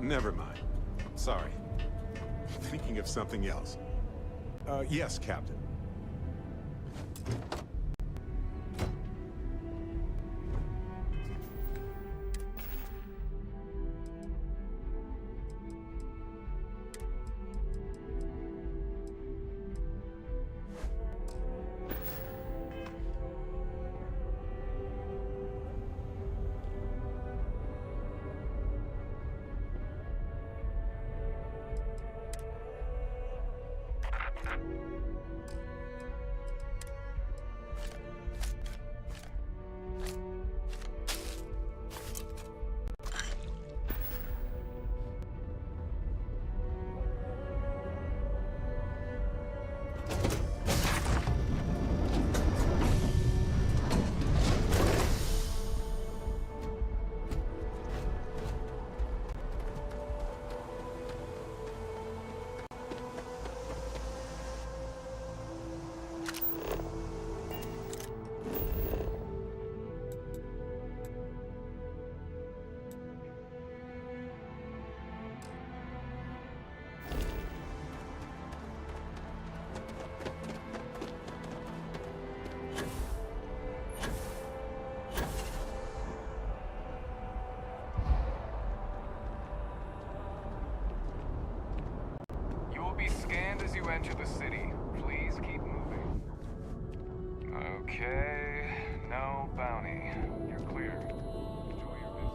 Never mind. Sorry. Thinking of something else. Yes, Captain. Be scanned as you enter the city. Please keep moving. Okay, no bounty. You're clear. Enjoy your visit.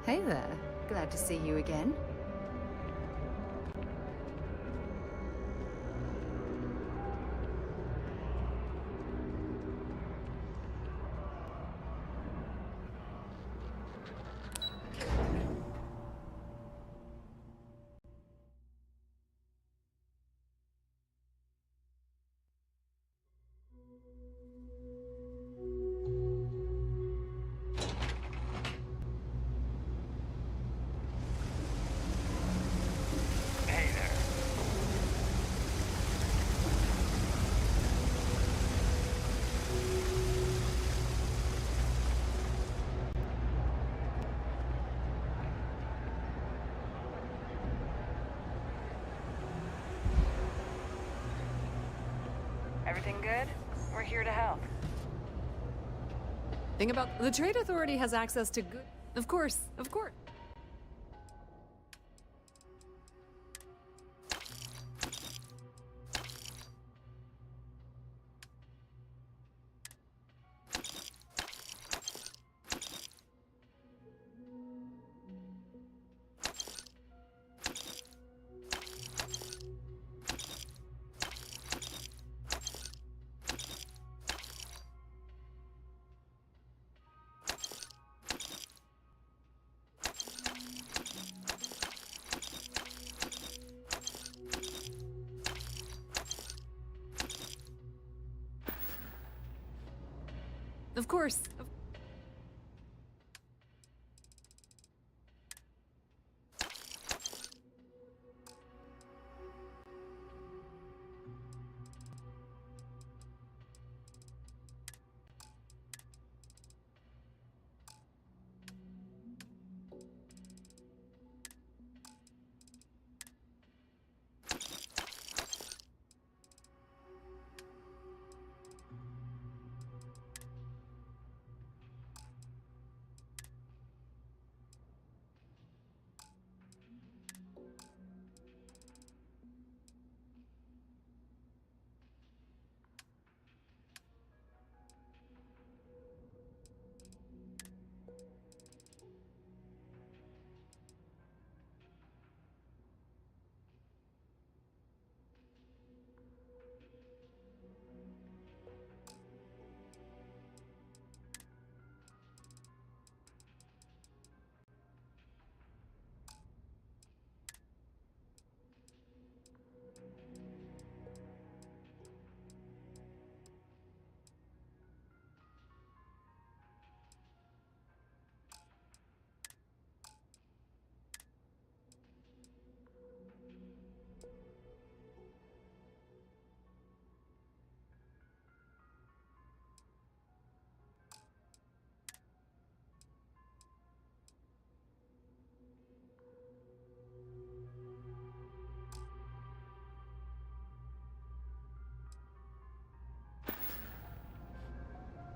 Hey there. Glad to see you again. Everything good? We're here to help. Thing about the Trade Authority has access to good. Of course, of course. Of course.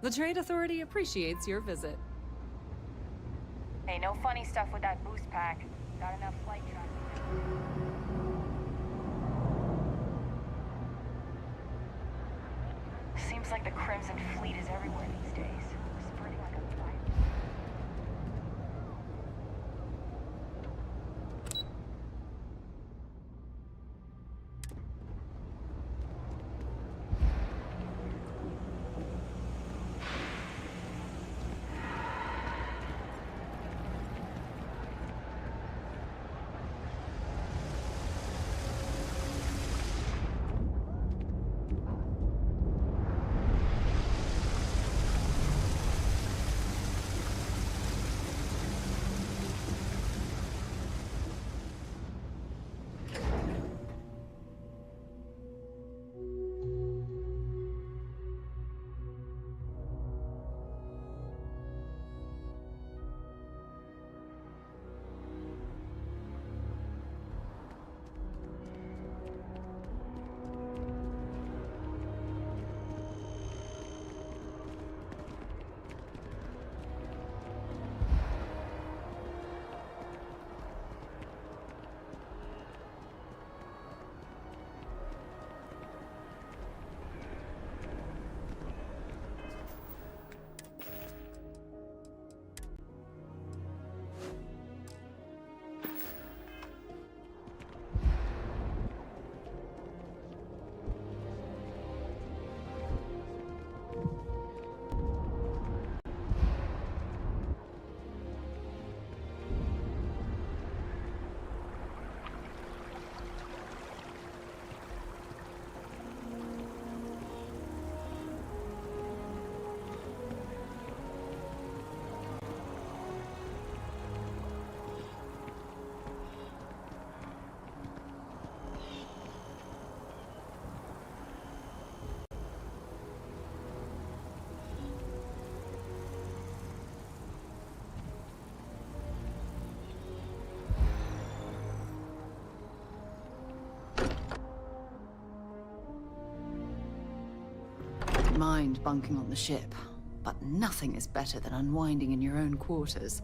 The Trade Authority appreciates your visit. Hey, no funny stuff with that boost pack. Got enough flight traffic. Seems like the Crimson Fleet is everywhere these days. Spreading like a fire. Mind bunking on the ship, but nothing is better than unwinding in your own quarters.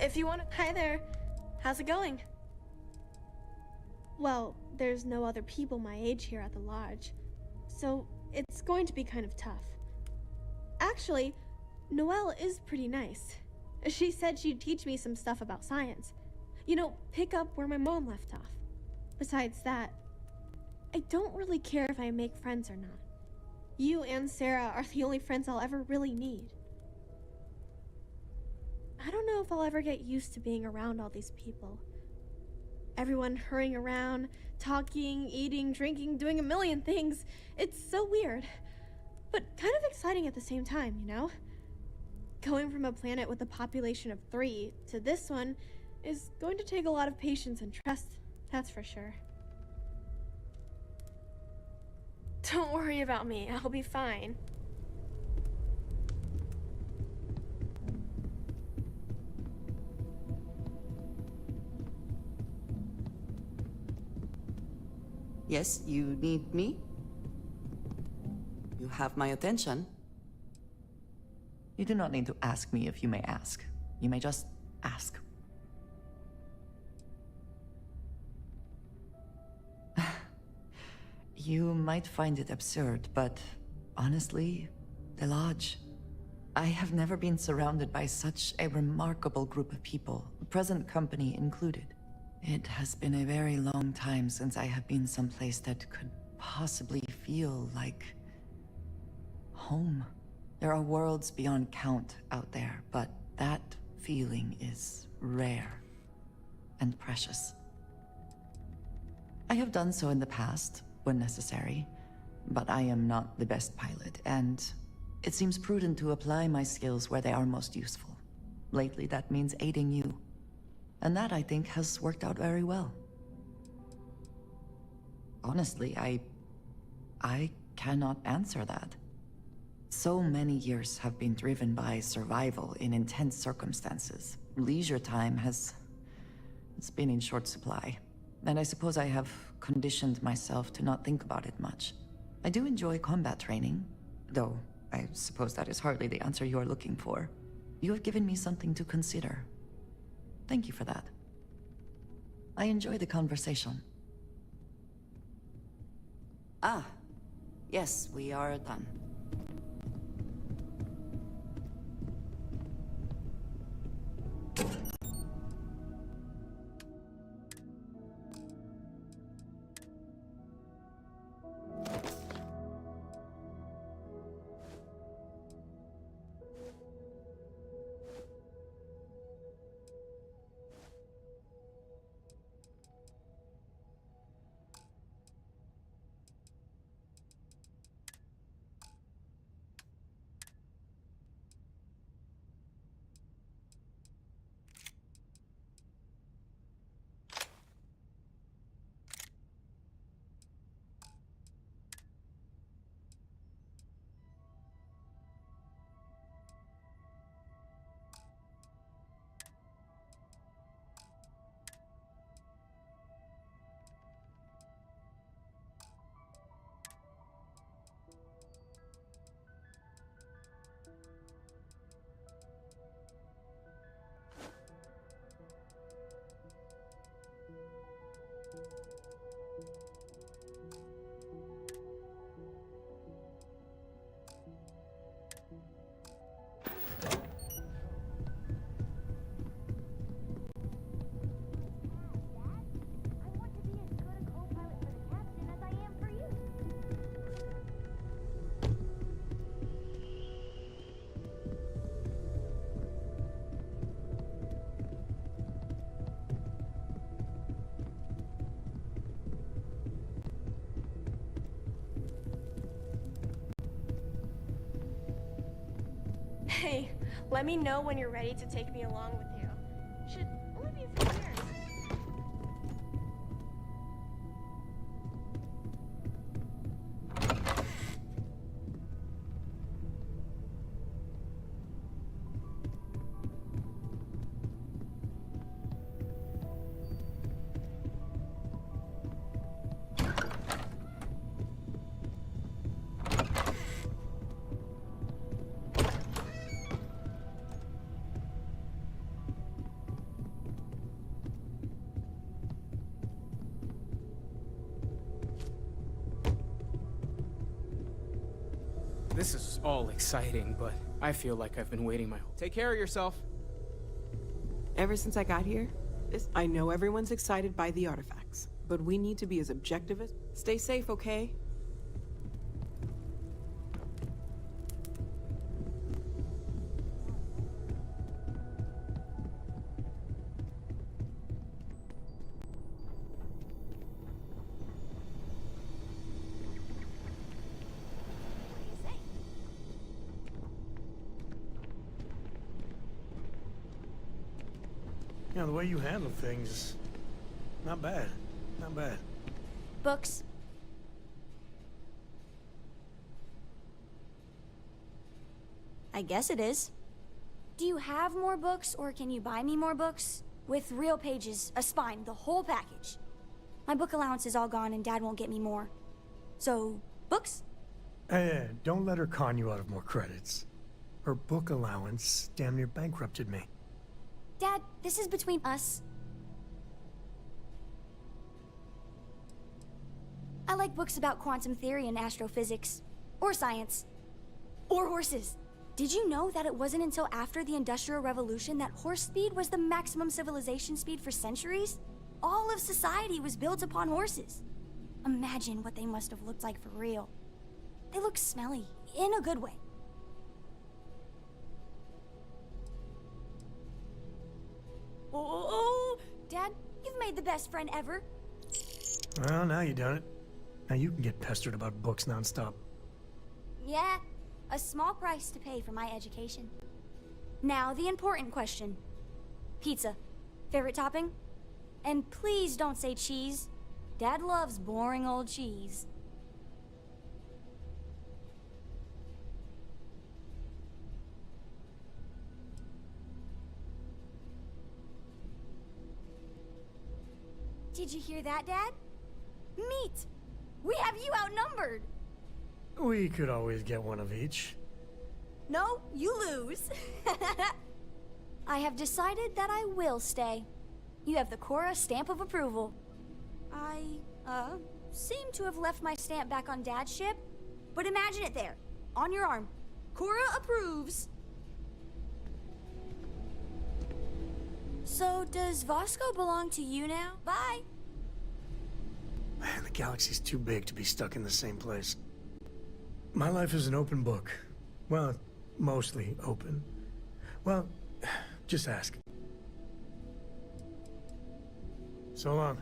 If you want to... Hi there. How's it going? Well, there's no other people my age here at the lodge, so it's going to be kind of tough. Actually, Noelle is pretty nice. She said she'd teach me some stuff about science. You know, pick up where my mom left off. Besides that, I don't really care if I make friends or not. You and Sarah are the only friends I'll ever really need. I don't know if I'll ever get used to being around all these people. Everyone hurrying around, talking, eating, drinking, doing a million things. It's so weird, but kind of exciting at the same time, you know? Going from a planet with a population of 3 to this one is going to take a lot of patience and trust, that's for sure. Don't worry about me, I'll be fine. Yes, you need me? You have my attention. You do not need to ask me if you may ask. You may just ask. You might find it absurd, but honestly, the Lodge. I have never been surrounded by such a remarkable group of people, present company included. It has been a very long time since I have been someplace that could possibly feel like home. There are worlds beyond count out there, but that feeling is rare and precious. I have done so in the past, when necessary, but I am not the best pilot, and it seems prudent to apply my skills where they are most useful. Lately, that means aiding you. And that, I think, has worked out very well. Honestly, I cannot answer that. So many years have been driven by survival in intense circumstances. Leisure time it's been in short supply. And I suppose I have conditioned myself to not think about it much. I do enjoy combat training, though I suppose that is hardly the answer you are looking for. You have given me something to consider. Thank you for that. I enjoy the conversation. Ah, yes, we are done. Hey, let me know when you're ready to take me along with you. Should only be a few years. all exciting, but I feel like I've been waiting my whole... Take care of yourself. Ever since I got here, I know everyone's excited by the artifacts, but we need to be as objective as... Stay safe, okay? You know, the way you handle things, not bad. Not bad. Books. I guess it is. Do you have more books, or can you buy me more books? With real pages, a spine, the whole package. My book allowance is all gone and Dad won't get me more. So, books? Hey, don't let her con you out of more credits. Her book allowance damn near bankrupted me. Dad, this is between us. I like books about quantum theory and astrophysics. Or science. Or horses. Did you know that it wasn't until after the Industrial Revolution that horse speed was the maximum civilization speed for centuries? All of society was built upon horses. Imagine what they must have looked like for real. They look smelly, in a good way. Oh, Dad, you've made the best friend ever. Well, now you done it. Now you can get pestered about books nonstop. Yeah, a small price to pay for my education. Now, the important question. Pizza. Favorite topping? And please don't say cheese. Dad loves boring old cheese. Did you hear that, Dad? Meat! We have you outnumbered! We could always get one of each. No, you lose. I have decided that I will stay. You have the Cora stamp of approval. I, seem to have left my stamp back on Dad's ship, but imagine it there, on your arm. Cora approves. So, does Vasco belong to you now? Bye. Man, the galaxy's too big to be stuck in the same place. My life is an open book. Well, mostly open. Well, just ask. So long.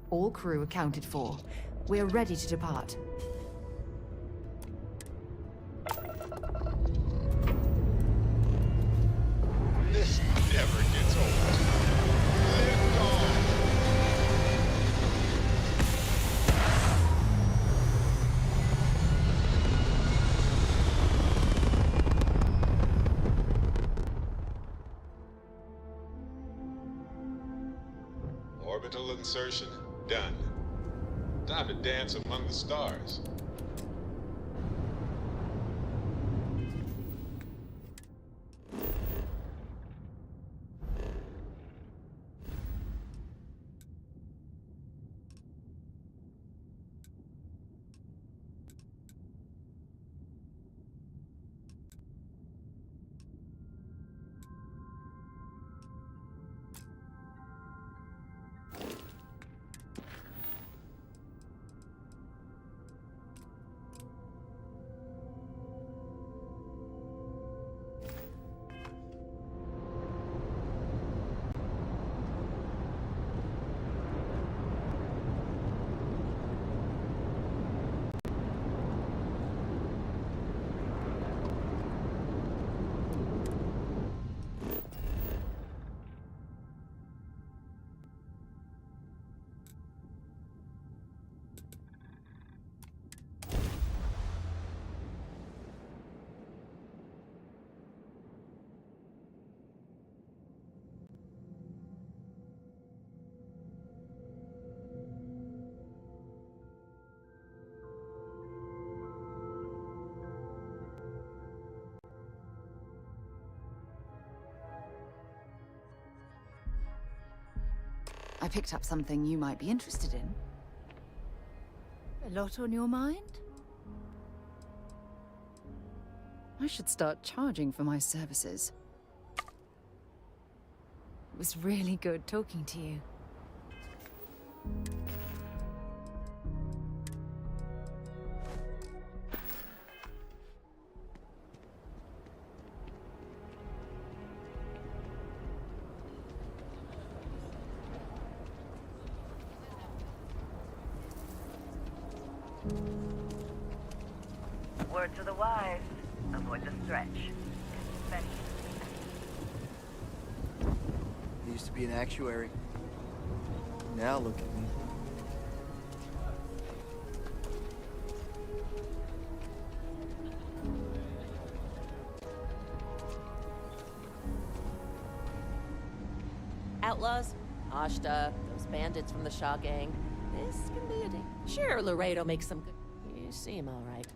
All crew accounted for. We are ready to depart. This never gets old. Lift off! Orbital insertion done. Time to dance among the stars. I picked up something you might be interested in. A lot on your mind? I should start charging for my services. It was really good talking to you. Word to the wise, avoid the stretch. I used to be an actuary. Now look at me. Outlaws, Ashta, those bandits from the Shaw gang. This can be a day. Sure, Laredo makes some good. You seem all right.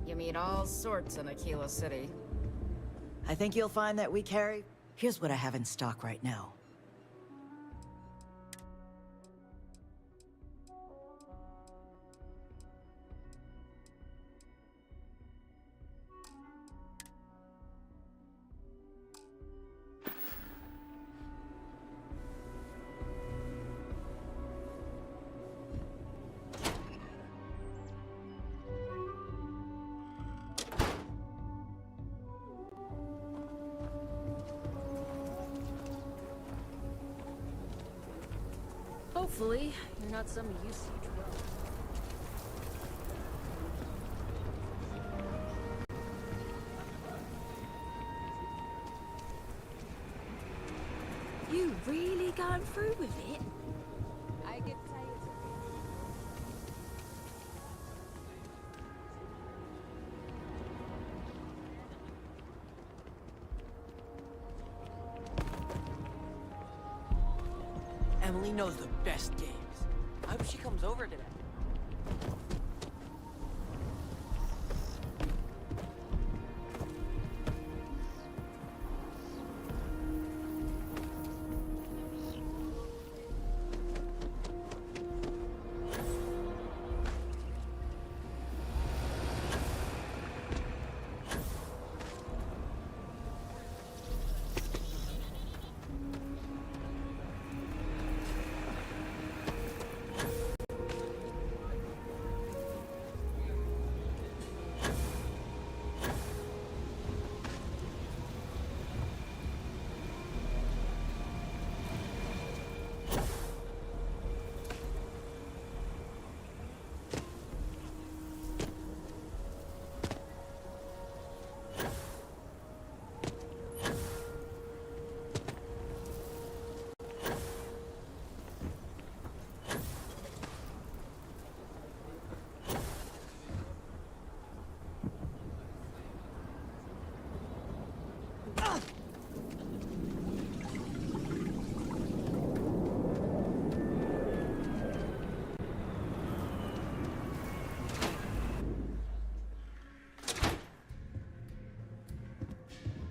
You meet all sorts in Aquila City. I think you'll find that we carry... Here's what I have in stock right now. Hopefully, you're not some usage well. really going through with it? I could say it's Emily knows the best games. I hope she comes over today.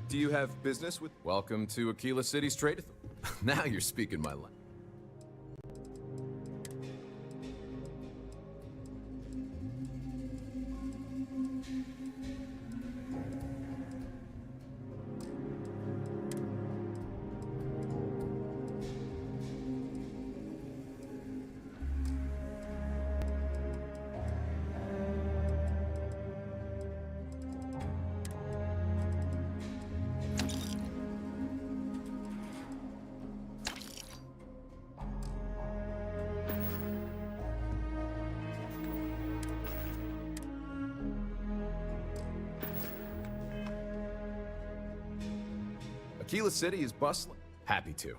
Do you have business with? Welcome to Aquila City's trade authority. Now you're speaking my language. Aquila City is bustling. Happy to.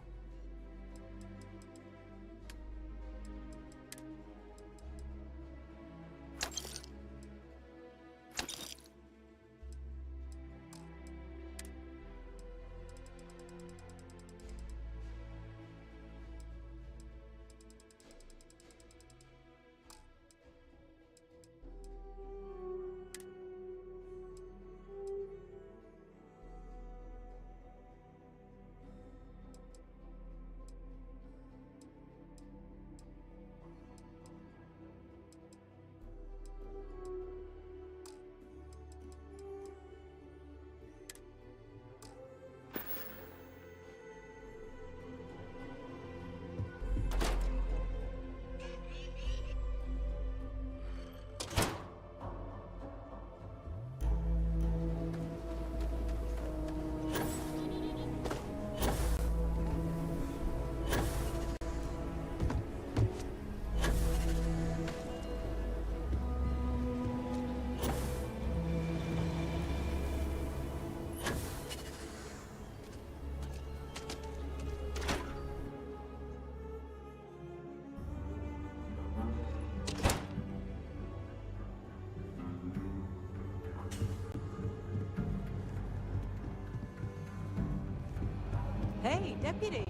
Hey, Deputy.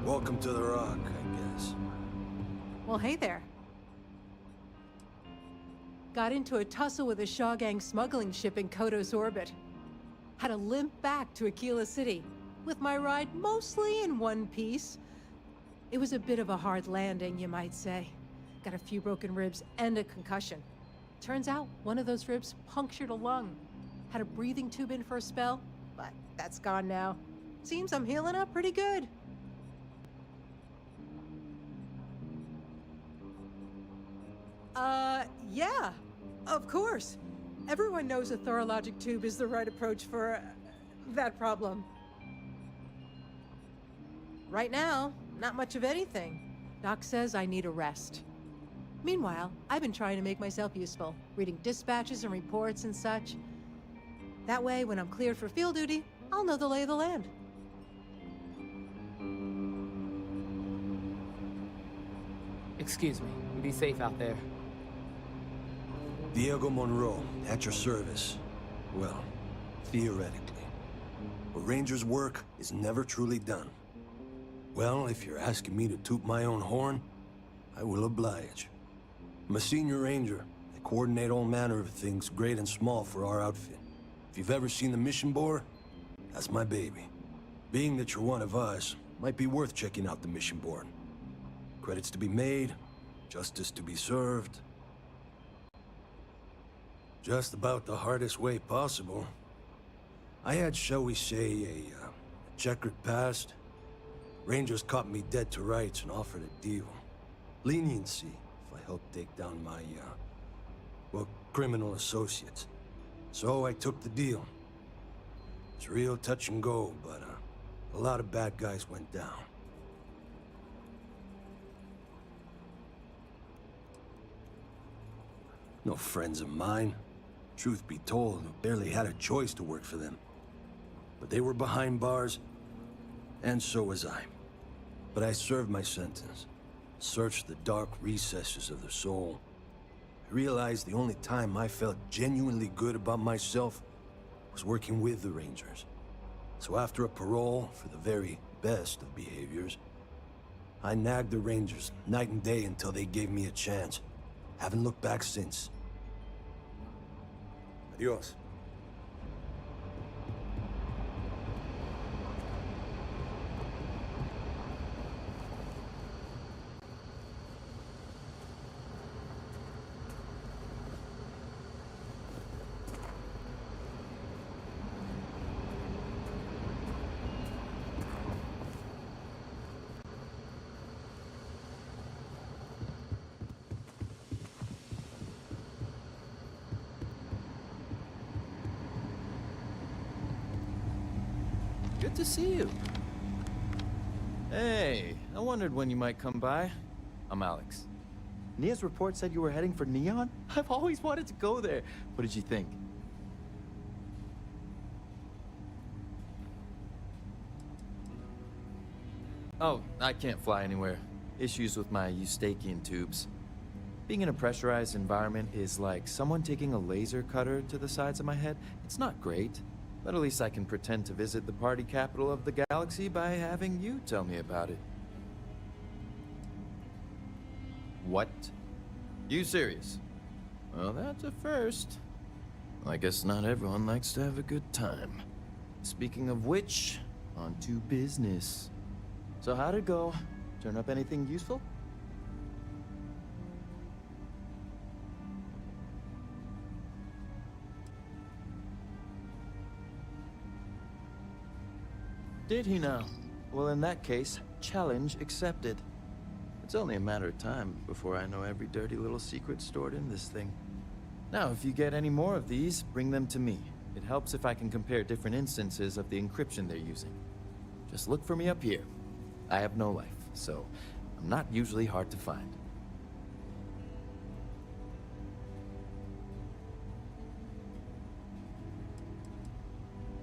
Welcome to the Rock, I guess. Well, hey there. Got into a tussle with a Shaw Gang smuggling ship in Kodos orbit. Had to limp back to Aquila City, with my ride mostly in one piece. It was a bit of a hard landing, you might say. Got a few broken ribs and a concussion. Turns out one of those ribs punctured a lung. Had a breathing tube in for a spell, but that's gone now. Seems I'm healing up pretty good. Yeah, of course. Everyone knows a thorologic tube is the right approach for that problem. Right now, not much of anything. Doc says I need a rest. Meanwhile, I've been trying to make myself useful, reading dispatches and reports and such. That way, when I'm cleared for field duty, I'll know the lay of the land. Excuse me. Be safe out there. Diego Monroe, at your service. Well, theoretically. But Ranger's work is never truly done. Well, if you're asking me to toot my own horn, I will oblige. I'm a senior ranger. I coordinate all manner of things, great and small, for our outfit. If you've ever seen the mission board, that's my baby. Being that you're one of us, might be worth checking out the mission board. Credits to be made, justice to be served. Just about the hardest way possible. I had, shall we say, a checkered past. Rangers caught me dead to rights and offered a deal. Leniency, if I helped take down my, well, criminal associates. So I took the deal. It's real touch and go, but, a lot of bad guys went down. No friends of mine. Truth be told, I barely had a choice to work for them. But they were behind bars, and so was I. But I served my sentence. Searched the dark recesses of their soul. I realized the only time I felt genuinely good about myself was working with the Rangers. So after a parole for the very best of behaviors, I nagged the Rangers night and day until they gave me a chance. Haven't looked back since. Adios. Good to see you. Hey, I wondered when you might come by. I'm Alex. Nia's report said you were heading for Neon? I've always wanted to go there. What did you think? Oh, I can't fly anywhere. Issues with my Eustachian tubes. Being in a pressurized environment is like someone taking a laser cutter to the sides of my head. It's not great. But at least I can pretend to visit the party capital of the galaxy by having you tell me about it. What? You serious? Well, that's a first. I guess not everyone likes to have a good time. Speaking of which, on to business. So how'd it go? Turn up anything useful? Did he now? Well, in that case, challenge accepted. It's only a matter of time before I know every dirty little secret stored in this thing. Now, if you get any more of these, bring them to me. It helps if I can compare different instances of the encryption they're using. Just look for me up here. I have no life, so I'm not usually hard to find.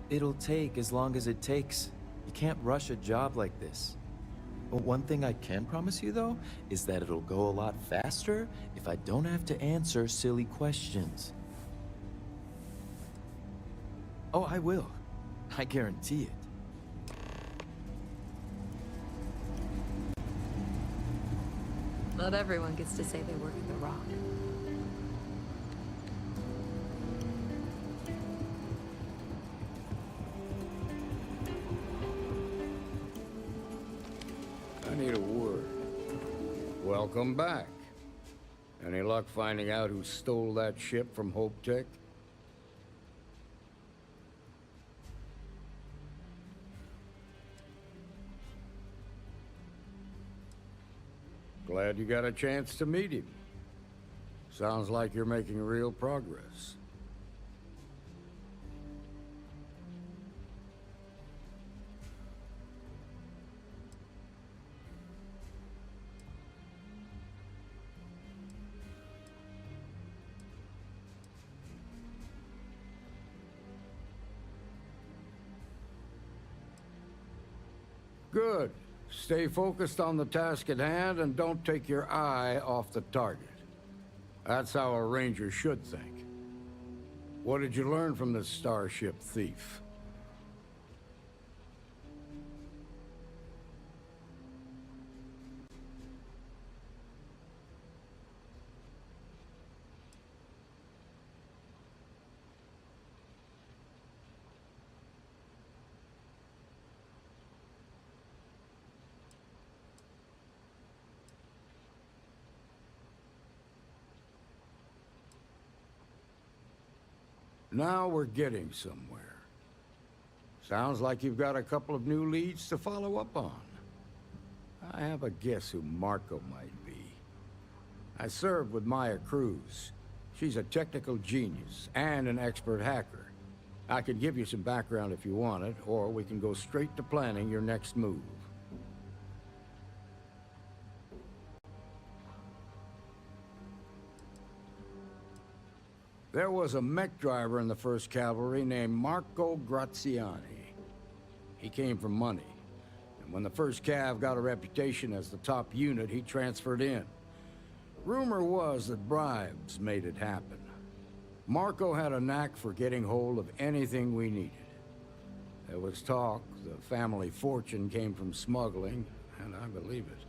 It'll take as long as it takes. You can't rush a job like this. But one thing I can promise you, though, is that it'll go a lot faster if I don't have to answer silly questions. Oh, I will. I guarantee it. Not everyone gets to say they work at the Rock. I need a word. Welcome back. Any luck finding out who stole that ship from Hope Tech? Glad you got a chance to meet him. Sounds like you're making real progress. Good. Stay focused on the task at hand and don't take your eye off the target. That's how a ranger should think. What did you learn from this starship thief? Now we're getting somewhere. Sounds like you've got a couple of new leads to follow up on. I have a guess who Marco might be. I served with Maya Cruz. She's a technical genius and an expert hacker. I could give you some background if you want it, or we can go straight to planning your next move. There was a mech driver in the 1st Cavalry named Marco Graziani. He came from money, and when the 1st Cav got a reputation as the top unit, he transferred in. Rumor was that bribes made it happen. Marco had a knack for getting hold of anything we needed. There was talk the family fortune came from smuggling, and I believe it.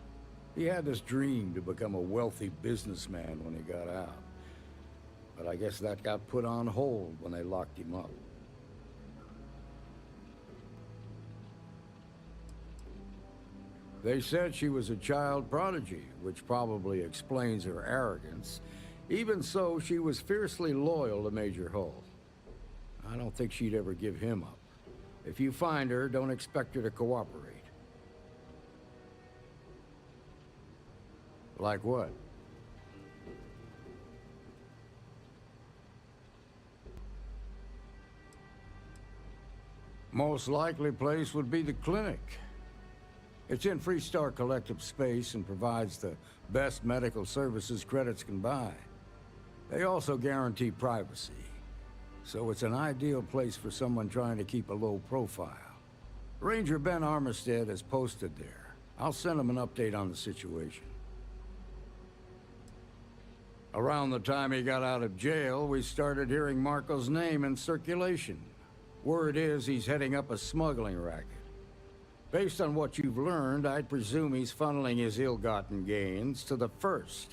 He had this dream to become a wealthy businessman when he got out. But I guess that got put on hold when they locked him up. They said she was a child prodigy, which probably explains her arrogance. Even so, she was fiercely loyal to Major Hull. I don't think she'd ever give him up. If you find her, don't expect her to cooperate. Like what? Most likely place would be the clinic. It's in Freestar Collective space and provides the best medical services credits can buy. They also guarantee privacy, so it's an ideal place for someone trying to keep a low profile. Ranger Ben Armistead is posted there. I'll send him an update on the situation. Around the time he got out of jail, we started hearing Marco's name in circulation. Word is he's heading up a smuggling racket. Based on what you've learned, I'd presume he's funneling his ill-gotten gains to the 1st.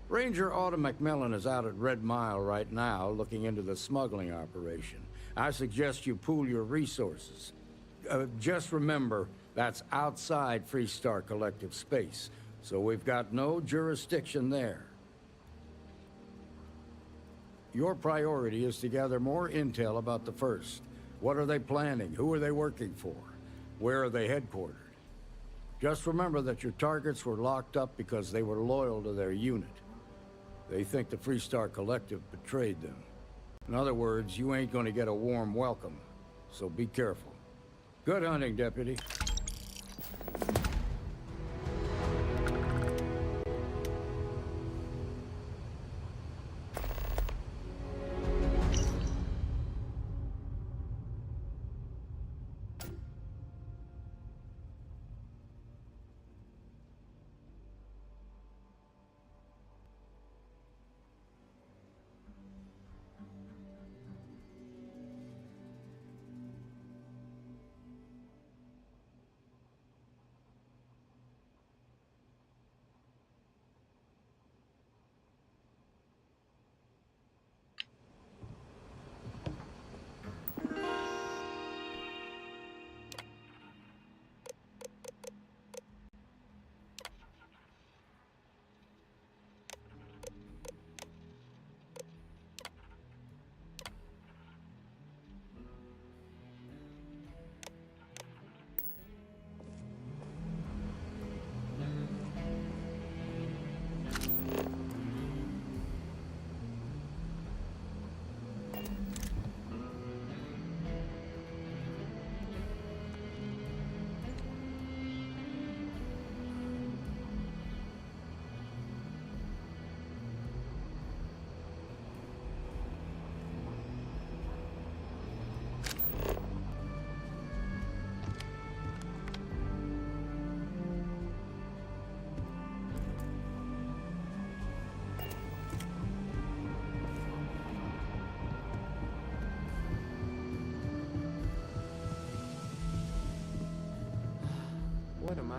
Ranger Autumn McMillan is out at Red Mile right now, looking into the smuggling operation. I suggest you pool your resources. Just remember, that's outside Freestar Collective space, so we've got no jurisdiction there. Your priority is to gather more intel about the 1st. What are they planning? Who are they working for? Where are they headquartered? Just remember that your targets were locked up because they were loyal to their unit. They think the Freestar Collective betrayed them. In other words, you ain't gonna get a warm welcome, so be careful. Good hunting, Deputy.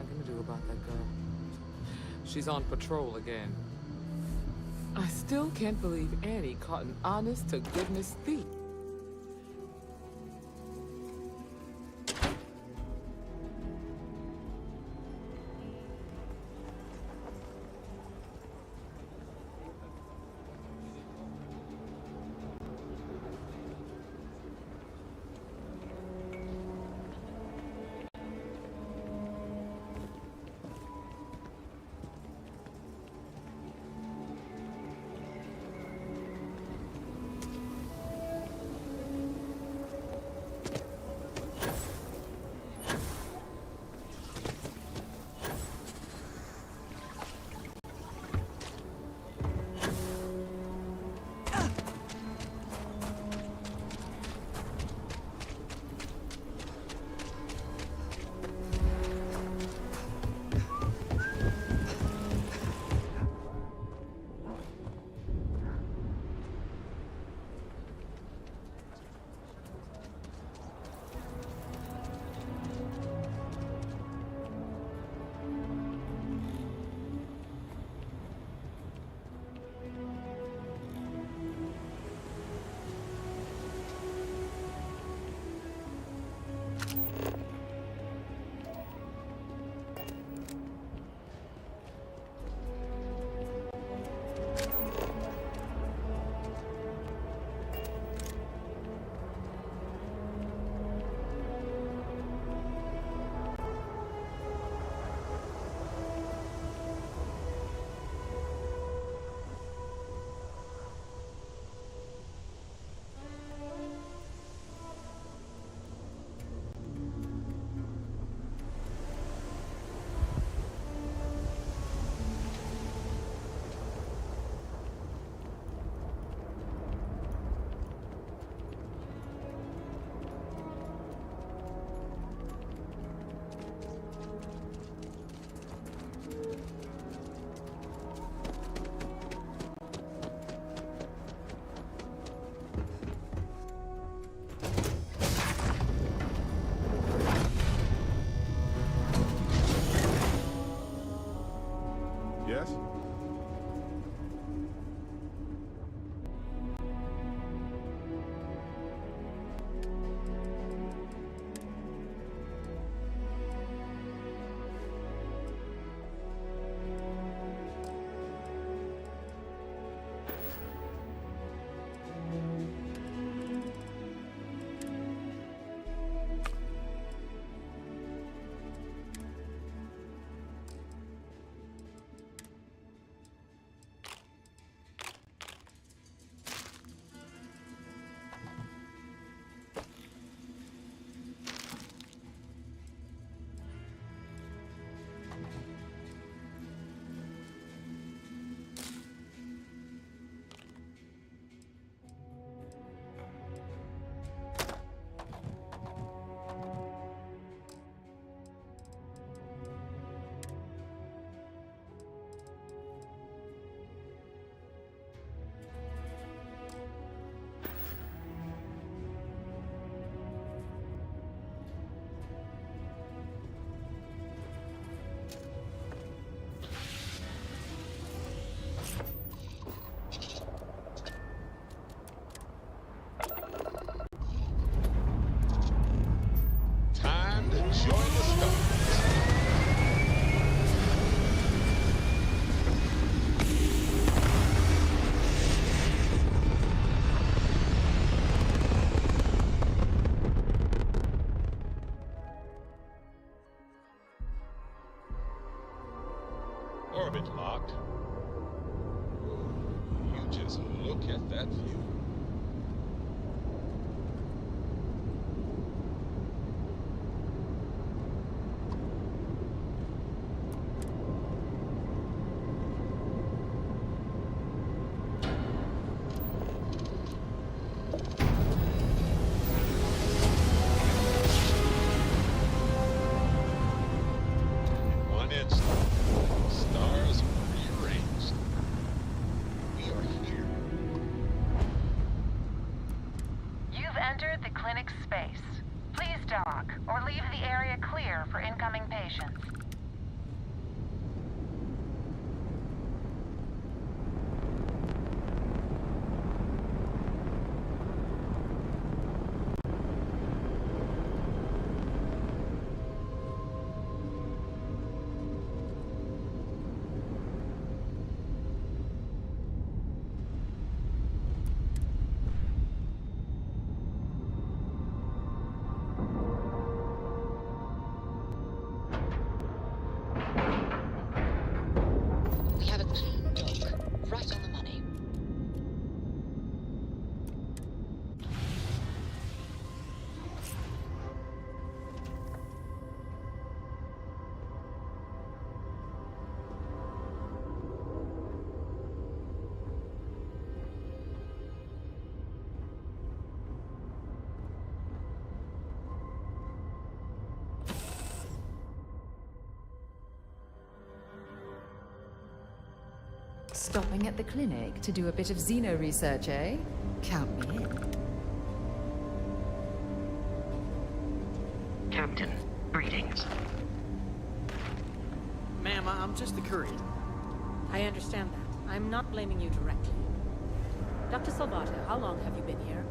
I gonna do about that girl? She's on patrol again. I still can't believe Annie caught an honest-to-goodness thief. Yes? Time to join the Stars. Orbit locked. You just look at that view. One instant, stars rearranged. We are here. Stopping at the clinic to do a bit of xeno research, eh? Count me in. Captain, greetings. Ma'am, I'm just a courier. I understand that. I'm not blaming you directly. Dr. Salvato, how long have you been here?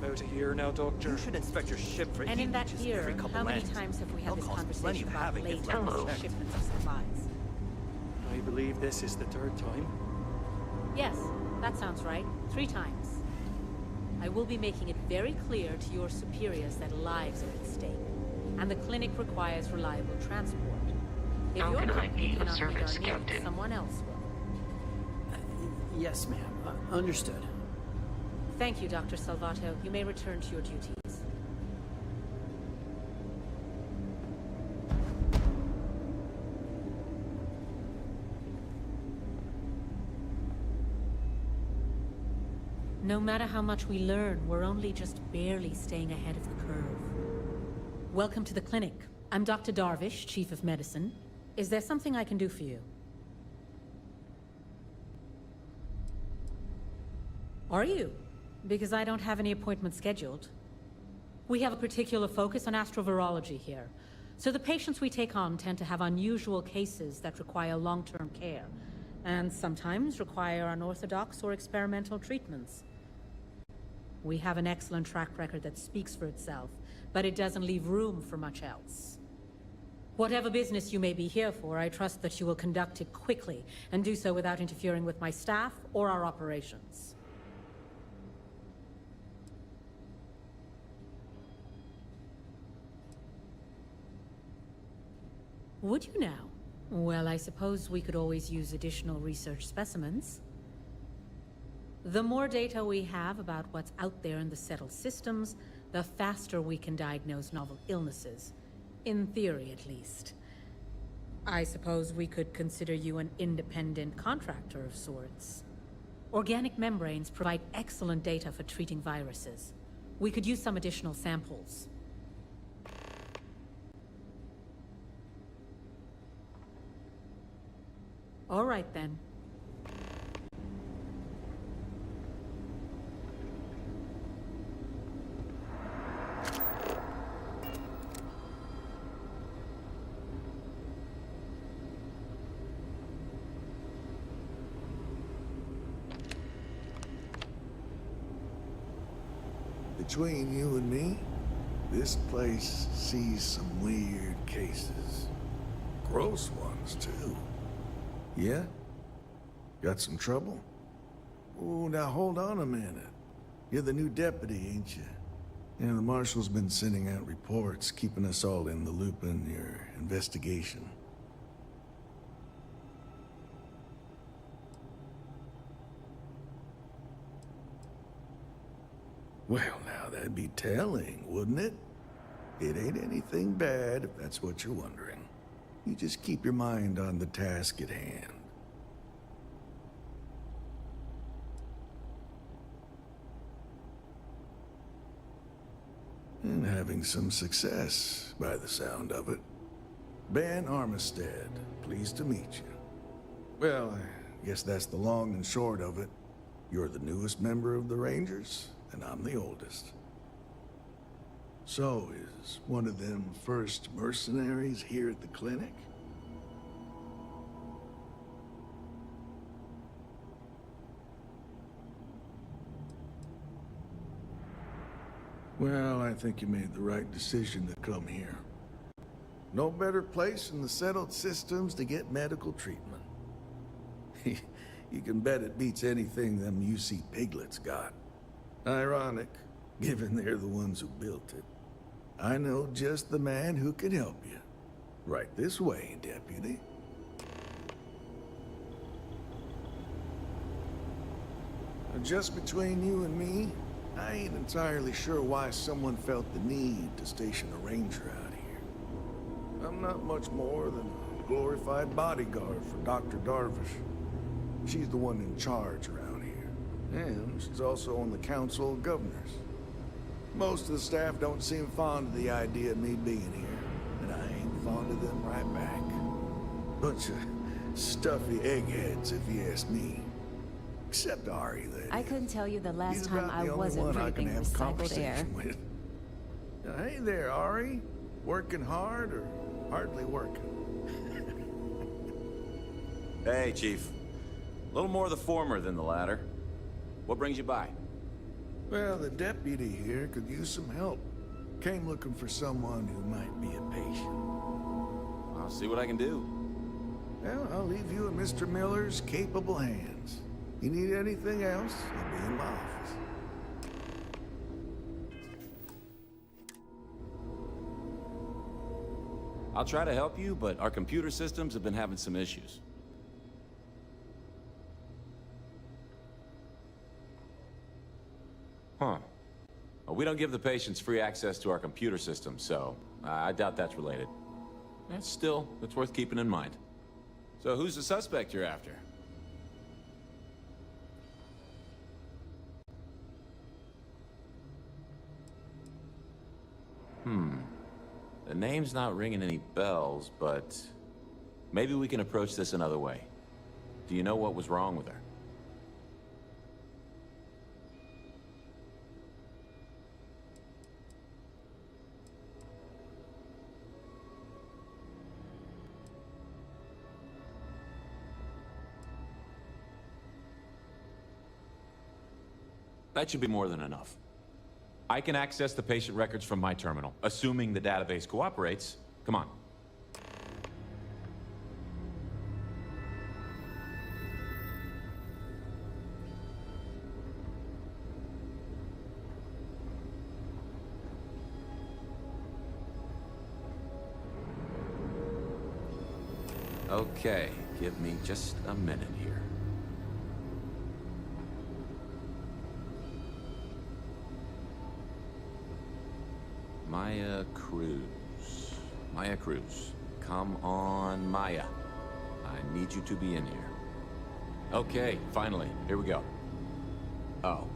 About a year now, Doctor. You should inspect your ship for And in that leakages year, every couple how many lands. times have we had They'll this cause plenty conversation of about havoc late if left shipments of supplies? I believe this is the third time. Yes, that sounds right. 3 times. I will be making it very clear to your superiors that lives are at stake, and the clinic requires reliable transport. If How your can I company be of cannot meet service, our needs, Captain? someone else will. Yes, ma'am. Understood. Thank you, Dr. Salvato. You may return to your duties. No matter how much we learn, we're only just barely staying ahead of the curve. Welcome to the clinic. I'm Dr. Darvish, Chief of Medicine. Is there something I can do for you? Are you? Because I don't have any appointments scheduled. We have a particular focus on astrovirology here. So the patients we take on tend to have unusual cases that require long-term care, and sometimes require unorthodox or experimental treatments. We have an excellent track record that speaks for itself, but it doesn't leave room for much else. Whatever business you may be here for, I trust that you will conduct it quickly, and do so without interfering with my staff or our operations. Would you now? Well, I suppose we could always use additional research specimens. The more data we have about what's out there in the settled systems, the faster we can diagnose novel illnesses. In theory, at least. I suppose we could consider you an independent contractor of sorts. Organic membranes provide excellent data for treating viruses. We could use some additional samples. All right, then. Between you and me, this place sees some weird cases. Gross ones, too. Yeah? Got some trouble? Oh, now hold on a minute. You're the new deputy, ain't you? Yeah, the marshal's been sending out reports, keeping us all in the loop in your investigation. Well, now that'd be telling, wouldn't it? It ain't anything bad, if that's what you're wondering. You just keep your mind on the task at hand. And having some success, by the sound of it. Ben Armistead, pleased to meet you. Well, I guess that's the long and short of it. You're the newest member of the Rangers, and I'm the oldest. So, is one of them first mercenaries here at the clinic? Well, I think you made the right decision to come here. No better place in the settled systems to get medical treatment. You can bet it beats anything them UC piglets got. Ironic, given they're the ones who built it. I know just the man who can help you. Right this way, Deputy. Just between you and me, I ain't entirely sure why someone felt the need to station a ranger out here. I'm not much more than a glorified bodyguard for Dr. Darvish. She's the one in charge around here. And she's also on the Council of Governors. Most of the staff don't seem fond of the idea of me being here, and I ain't fond of them right back. Bunch of Stuffy eggheads, if you ask me. Except Ari, that I couldn't tell you the last He's time about I the only wasn't one I can breathing have recycled conversation air. with. Hey there, Ari. Working hard or hardly working? Hey, Chief. A little more the former than the latter. What brings you by? Well, the deputy here could use some help. Came looking for someone who might be a patient. I'll see what I can do. Well, I'll leave you in Mr. Miller's capable hands. You need anything else, I'll be in my office. I'll try to help you, but our computer systems have been having some issues. Huh. Well, we don't give the patients free access to our computer system, so I doubt that's related. Still, it's worth keeping in mind. So who's the suspect you're after? The name's not ringing any bells, but maybe we can approach this another way. Do you know what was wrong with her? That should be more than enough. I can access the patient records from my terminal, assuming the database cooperates. Come on. Okay, give me just a minute here. Maya Cruz. Maya Cruz. Come on, Maya. I need you to be in here. Okay, finally. Here we go. Oh.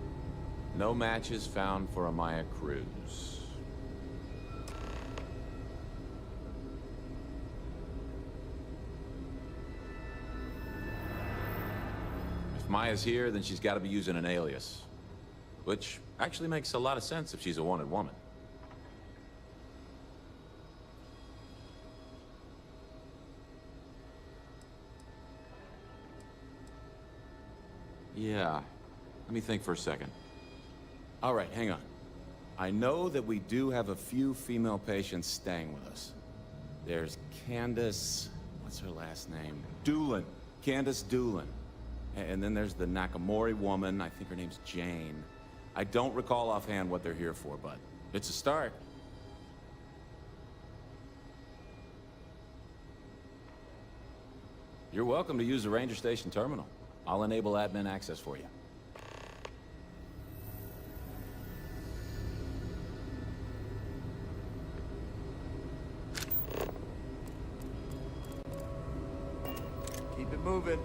No matches found for a Maya Cruz. If Maya's here, then she's got to be using an alias. Which actually makes a lot of sense if she's a wanted woman. Yeah. Let me think for a second. All right, hang on. I know that we do have a few female patients staying with us. There's Candace... what's her last name? Doolin. Candace Doolin. And then there's the Nakamori woman. I think her name's Jane. I don't recall offhand what they're here for, but it's a start. You're welcome to use the Ranger Station terminal. I'll enable admin access for you. Keep it moving.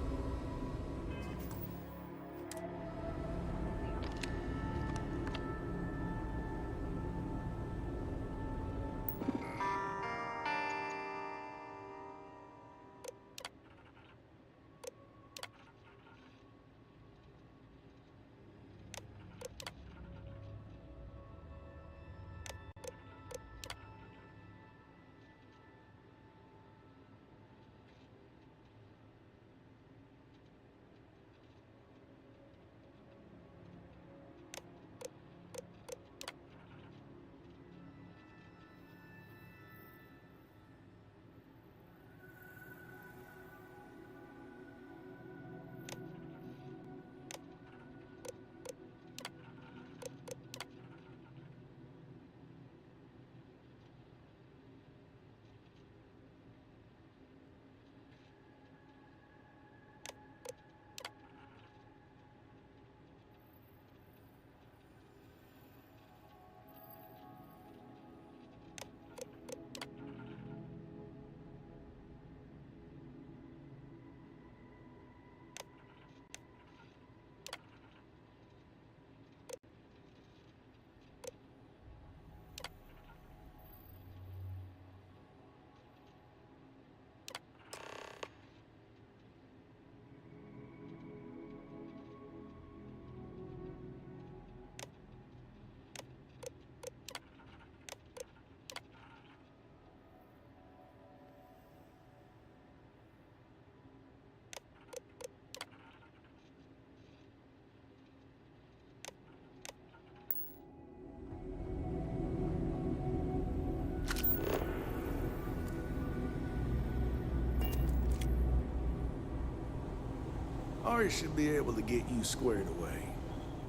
Ari should be able to get you squared away.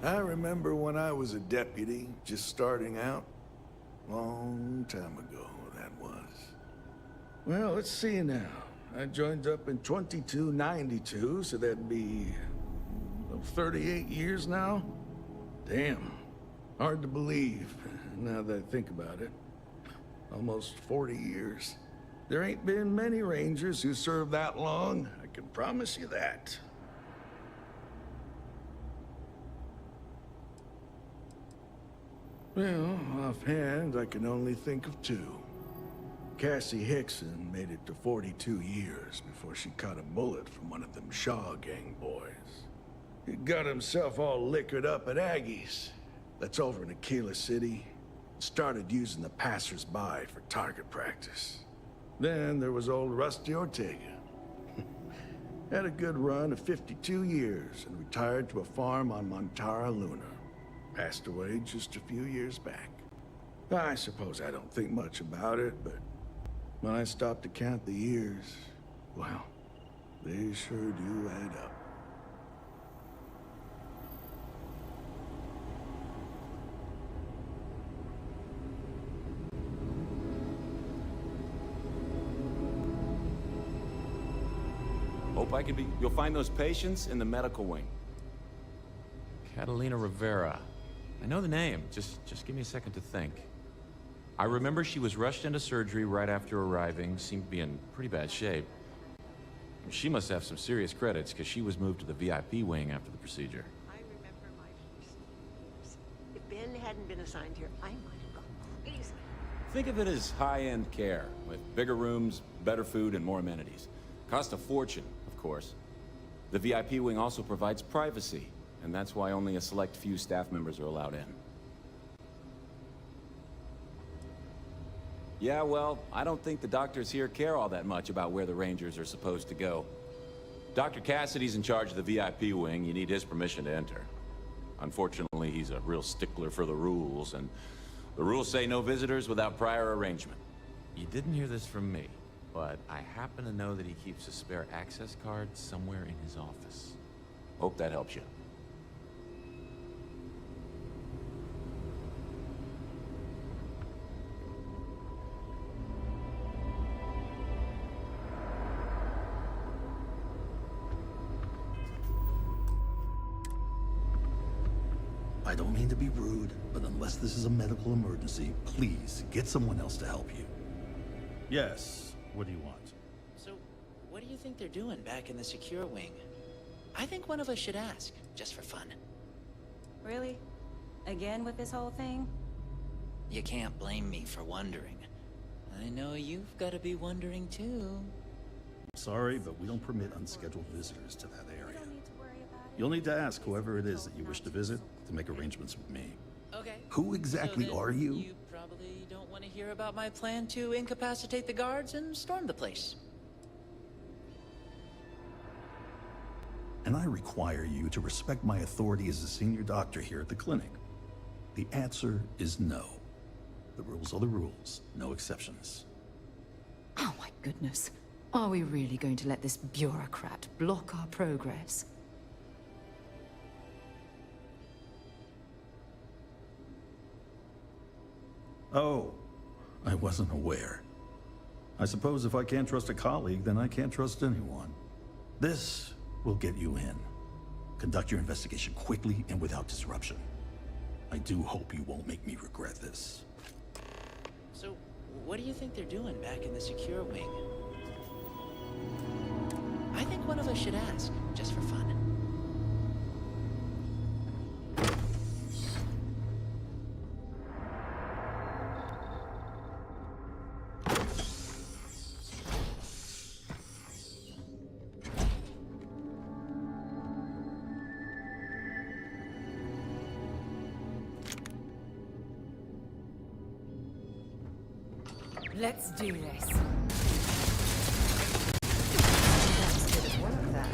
I remember when I was a deputy, just starting out. Long time ago, that was. Well, let's see now. I joined up in 2292, so that'd be 38 years now? Damn. Hard to believe, now that I think about it. Almost 40 years. There ain't been many Rangers who served that long, I can promise you that. Well, offhand, I can only think of two. Cassie Hickson made it to 42 years before she caught a bullet from one of them Shaw gang boys. He got himself all liquored up at Aggie's. That's over in Aquila City. Started using the passers-by for target practice. Then there was old Rusty Ortega. Had a good run of 52 years and retired to a farm on Montara Luna. Passed away just a few years back. I suppose I don't think much about it, but when I stopped to count the years, well, they sure do add up. Hope I can be... You'll find those patients in the medical wing. Catalina Rivera. I know the name. Just give me a second to think. I remember she was rushed into surgery right after arriving, seemed to be in pretty bad shape. She must have some serious credits, because she was moved to the VIP wing after the procedure. I remember my first years. If Ben hadn't been assigned here, I might have gone crazy. Think of it as high-end care, with bigger rooms, better food, and more amenities. Cost a fortune, of course. The VIP wing also provides privacy, and that's why only a select few staff members are allowed in. Yeah, well, I don't think the doctors here care all that much about where the Rangers are supposed to go. Dr. Cassidy's in charge of the VIP wing. You need his permission to enter. Unfortunately, he's a real stickler for the rules, and the rules say no visitors without prior arrangement. You didn't hear this from me, but I happen to know that he keeps a spare access card somewhere in his office. Hope that helps you. I don't mean to be rude, but unless this is a medical emergency, please get someone else to help you. Yes. What do you want? So, what do you think they're doing back in the secure wing? I think one of us should ask, just for fun. Really? Again with this whole thing? You can't blame me for wondering. I know you've got to be wondering too. Sorry, but we don't permit unscheduled visitors to that area. You'll need to ask whoever it is that you wish to visit to make arrangements with me. Okay. Who exactly are you? You probably don't want to hear about my plan to incapacitate the guards and storm the place. And I require you to respect my authority as a senior doctor here at the clinic. The answer is no. The rules are the rules, no exceptions. Oh my goodness. Are we really going to let this bureaucrat block our progress? Oh, I wasn't aware. I suppose if I can't trust a colleague, then I can't trust anyone. This will get you in. Conduct your investigation quickly and without disruption. I do hope you won't make me regret this. So, what do you think they're doing back in the secure wing? I think one of us should ask, just for fun. Let's do this. That's a bit of work there.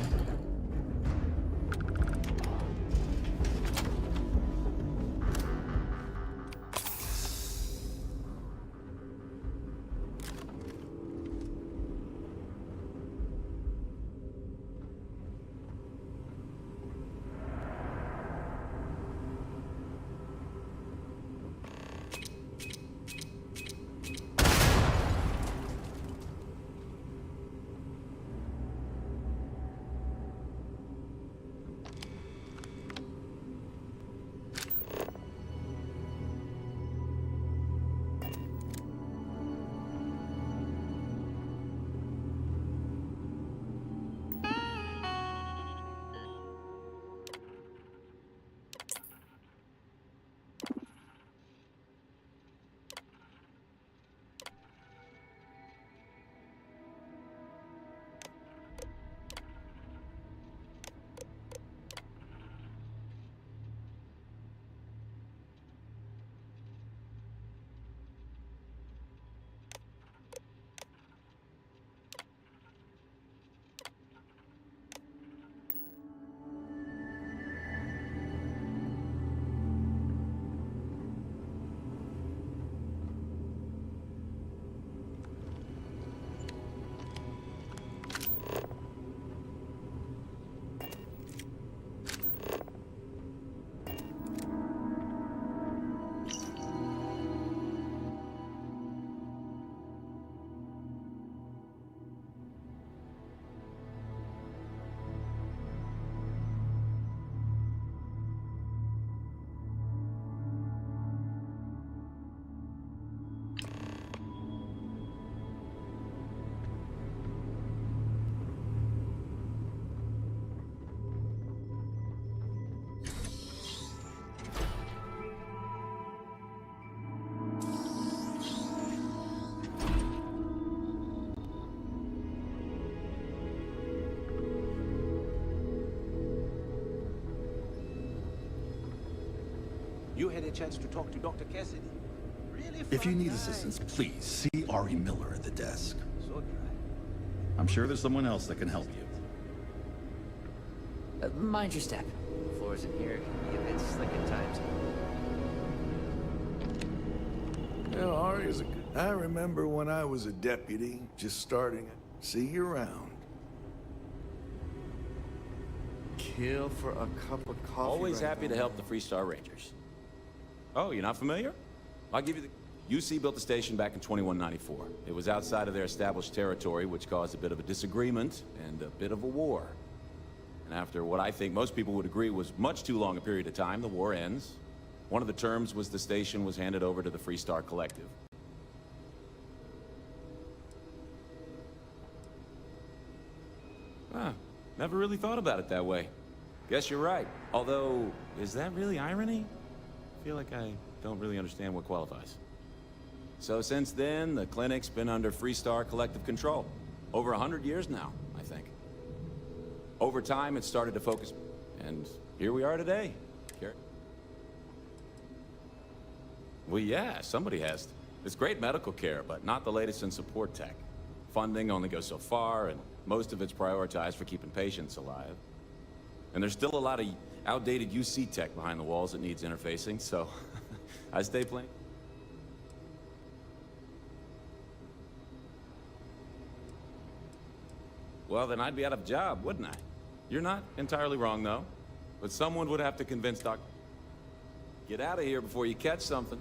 You had a chance to talk to Dr. Cassidy. Really If you fun need guy. assistance, please see Ari Miller at the desk. So dry. I'm sure there's someone else that can help you. Mind your step. Floors in here can be a bit slick at times. Well, Ari's a good... I remember when I was a deputy, just starting. See you around. Kill for a cup of coffee. Always right happy to now. help the Freestar Rangers. Oh, you're not familiar? I'll give you the... UC built the station back in 2194. It was outside of their established territory, which caused a bit of a disagreement and a bit of a war. And after what I think most people would agree was much too long a period of time, the war ends. One of the terms was the station was handed over to the Freestar Collective. Huh. Never really thought about it that way. Guess you're right. Although, is that really irony? I feel like I don't really understand what qualifies. So since then, the clinic's been under Freestar Collective control. Over 100 years now, I think. Over time, it started to focus, and here we are today. Well, yeah, somebody has to. It's great medical care, but not the latest in support tech. Funding only goes so far, and most of it's prioritized for keeping patients alive. And there's still a lot of outdated UC tech behind the walls that needs interfacing, so I stay playing. Well, then I'd be out of a job, wouldn't I? You're not entirely wrong, though. But someone would have to convince Doc... Get out of here before you catch something.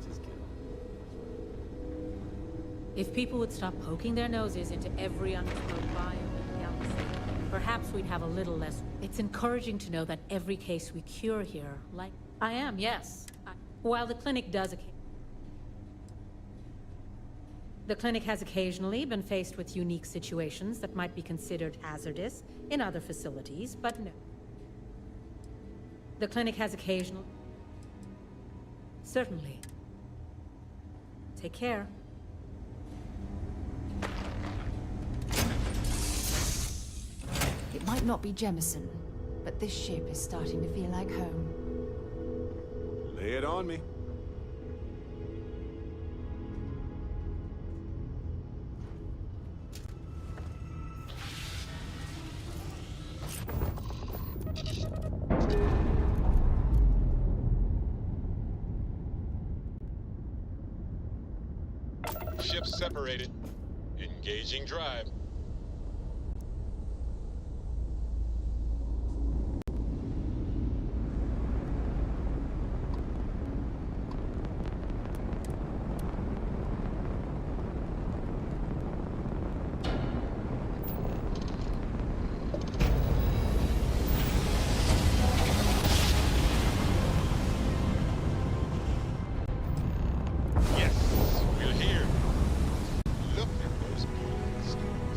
Just kidding. If people would stop poking their noses into every unexplored biome in the galaxy, perhaps we'd have a little less... It's encouraging to know that every case we cure here, like... I am, yes. While the clinic does... The clinic has occasionally been faced with unique situations that might be considered hazardous in other facilities, but no. The clinic has occasional... Certainly. Take care. It might not be Jemison, but this ship is starting to feel like home. Lay it on me. Ships separated. Engaging drive. Yes, we're here. Look at those golden stars.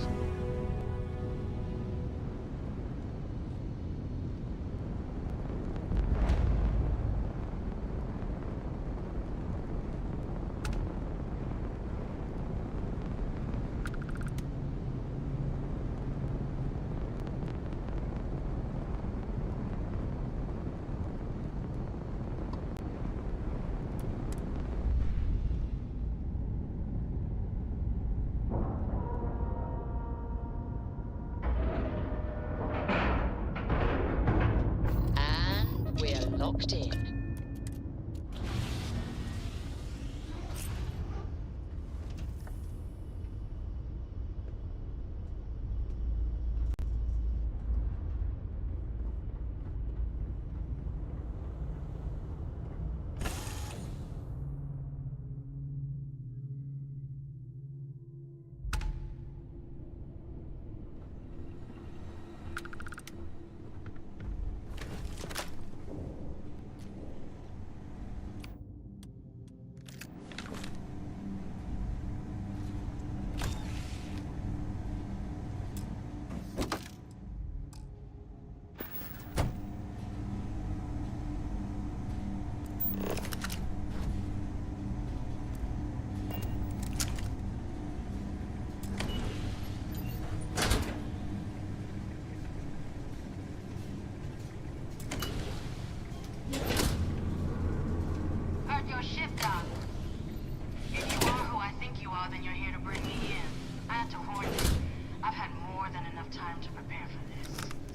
enough time to prepare for this.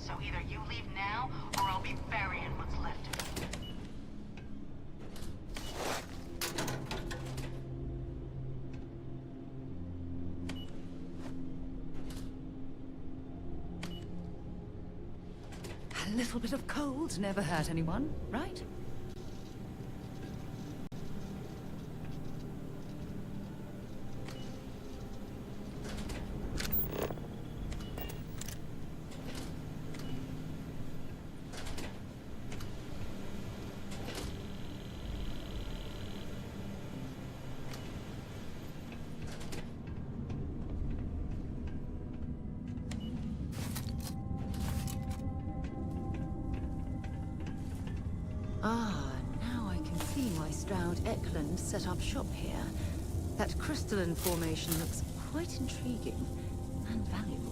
So either you leave now, or I'll be burying what's left of you. A little bit of cold never hurt anyone, right? Ah, now I can see why Stroud Eklund set up shop here. That crystalline formation looks quite intriguing and valuable.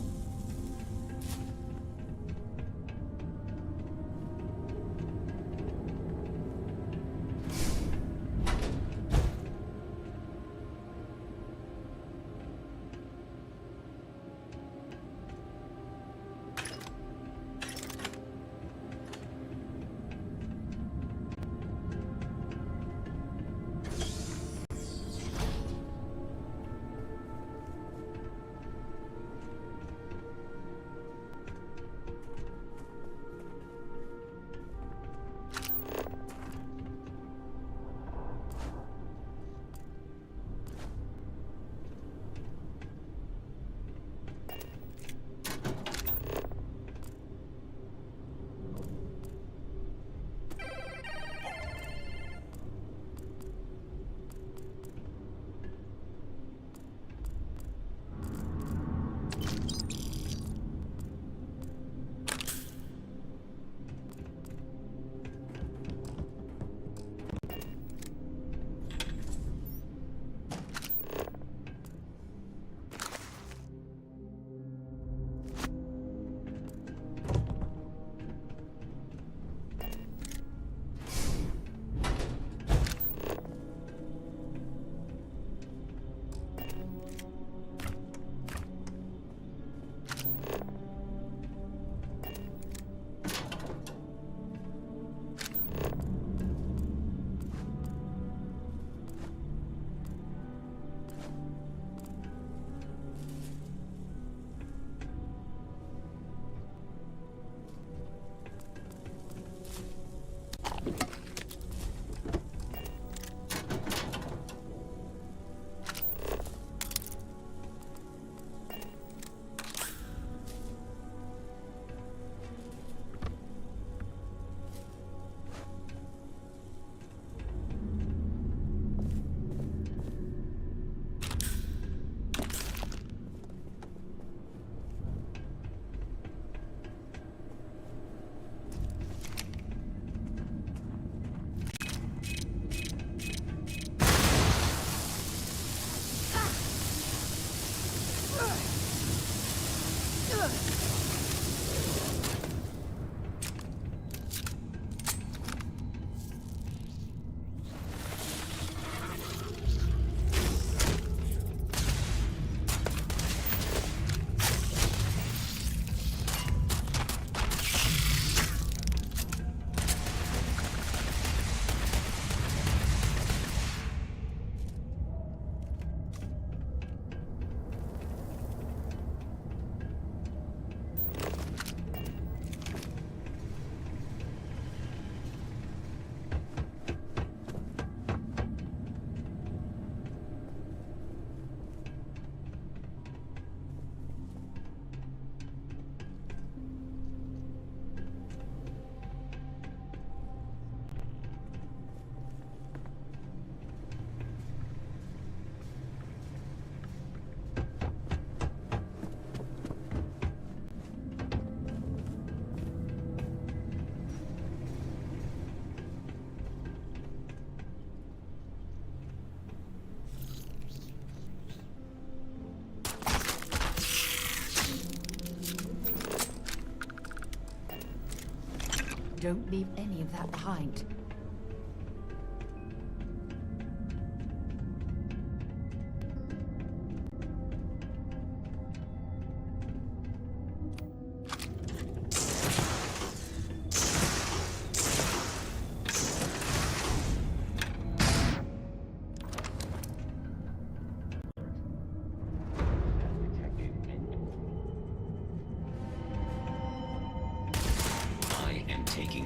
Don't leave any of that behind.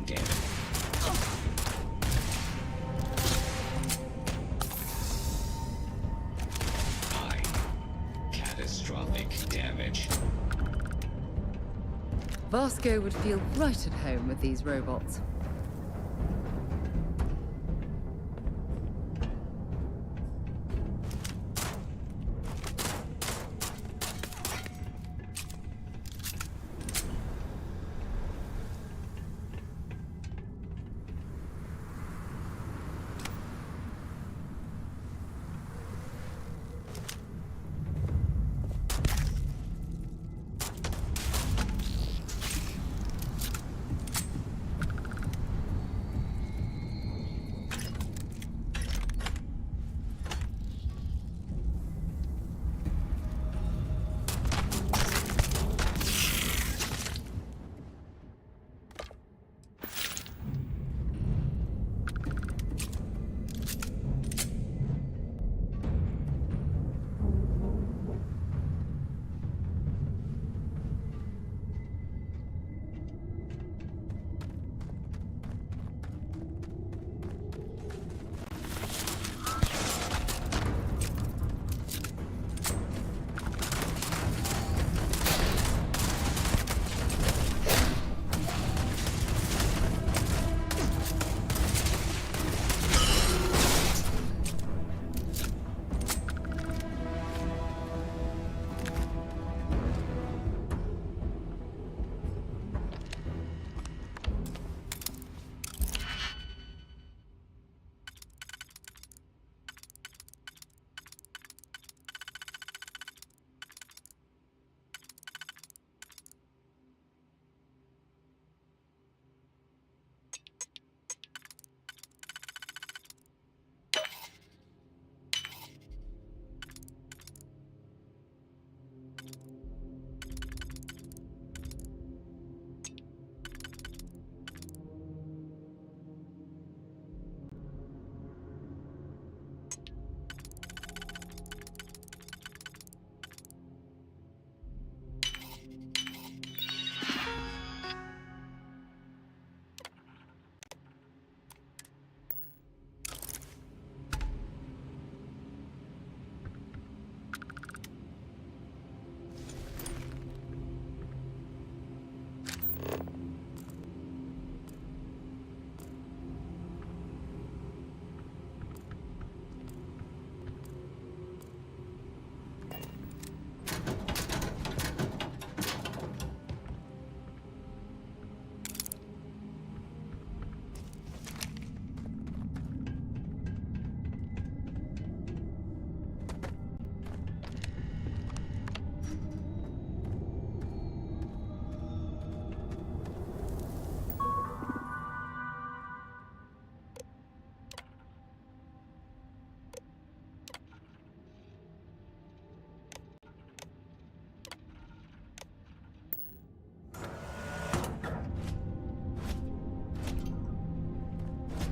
damage. High. Catastrophic damage. Vasco would feel right at home with these robots.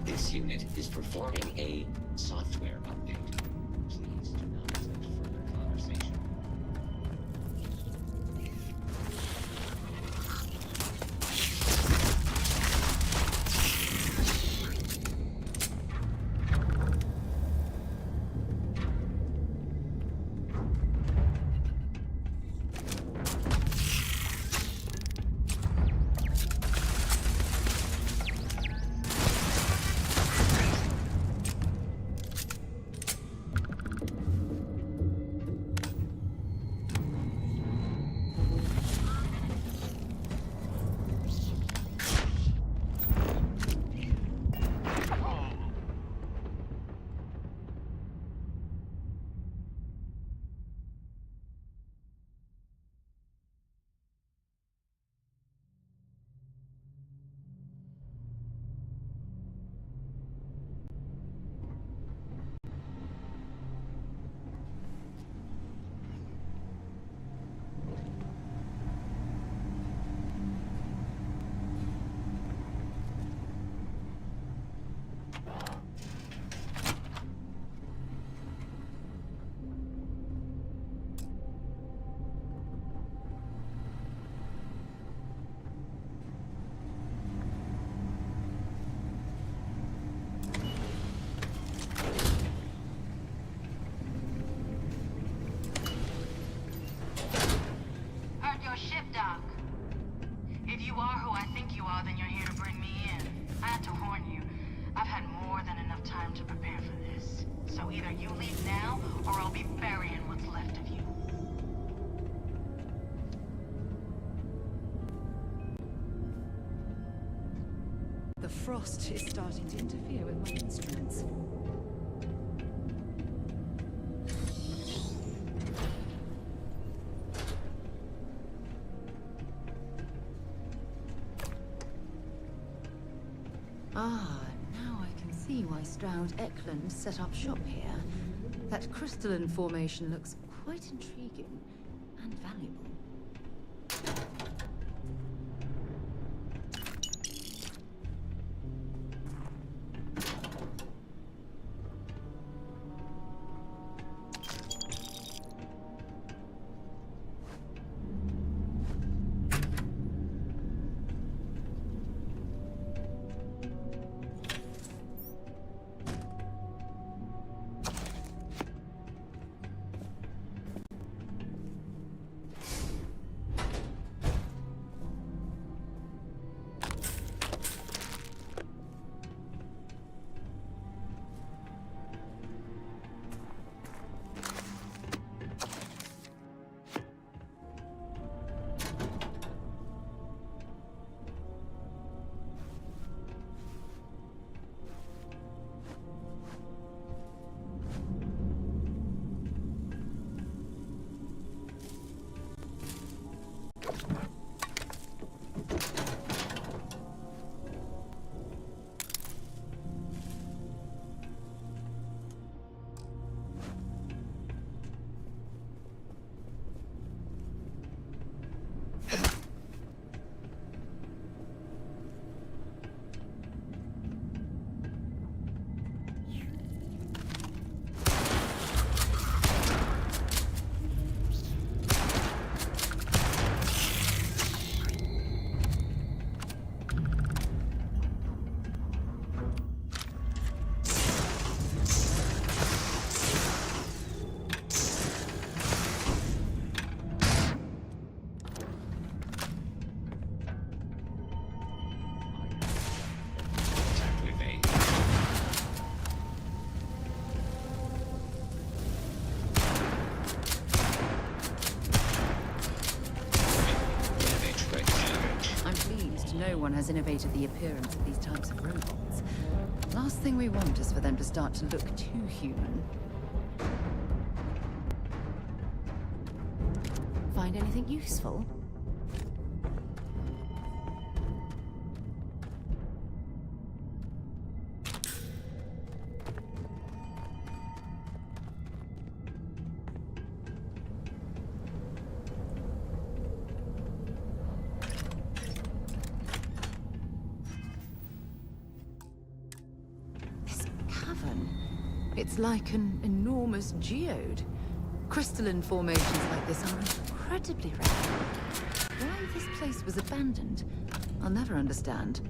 This unit is performing a software update. Please do not attempt further conversation. your ship, Doc. If you are who I think you are, then you're here to bring me in. I have to warn you, I've had more than enough time to prepare for this. So either you leave now, or I'll be burying what's left of you. The frost is starting to interfere with my instruments. Ah, now I can see why Stroud Eklund set up shop here. That crystalline formation looks quite intriguing and valuable. No one has innovated the appearance of these types of robots. Last thing we want is for them to start to look too human. Find anything useful? It's like an enormous geode. Crystalline formations like this are incredibly rare. Why this place was abandoned, I'll never understand.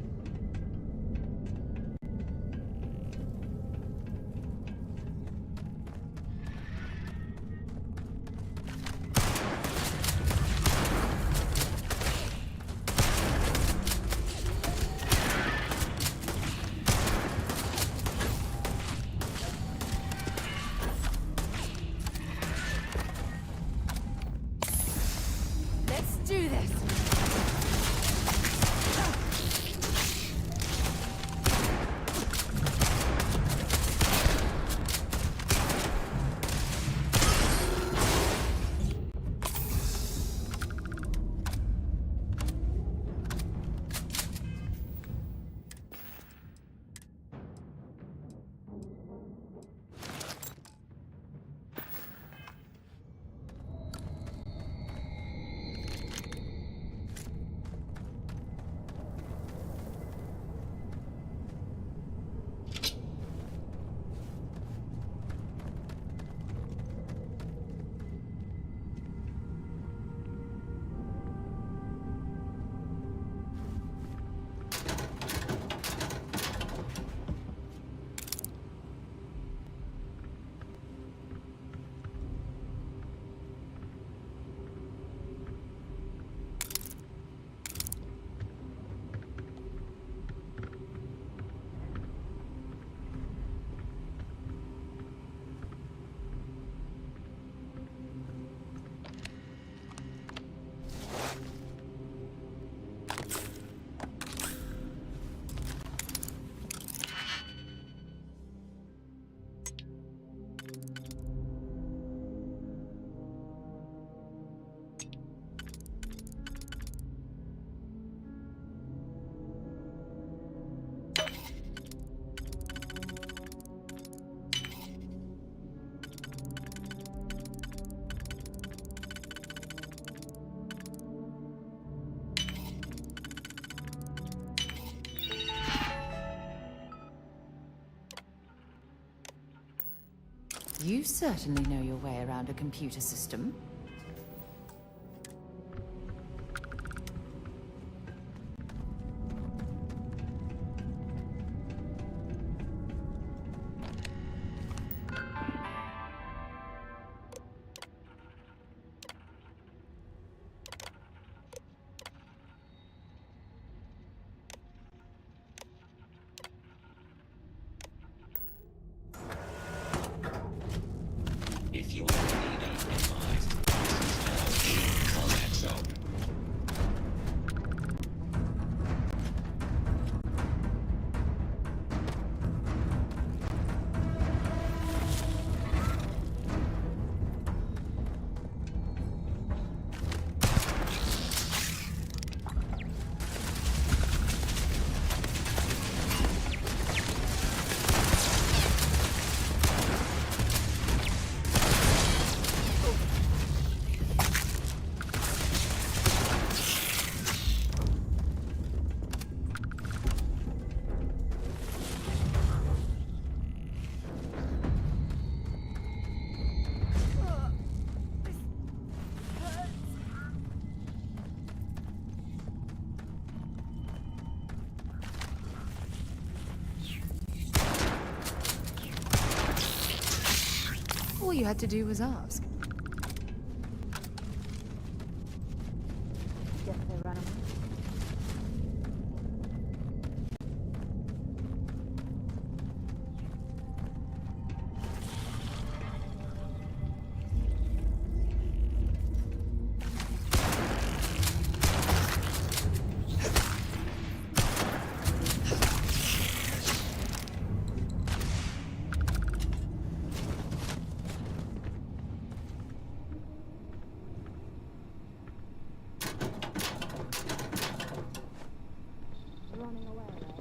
Do this. You certainly know your way around a computer system. If you ever need any advice, this is now in combat zone. All you had to do was ask. Guess they run away. Running away, right?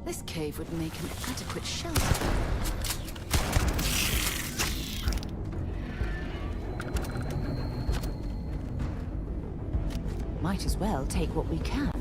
This cave would make an adequate shelter. Might as well take what we can.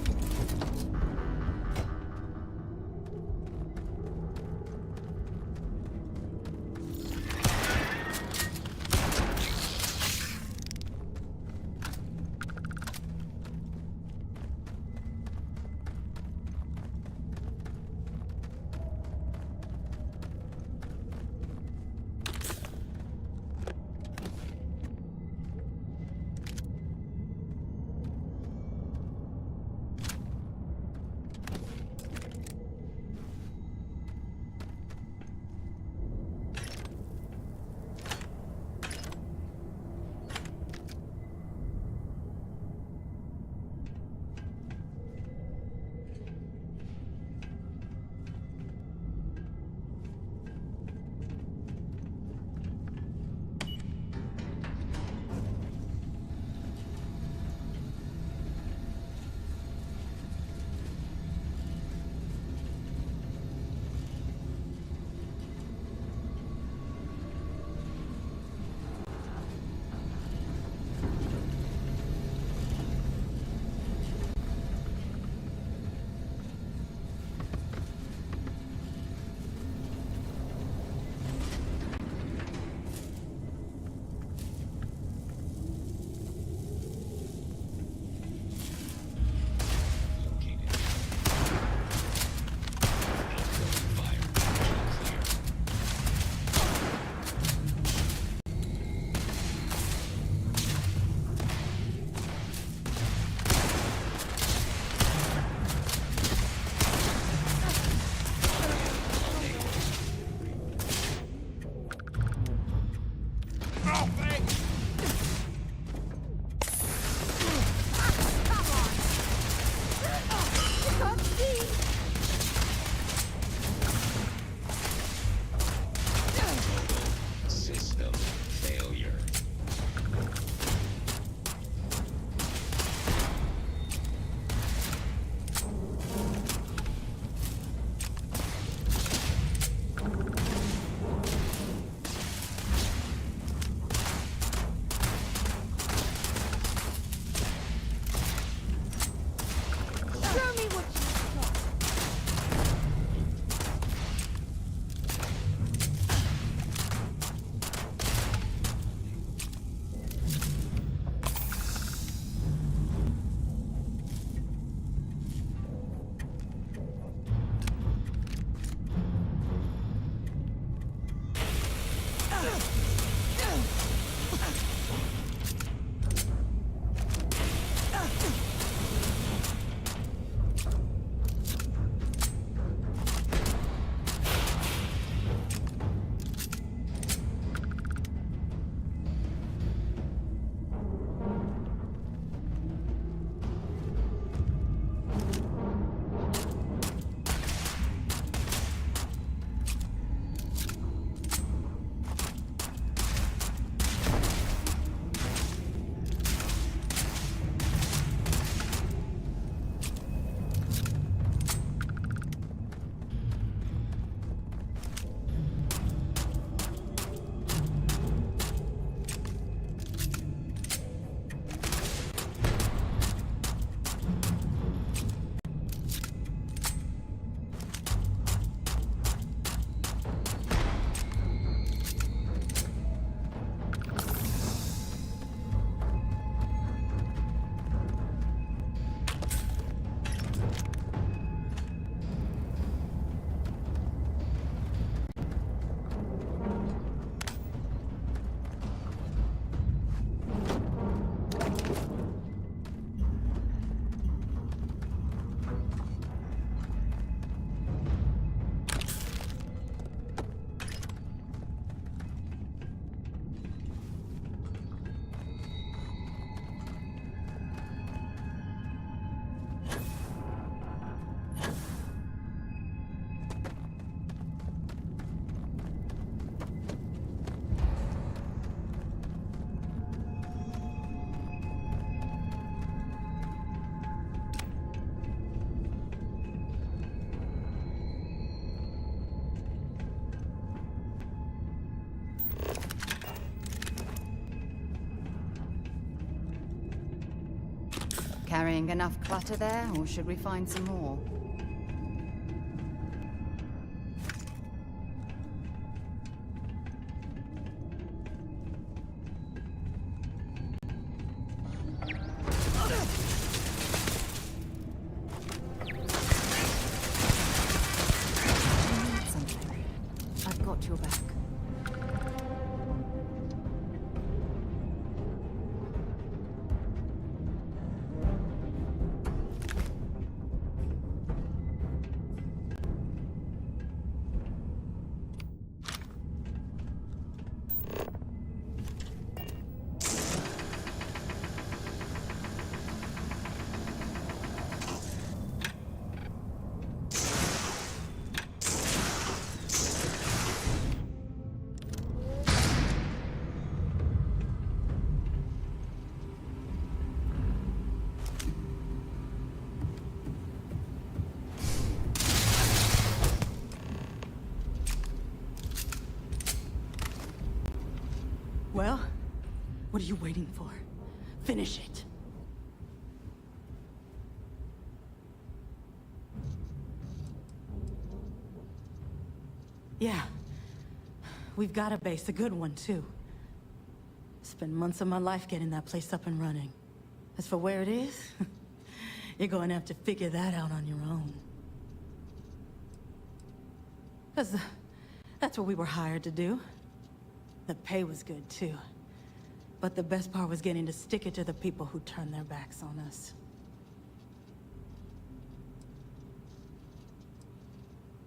Carrying enough clutter there, or should we find some more? I've got your back. Well, what are you waiting for? Finish it. Yeah. We've got a base, a good one, too. Spent months of my life getting that place up and running. As for where it is, you're going to have to figure that out on your own. 'Cause that's what we were hired to do. The pay was good, too. But the best part was getting to stick it to the people who turned their backs on us.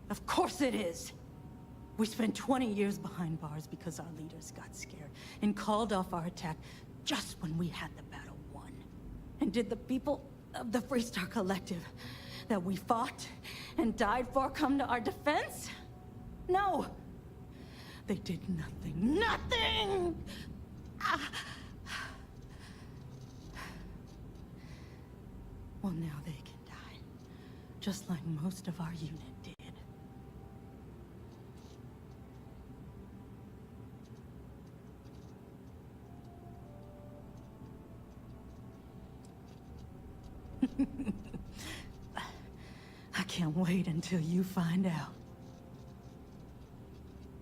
Of course it is! We spent 20 years behind bars because our leaders got scared and called off our attack just when we had the battle won. And did the people of the Freestar Collective that we fought and died for come to our defense? No! They did nothing. Nothing! Well, now they can die. Just like most of our unit did. I can't wait until you find out.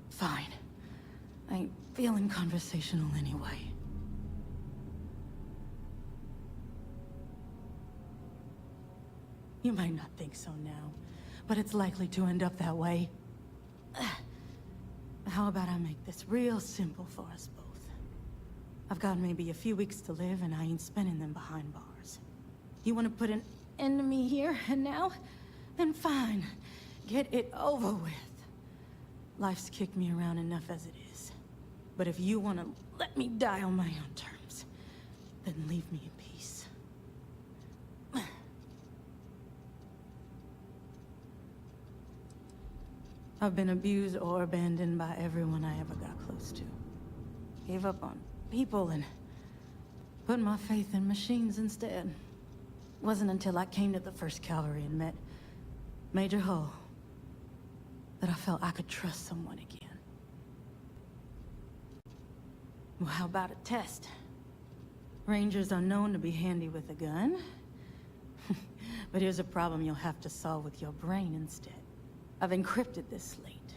Fine. I ain't feeling conversational anyway. You might not think so now, but it's likely to end up that way. How about I make this real simple for us both? I've got maybe a few weeks to live, and I ain't spending them behind bars. You want to put an end to me here and now? Then fine. Get it over with. Life's kicked me around enough as it is. But if you want to let me die on my own terms, then leave me in peace. I've been abused or abandoned by everyone I ever got close to. Gave up on people and put my faith in machines instead. Wasn't until I came to the 1st Cavalry and met Major Hull that I felt I could trust someone again. Well, how about a test? Rangers are known to be handy with a gun. But here's a problem you'll have to solve with your brain instead. I've encrypted this slate.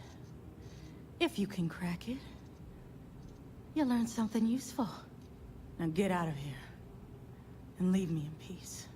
If you can crack it, you'll learn something useful. Now get out of here and leave me in peace.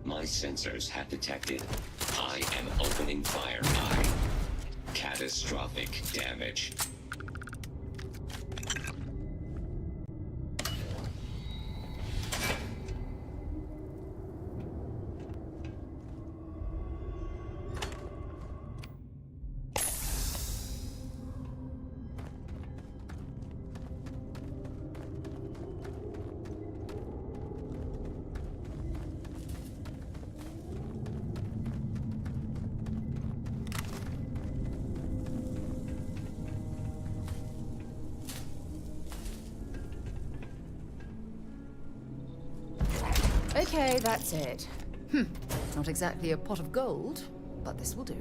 My sensors have detected. I am opening fire on catastrophic damage. Okay, that's it. Not exactly a pot of gold, but this will do.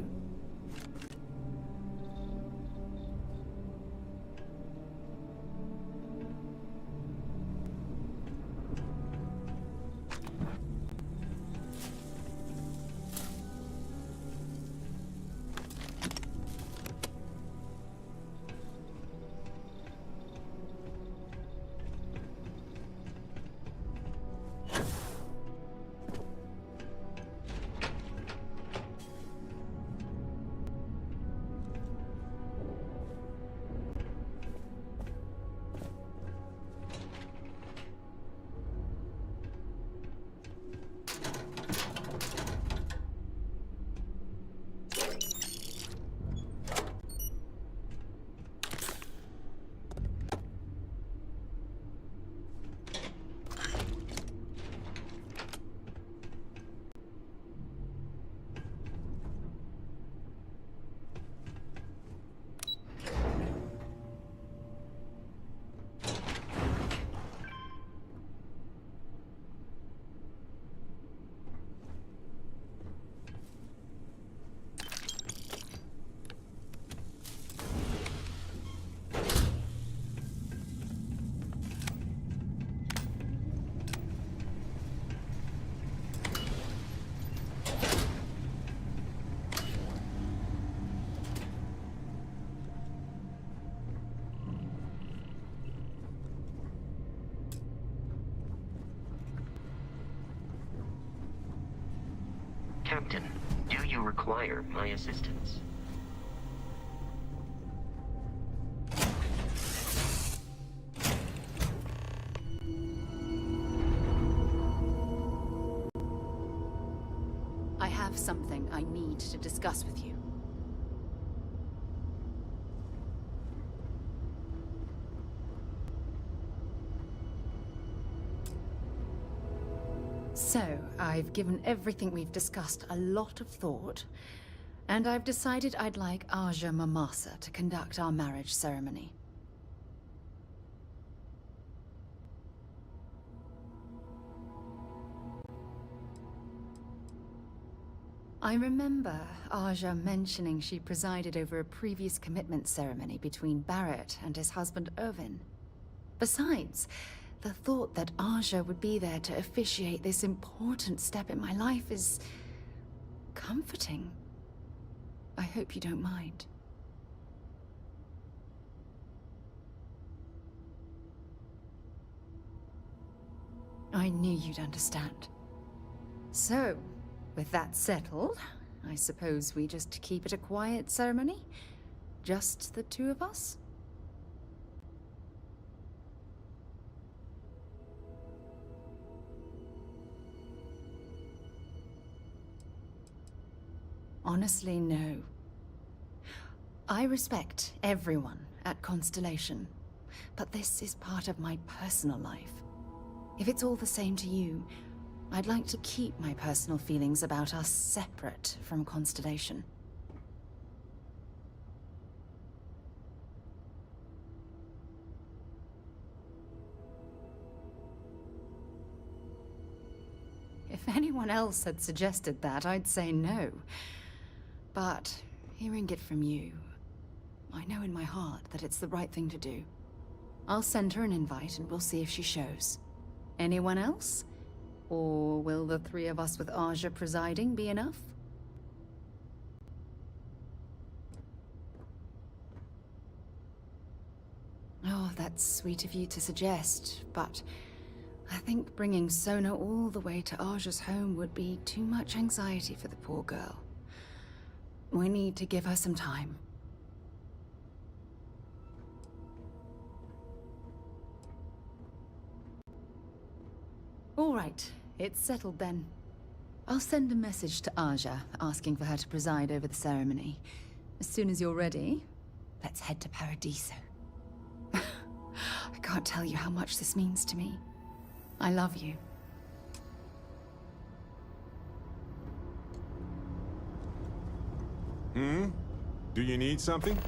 Captain, do you require my assistance? I have something I need to discuss with you. So, I've given everything we've discussed a lot of thought, and I've decided I'd like Aja Mamasa to conduct our marriage ceremony. I remember Aja mentioning she presided over a previous commitment ceremony between Barrett and his husband Irvin. Besides, the thought that Aja would be there to officiate this important step in my life is comforting. I hope you don't mind. I knew you'd understand. So, with that settled, I suppose we just keep it a quiet ceremony? Just the two of us? Honestly, no. I respect everyone at Constellation, but this is part of my personal life. If it's all the same to you, I'd like to keep my personal feelings about us separate from Constellation. If anyone else had suggested that, I'd say no. But hearing it from you, I know in my heart that it's the right thing to do. I'll send her an invite and we'll see if she shows. Anyone else? Or will the three of us with Aja presiding be enough? Oh, that's sweet of you to suggest, but I think bringing Sona all the way to Aja's home would be too much anxiety for the poor girl. We need to give her some time. All right, it's settled then. I'll send a message to Aja, asking for her to preside over the ceremony. As soon as you're ready, let's head to Paradiso. I can't tell you how much this means to me. I love you. Do you need something?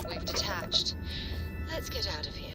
We've detached. Let's get out of here.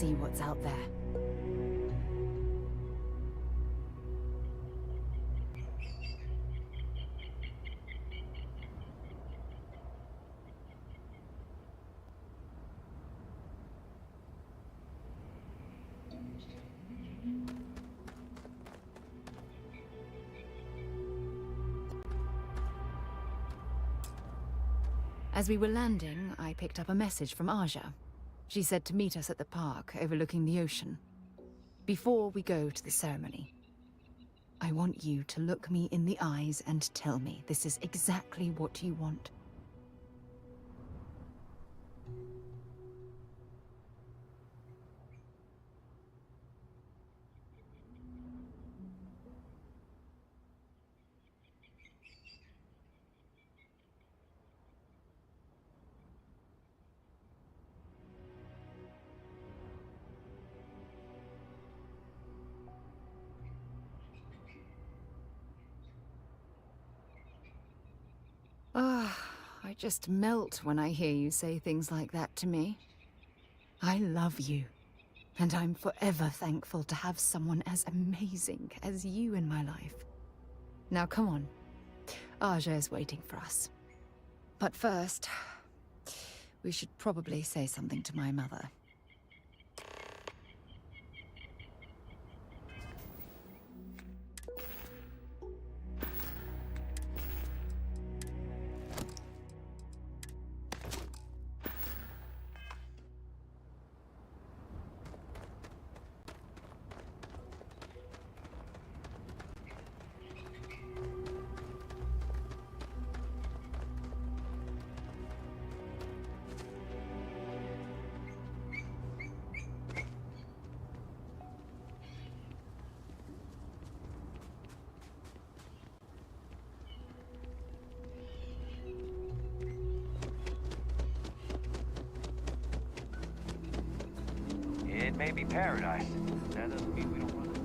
see what's out there. As we were landing, I picked up a message from Aja. She said to meet us at the park overlooking the ocean. Before we go to the ceremony, I want you to look me in the eyes and tell me this is exactly what you want. I just melt when I hear you say things like that to me. I love you, and I'm forever thankful to have someone as amazing as you in my life. Now come on, Aja is waiting for us. But first, we should probably say something to my mother. It may be paradise. That doesn't mean we don't want it.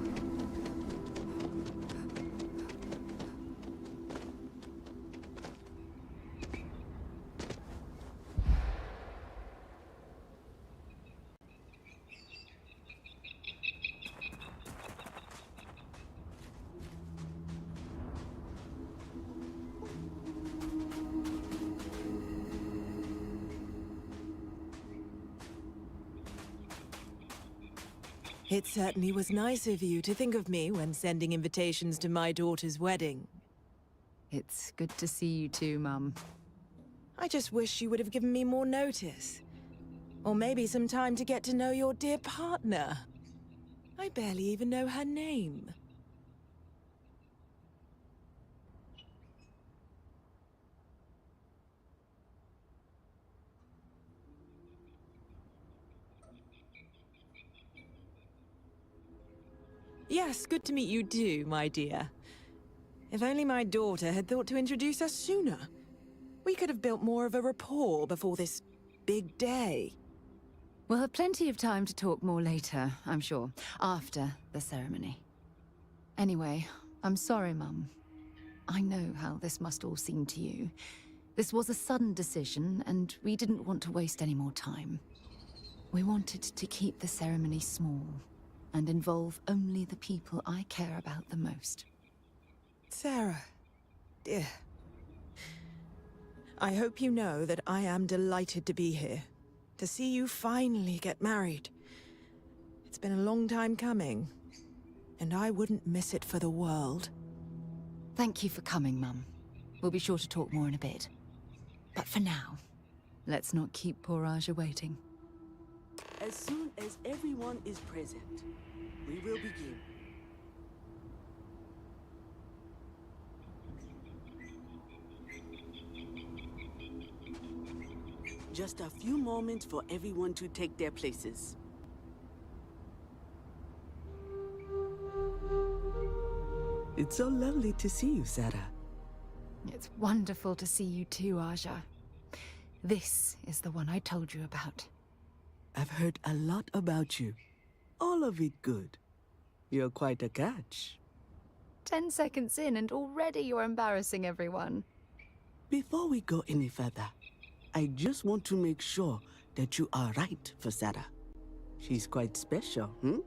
It certainly was nice of you to think of me when sending invitations to my daughter's wedding. It's good to see you too, Mum. I just wish you would have given me more notice. Or maybe some time to get to know your dear partner. I barely even know her name. Yes, good to meet you too, my dear. If only my daughter had thought to introduce us sooner. We could have built more of a rapport before this big day. We'll have plenty of time to talk more later, I'm sure, after the ceremony. Anyway, I'm sorry, Mum. I know how this must all seem to you. This was a sudden decision, and we didn't want to waste any more time. We wanted to keep the ceremony small and involve only the people I care about the most. Sarah, dear. I hope you know that I am delighted to be here, to see you finally get married. It's been a long time coming, and I wouldn't miss it for the world. Thank you for coming, Mum. We'll be sure to talk more in a bit. But for now, let's not keep poor Aja waiting. As soon as everyone is present, we will begin. Just a few moments for everyone to take their places. It's so lovely to see you, Sarah. It's wonderful to see you too, Aja. This is the one I told you about. I've heard a lot about you. All of it good. You're quite a catch. 10 seconds in and already you're embarrassing everyone. Before we go any further, I just want to make sure that you are right for Sarah. She's quite special, hmm?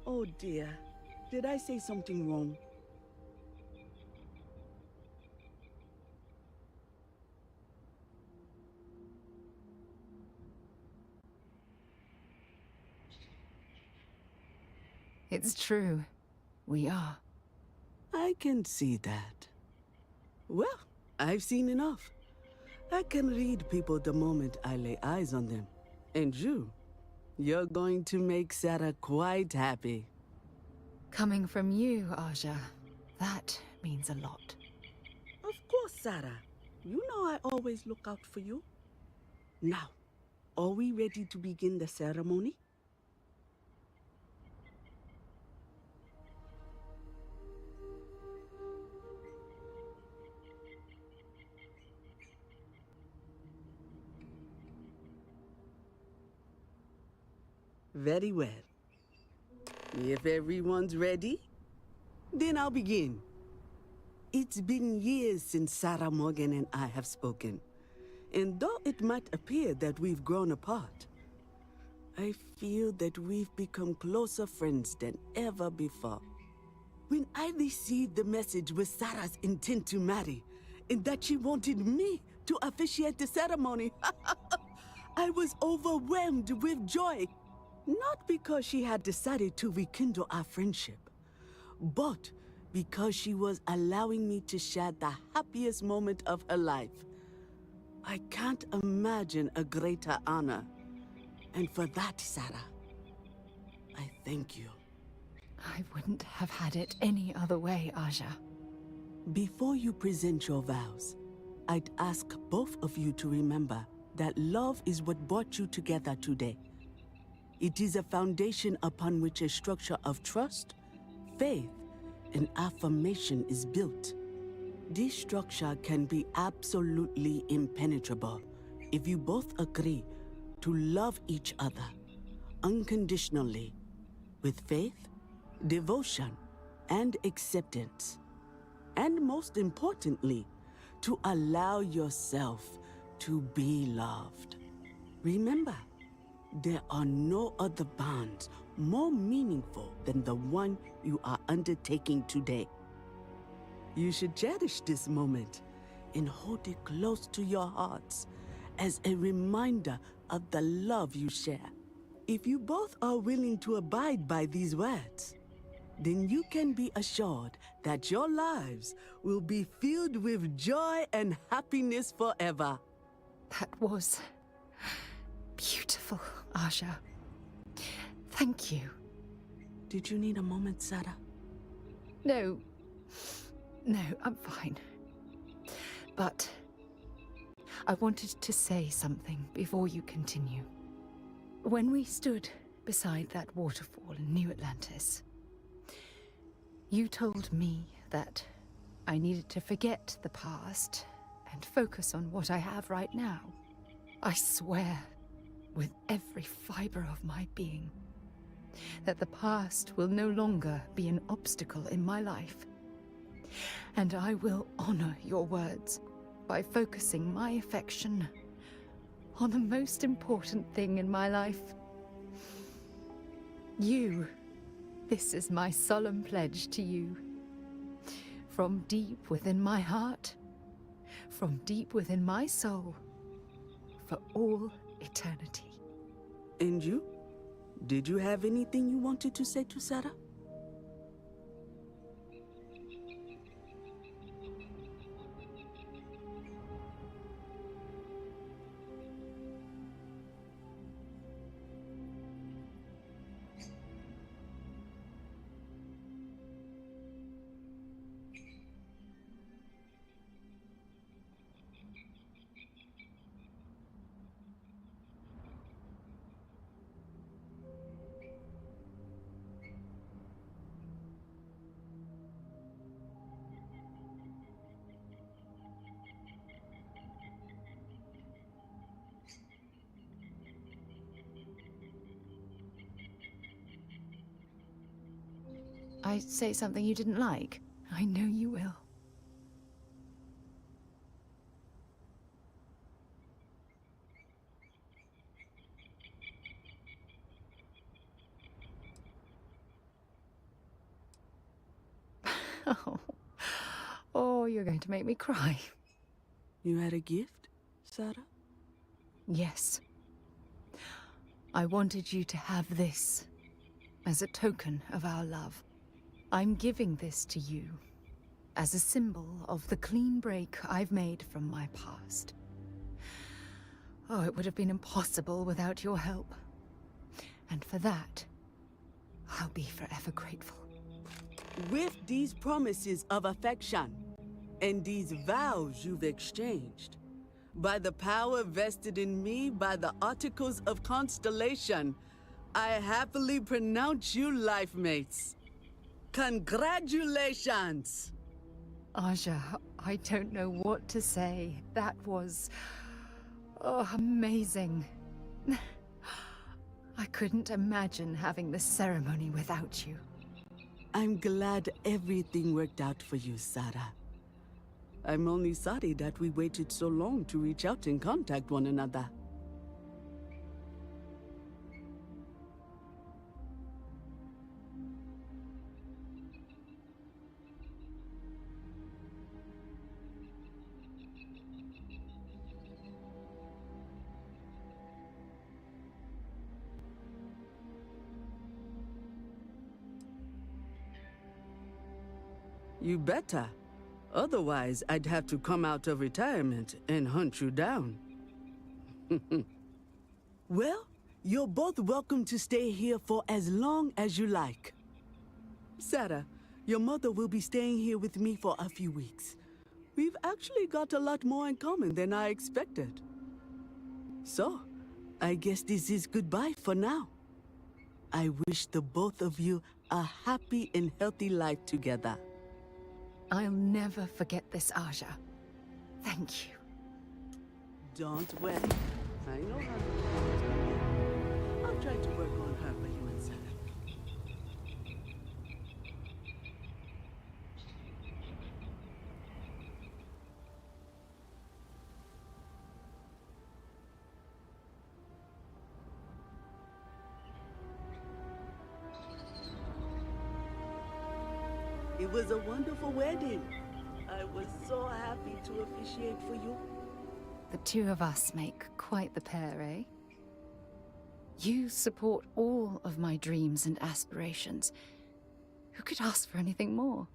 Oh dear. Did I say something wrong? It's true. We are. I can see that. Well, I've seen enough. I can read people the moment I lay eyes on them. And you're going to make Sarah quite happy. Coming from you, Aja, that means a lot. Of course, Sarah. You know I always look out for you. Now, are we ready to begin the ceremony? Very well. If everyone's ready, then I'll begin. It's been years since Sarah Morgan and I have spoken. And though it might appear that we've grown apart, I feel that we've become closer friends than ever before. When I received the message with Sarah's intent to marry, and that she wanted me to officiate the ceremony, I was overwhelmed with joy. Not because she had decided to rekindle our friendship, but because she was allowing me to share the happiest moment of her life. I can't imagine a greater honor. And for that, Sarah, I thank you. I wouldn't have had it any other way, Aja. Before you present your vows, I'd ask both of you to remember that love is what brought you together today. It is a foundation upon which a structure of trust, faith, and affirmation is built. This structure can be absolutely impenetrable if you both agree to love each other unconditionally, with faith, devotion, and acceptance. And most importantly, to allow yourself to be loved. Remember, there are no other bonds more meaningful than the one you are undertaking today. You should cherish this moment and hold it close to your hearts as a reminder of the love you share. If you both are willing to abide by these words, then you can be assured that your lives will be filled with joy and happiness forever. That was beautiful, Aja. Thank you. Did you need a moment, Sarah? No, I'm fine. But I wanted to say something before you continue. When we stood beside that waterfall in New Atlantis, you told me that I needed to forget the past and focus on what I have right now. I swear, with every fiber of my being, that the past will no longer be an obstacle in my life. And I will honor your words by focusing my affection on the most important thing in my life. You. This is my solemn pledge to you. From deep within my heart, from deep within my soul, for all eternity. And you? Did you have anything you wanted to say to Sarah? I say something you didn't like? I know you will. Oh. Oh, you're going to make me cry. You had a gift, Sarah? Yes. I wanted you to have this as a token of our love. I'm giving this to you as a symbol of the clean break I've made from my past. Oh, it would have been impossible without your help. And for that, I'll be forever grateful. With these promises of affection and these vows you've exchanged, by the power vested in me by the Articles of Constellation, I happily pronounce you life mates. Congratulations! Aja, I don't know what to say. That was... oh, amazing. I couldn't imagine having this ceremony without you. I'm glad everything worked out for you, Sarah. I'm only sorry that we waited so long to reach out and contact one another. You better. Otherwise, I'd have to come out of retirement and hunt you down. Well, you're both welcome to stay here for as long as you like. Sarah, your mother will be staying here with me for a few weeks. We've actually got a lot more in common than I expected. So, I guess this is goodbye for now. I wish the both of you a happy and healthy life together. I'll never forget this, Aja. Thank you. Don't worry. I know how to do it. I'll try to work on her for you and Sarah. It was a wonderful wedding. I was so happy to officiate for you. The two of us make quite the pair, eh? You support all of my dreams and aspirations. Who could ask for anything more?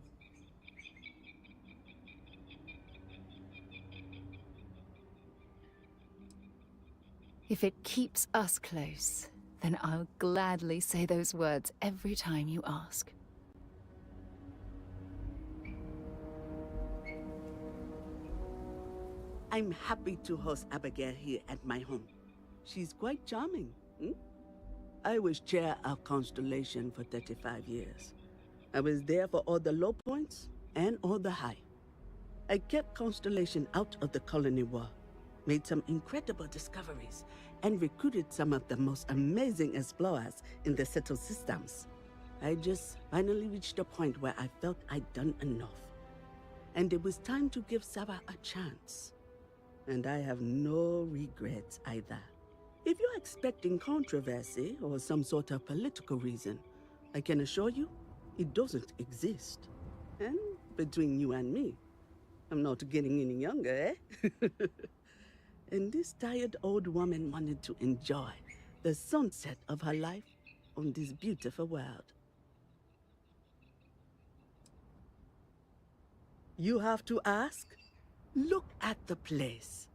If it keeps us close, then I'll gladly say those words every time you ask. I'm happy to host Abigail here at my home. She's quite charming. I was chair of Constellation for 35 years. I was there for all the low points and all the high. I kept Constellation out of the colony war, made some incredible discoveries, and recruited some of the most amazing explorers in the settled systems. I just finally reached a point where I felt I'd done enough. And it was time to give Sarah a chance. And I have no regrets either. If you're expecting controversy or some sort of political reason, I can assure you, it doesn't exist. And between you and me, I'm not getting any younger, eh? And this tired old woman wanted to enjoy the sunset of her life on this beautiful world. You have to ask? Look at the place.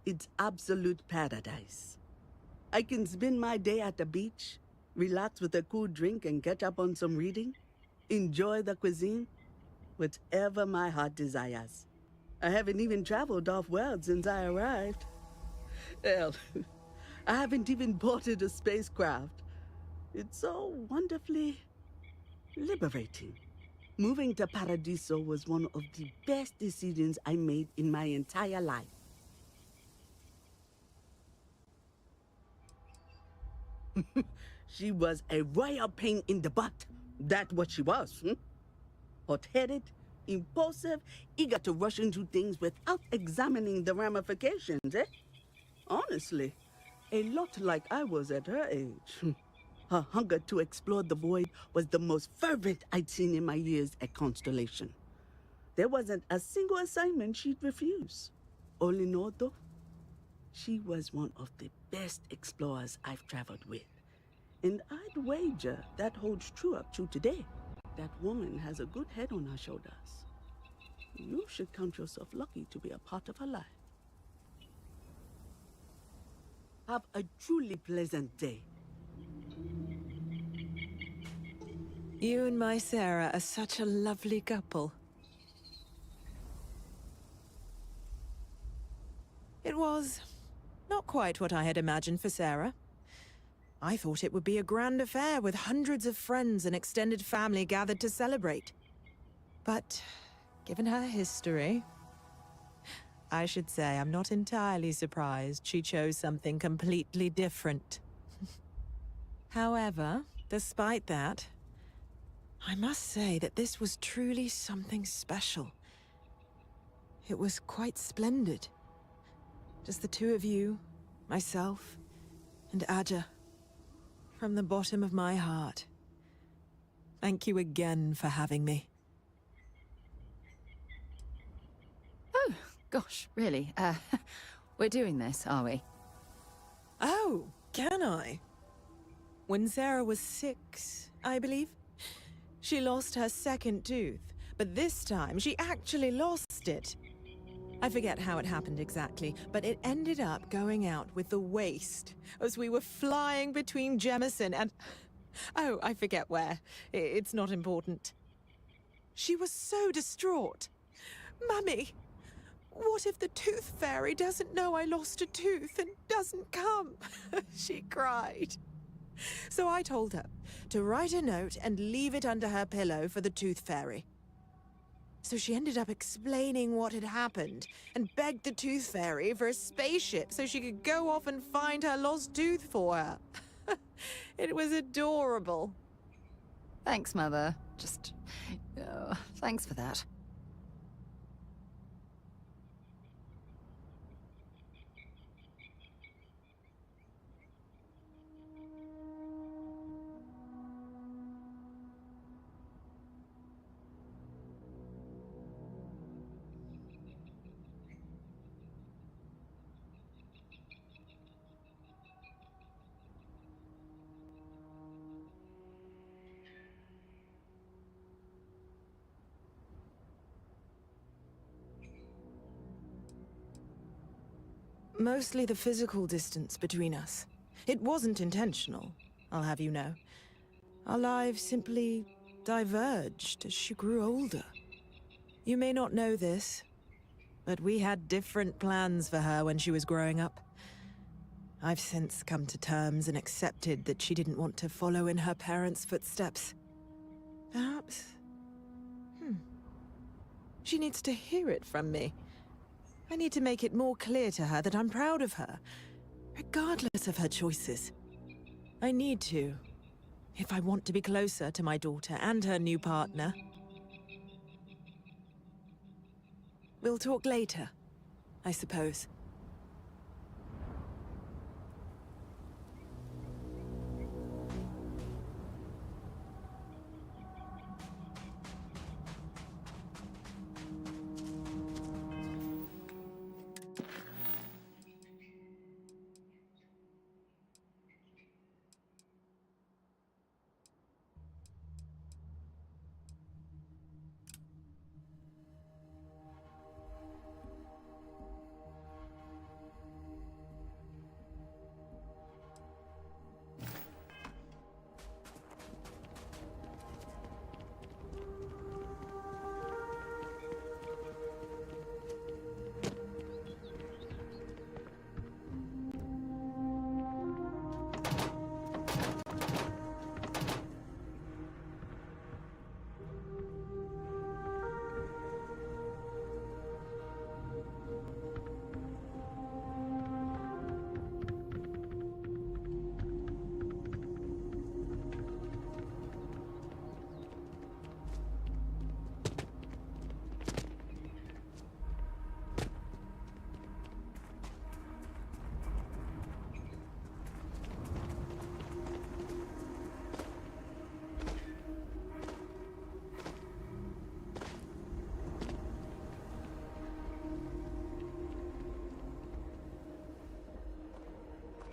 It's absolute paradise. I can spend my day at the beach, relax with a cool drink and catch up on some reading, enjoy the cuisine, whatever my heart desires. I haven't even traveled off-world since I arrived. Hell, I haven't even boarded a spacecraft. It's so wonderfully liberating. Moving to Paradiso was one of the best decisions I made in my entire life. She was a royal pain in the butt. That's what she was. hot-headed, impulsive, eager to rush into things without examining the ramifications, eh? Honestly, a lot like I was at her age. Her hunger to explore the void was the most fervent I'd seen in my years at Constellation. There wasn't a single assignment she'd refuse. All in all, though, she was one of the best explorers I've traveled with. And I'd wager that holds true up to today. That woman has a good head on her shoulders. You should count yourself lucky to be a part of her life. Have a truly pleasant day. You and my Sarah are such a lovely couple. It was not quite what I had imagined for Sarah. I thought it would be a grand affair with hundreds of friends and extended family gathered to celebrate. But given her history, I should say I'm not entirely surprised she chose something completely different. However, despite that, I must say that this was truly something special. It was quite splendid. Just the two of you, myself, and Aja. From the bottom of my heart, thank you again for having me. Oh, gosh, really? We're doing this, are we? Oh, can I? When Sarah was 6, I believe, she lost her second tooth, but this time she actually lost it. I forget how it happened exactly, but it ended up going out with the waste as we were flying between Jemison and... Oh, I forget where. It's not important. She was so distraught. Mummy, what if the Tooth Fairy doesn't know I lost a tooth and doesn't come? She cried. So I told her to write a note and leave it under her pillow for the Tooth Fairy. So she ended up explaining what had happened and begged the Tooth Fairy for a spaceship so she could go off and find her lost tooth for her. It was adorable. Thanks, Mother. Thanks for that. Mostly the physical distance between us. It wasn't intentional, I'll have you know. Our lives simply diverged as she grew older. You may not know this, but we had different plans for her when she was growing up. I've since come to terms and accepted that she didn't want to follow in her parents' footsteps. Perhaps... She needs to hear it from me. I need to make it more clear to her that I'm proud of her, regardless of her choices. I need to, if I want to be closer to my daughter and her new partner. We'll talk later, I suppose.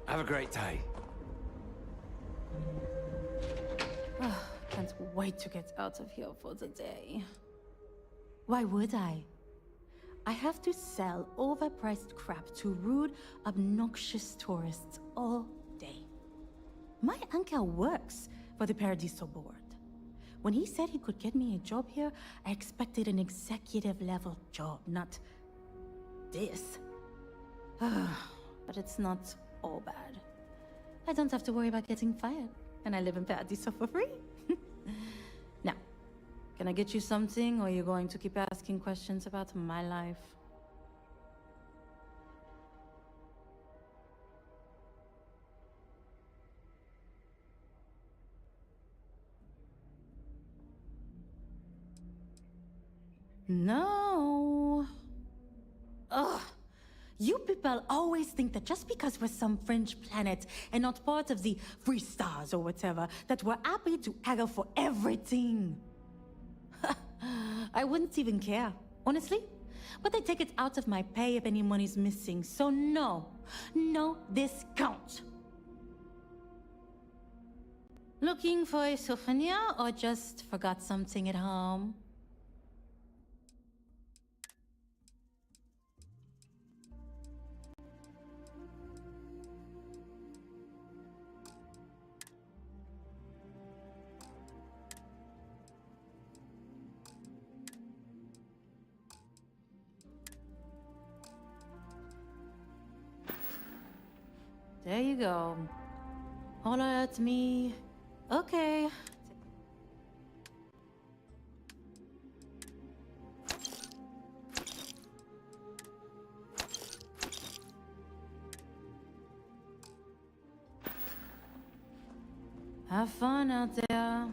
Have a great day. Can't wait to get out of here for the day. Why would I? I have to sell overpriced crap to rude, obnoxious tourists all day. My uncle works for the Paradiso board. When he said he could get me a job here, I expected an executive level job, not this. But it's not all bad. I don't have to worry about getting fired, and I live in Paradiso for free. Now, can I get you something, or are you going to keep asking questions about my life? No. Ugh. You people always think that just because we're some fringe planet and not part of the free stars or whatever, that we're happy to haggle for everything. I wouldn't even care, honestly. But I take it out of my pay if any money's missing, so no discount. Looking for a souvenir or just forgot something at home? There you go. Holler at me. Okay. Have fun out there.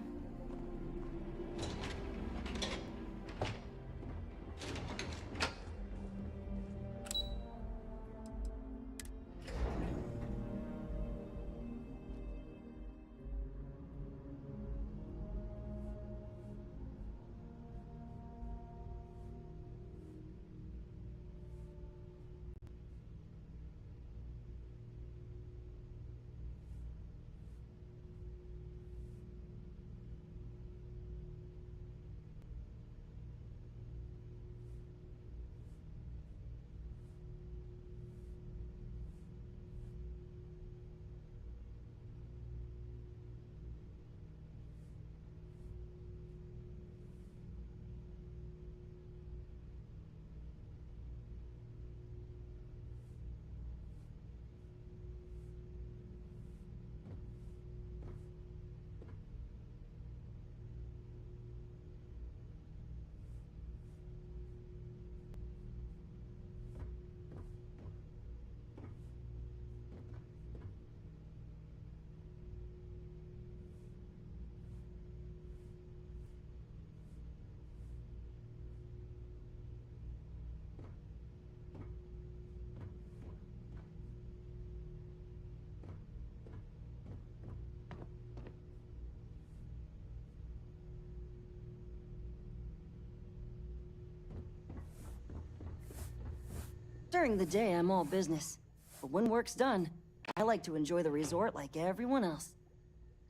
During the day, I'm all business. But when work's done, I like to enjoy the resort like everyone else.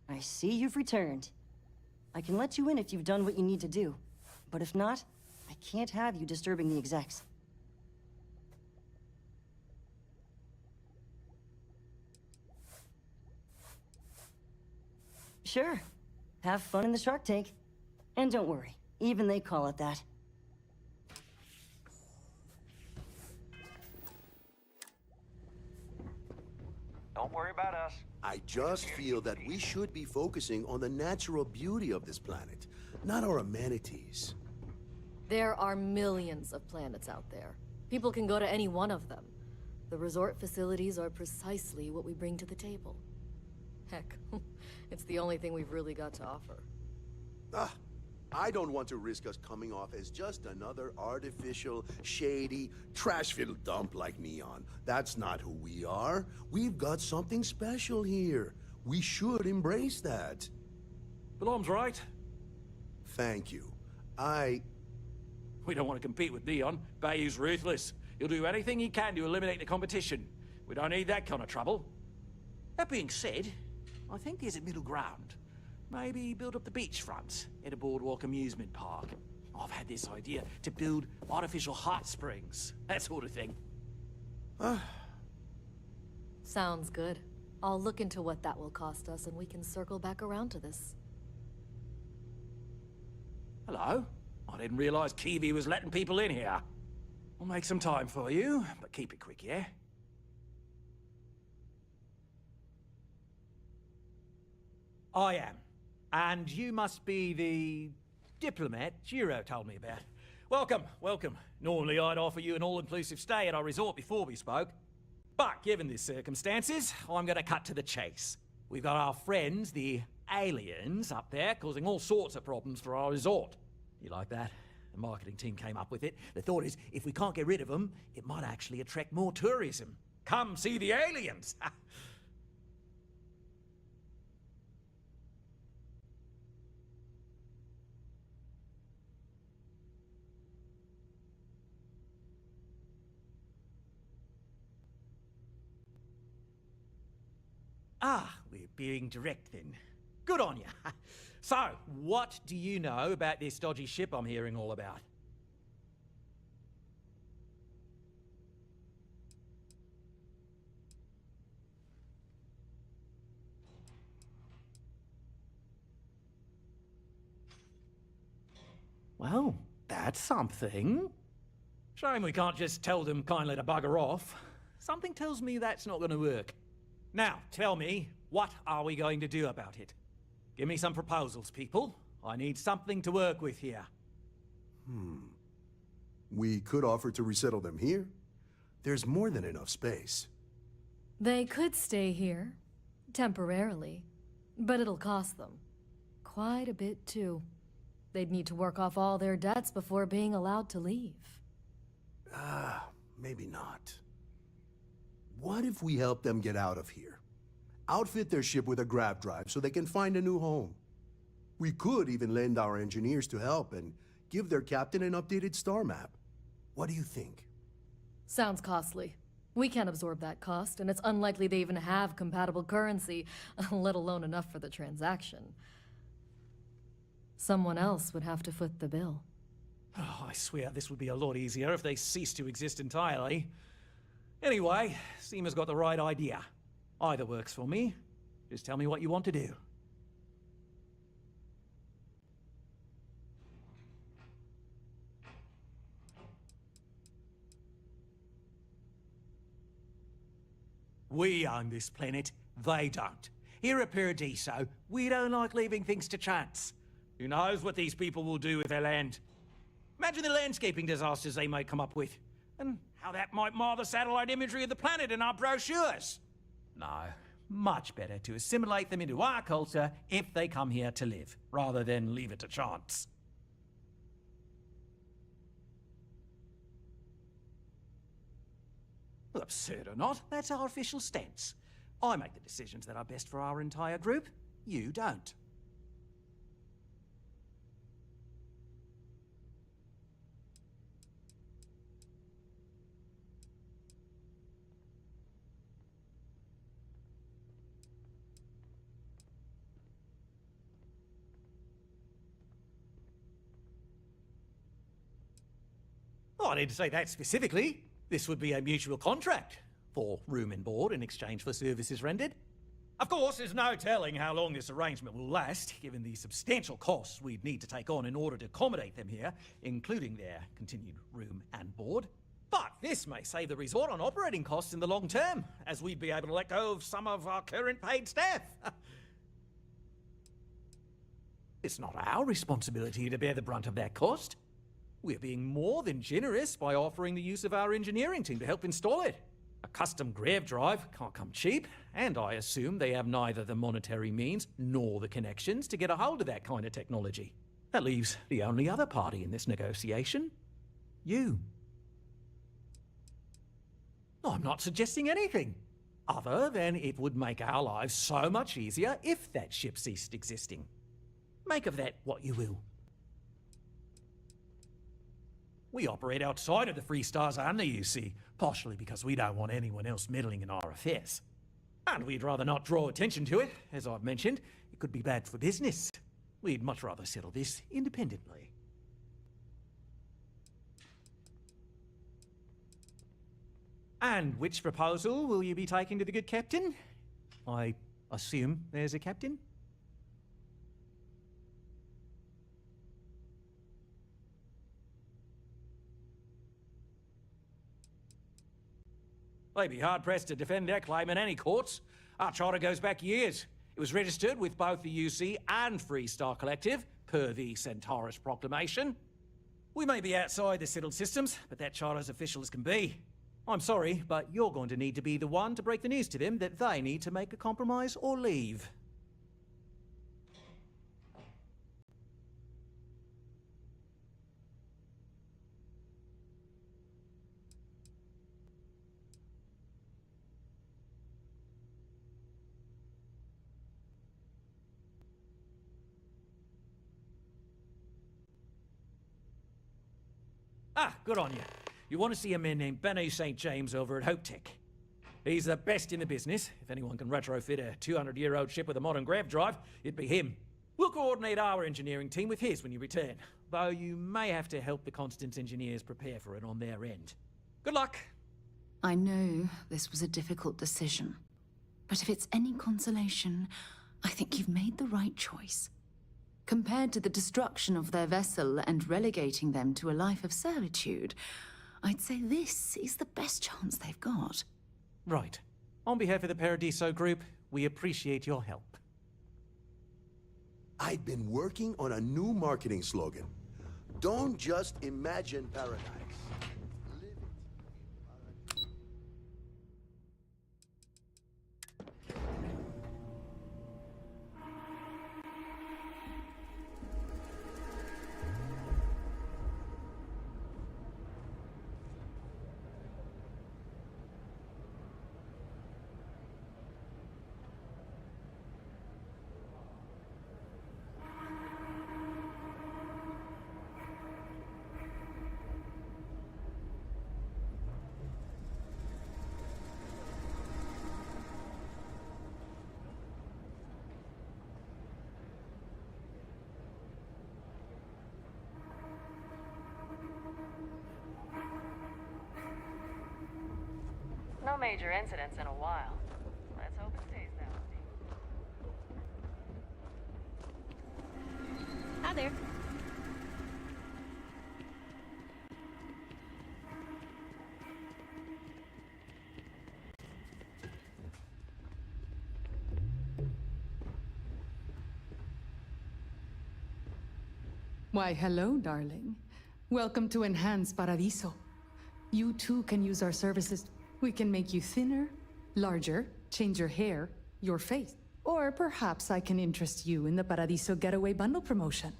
I see you've returned. I can let you in if you've done what you need to do. But if not, I can't have you disturbing the execs. Sure. Have fun in the shark tank. And don't worry, even they call it that. Don't worry about us. I just feel that we should be focusing on the natural beauty of this planet, not our amenities. There are millions of planets out there. People can go to any one of them. The resort facilities are precisely what we bring to the table. Heck, it's the only thing we've really got to offer. I don't want to risk us coming off as just another artificial, shady, trash-filled dump like Neon. That's not who we are. We've got something special here. We should embrace that. Belom's right. Thank you. We don't want to compete with Neon. Bayou's ruthless. He'll do anything he can to eliminate the competition. We don't need that kind of trouble. That being said, I think there's a middle ground. Maybe build up the beachfront at a boardwalk amusement park. I've had this idea to build artificial hot springs, that sort of thing. Sounds good. I'll look into what that will cost us, and we can circle back around to this. Hello? I didn't realize Kiwi was letting people in here. I'll make some time for you, but keep it quick, yeah? I am. And you must be the diplomat Jiro told me about. Welcome, welcome. Normally I'd offer you an all-inclusive stay at our resort before we spoke. But given the circumstances, I'm gonna cut to the chase. We've got our friends, the aliens, up there, causing all sorts of problems for our resort. You like that? The marketing team came up with it. The thought is, if we can't get rid of them, it might actually attract more tourism. Come see the aliens! Ah, we're being direct then. Good on you. So, what do you know about this dodgy ship I'm hearing all about? Well, that's something. Shame we can't just tell them kindly to bugger off. Something tells me that's not going to work. Now, tell me, what are we going to do about it? Give me some proposals, people. I need something to work with here. We could offer to resettle them here. There's more than enough space. They could stay here, temporarily, but it'll cost them. Quite a bit, too. They'd need to work off all their debts before being allowed to leave. Maybe not. What if we help them get out of here? Outfit their ship with a grav drive so they can find a new home. We could even lend our engineers to help and give their captain an updated star map. What do you think? Sounds costly. We can't absorb that cost, and it's unlikely they even have compatible currency, let alone enough for the transaction. Someone else would have to foot the bill. Oh, I swear this would be a lot easier if they ceased to exist entirely. Anyway, Seema's got the right idea. Either works for me. Just tell me what you want to do. We own this planet, they don't. Here at Paradiso, we don't like leaving things to chance. Who knows what these people will do with their land? Imagine the landscaping disasters they may come up with, and how that might mar the satellite imagery of the planet in our brochures. No, much better to assimilate them into our culture if they come here to live, rather than leave it to chance. Well, absurd or not, that's our official stance. I make the decisions that are best for our entire group. You don't. Oh, I didn't say that specifically. This would be a mutual contract for room and board in exchange for services rendered. Of course, there's no telling how long this arrangement will last, given the substantial costs we'd need to take on in order to accommodate them here, including their continued room and board. But this may save the resort on operating costs in the long term, as we'd be able to let go of some of our current paid staff. It's not our responsibility to bear the brunt of that cost. We're being more than generous by offering the use of our engineering team to help install it. A custom grav drive can't come cheap, and I assume they have neither the monetary means nor the connections to get a hold of that kind of technology. That leaves the only other party in this negotiation. You. I'm not suggesting anything, other than it would make our lives so much easier if that ship ceased existing. Make of that what you will. We operate outside of the Free Stars only, you see, partially because we don't want anyone else meddling in our affairs. And we'd rather not draw attention to it. As I've mentioned, it could be bad for business. We'd much rather settle this independently. And which proposal will you be taking to the good captain? I assume there's a captain? They'd be hard-pressed to defend their claim in any courts. Our charter goes back years. It was registered with both the UC and Freestar Collective, per the Centaurus Proclamation. We may be outside the settled systems, but that charter's official as can be. I'm sorry, but you're going to need to be the one to break the news to them that they need to make a compromise or leave. Ah, good on you. You want to see a man named Benny St. James over at Hope Tech. He's the best in the business. If anyone can retrofit a 200-year-old ship with a modern grav drive, it'd be him. We'll coordinate our engineering team with his when you return, though you may have to help the Constance engineers prepare for it on their end. Good luck. I know this was a difficult decision, but if it's any consolation, I think you've made the right choice. Compared to the destruction of their vessel and relegating them to a life of servitude, I'd say this is the best chance they've got. Right. On behalf of the Paradiso Group, we appreciate your help. I've been working on a new marketing slogan. Don't just imagine paradise. No major incidents in a while. Let's hope it stays that way. Hi there. Why, hello, darling. Welcome to Enhanced Paradiso. You too can use our services. We can make you thinner, larger, change your hair, your face. Or perhaps I can interest you in the Paradiso Getaway Bundle promotion.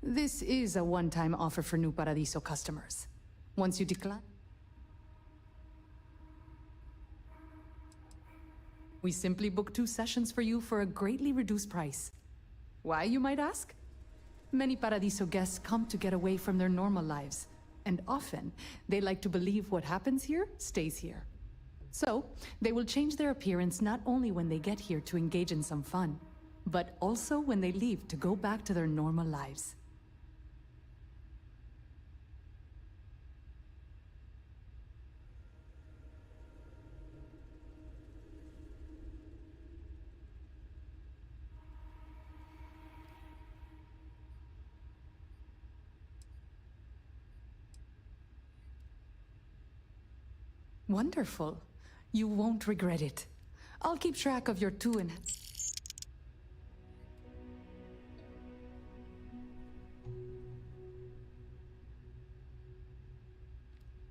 This is a one-time offer for new Paradiso customers. Once you decline, we simply book 2 sessions for you for a greatly reduced price. Why, you might ask? Many Paradiso guests come to get away from their normal lives, and often they like to believe what happens here stays here. So, they will change their appearance not only when they get here to engage in some fun, but also when they leave to go back to their normal lives. Wonderful. You won't regret it. I'll keep track of your 2 and...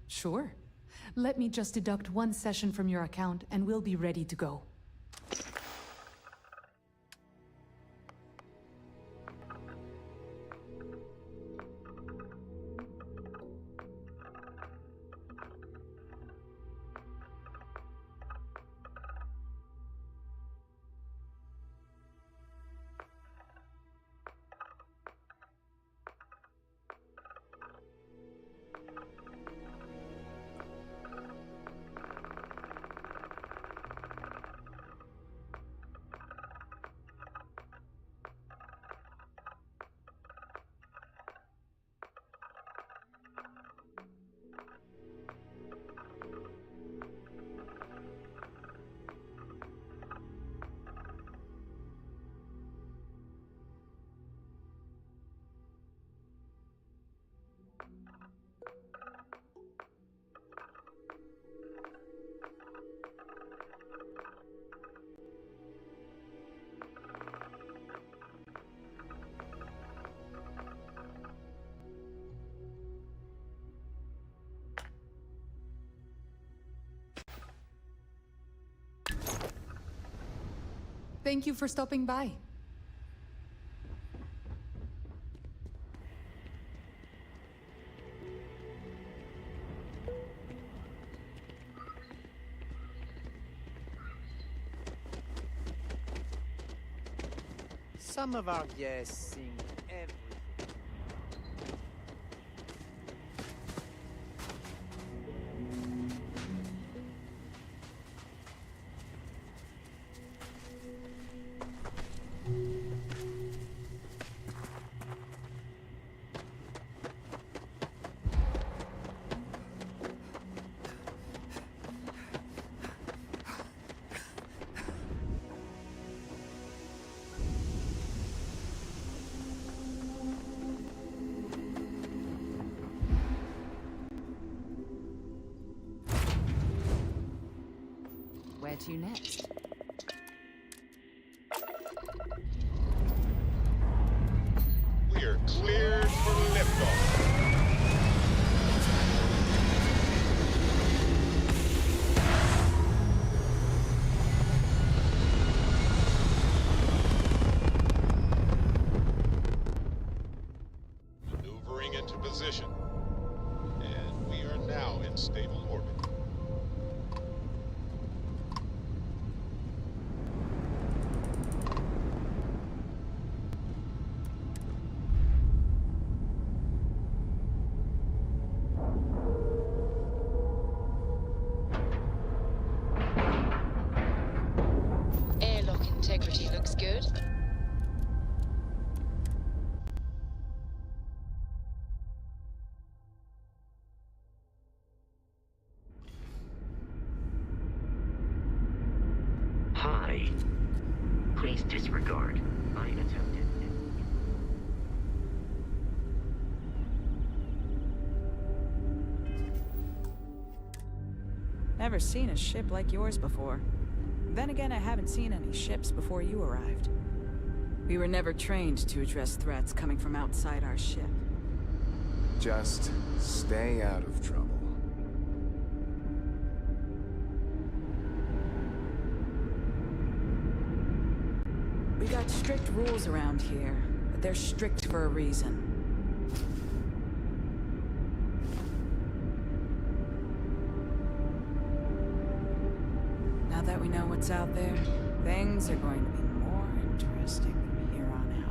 Sure. Let me just deduct 1 session from your account and we'll be ready to go. Thank you for stopping by. Some of our guests sing everything. Where to next? We're cleared for liftoff. Maneuvering into position. And we are now in stable orbit. Airlock integrity looks good. Hi. Please disregard. I attempted. Never seen a ship like yours before. Then again, I haven't seen any ships before you arrived. We were never trained to address threats coming from outside our ship. Just stay out of trouble. We got strict rules around here, but they're strict for a reason. Now that we know what's out there, things are going to be more interesting from here on out.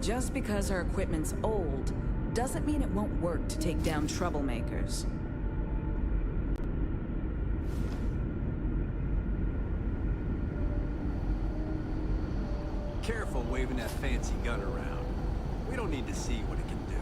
Just because our equipment's old doesn't mean it won't work to take down troublemakers. Careful waving that fancy gun around. We don't need to see what it can do.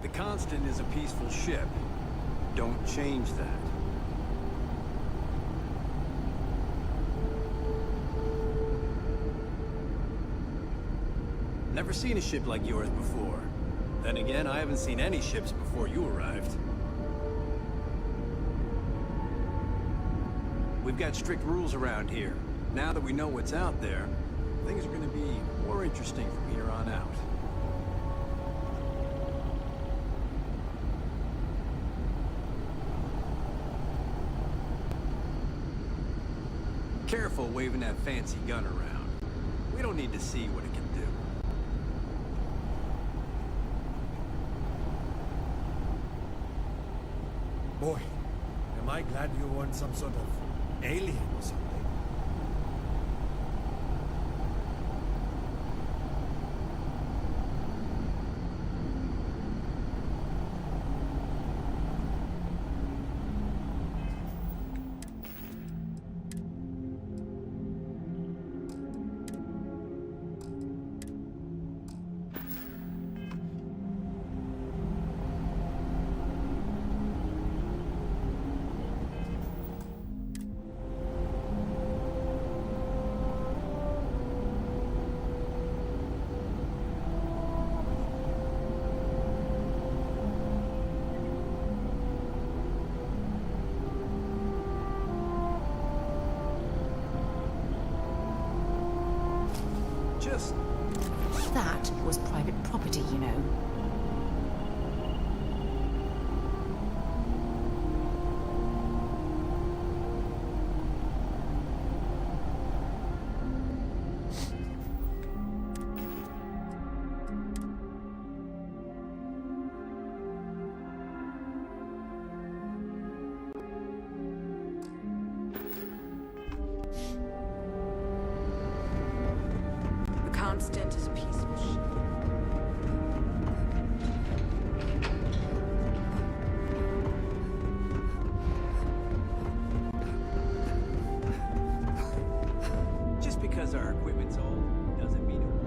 The Constant is a peaceful ship. Don't change that. Never seen a ship like yours before. Then again, I haven't seen any ships before you arrived. We've got strict rules around here. Now that we know what's out there, things are going to be more interesting from here on out. Careful waving that fancy gun around. We don't need to see what it can do. Boy, am I glad you weren't some sort of alien or something. of that was private property, you know. Constant is a peaceful ship. Just because our equipment's old doesn't mean it won't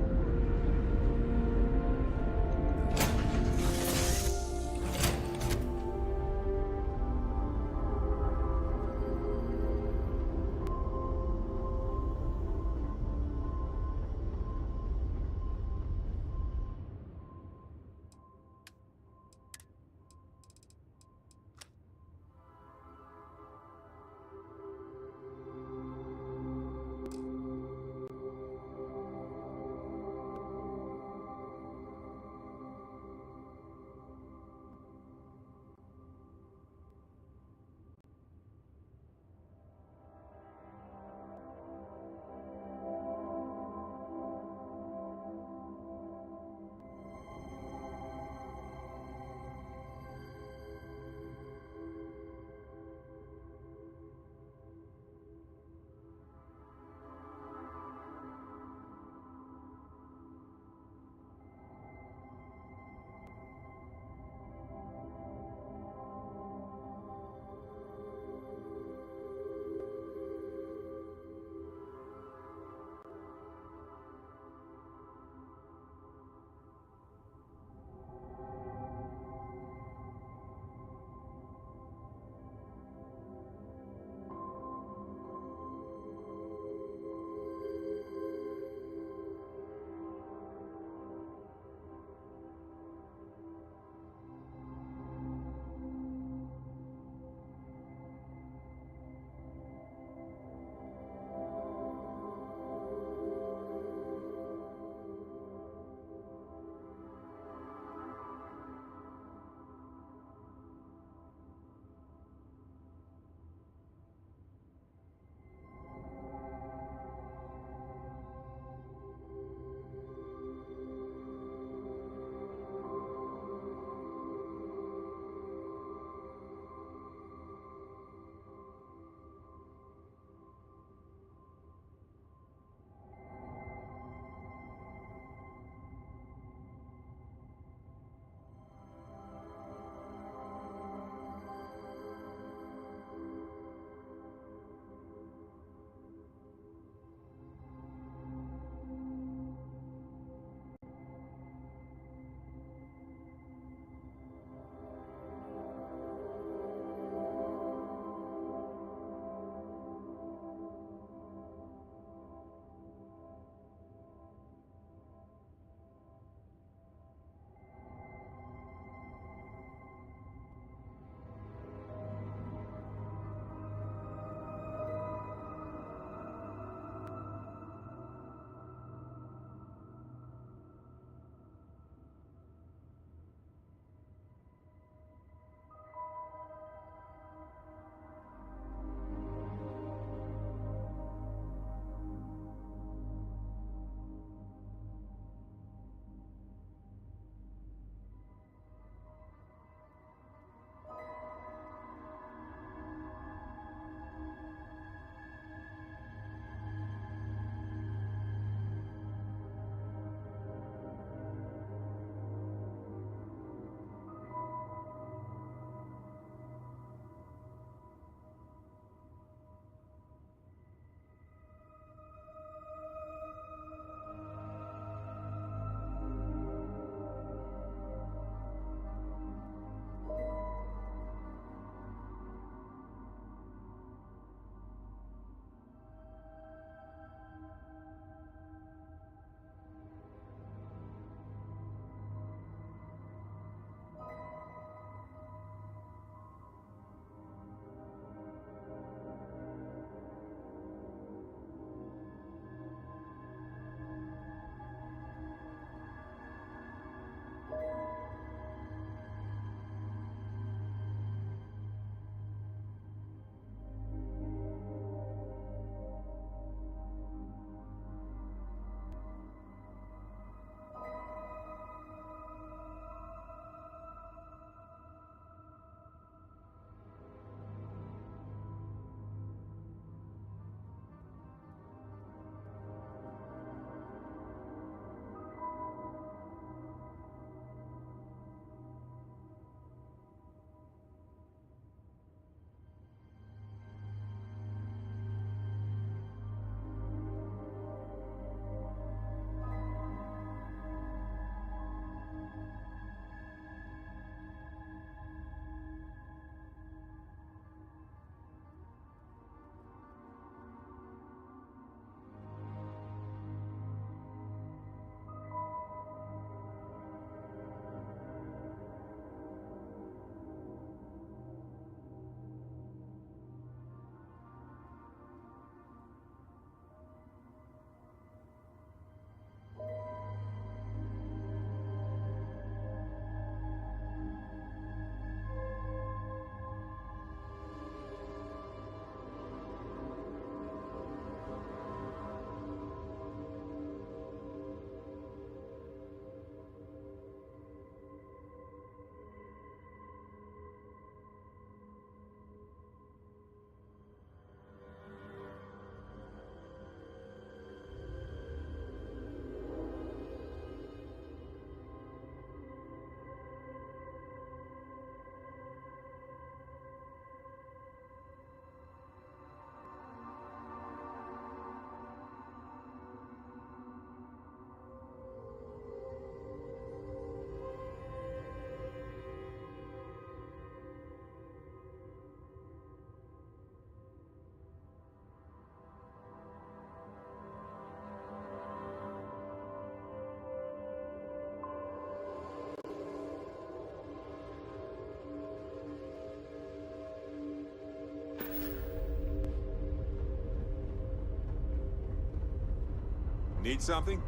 Need something?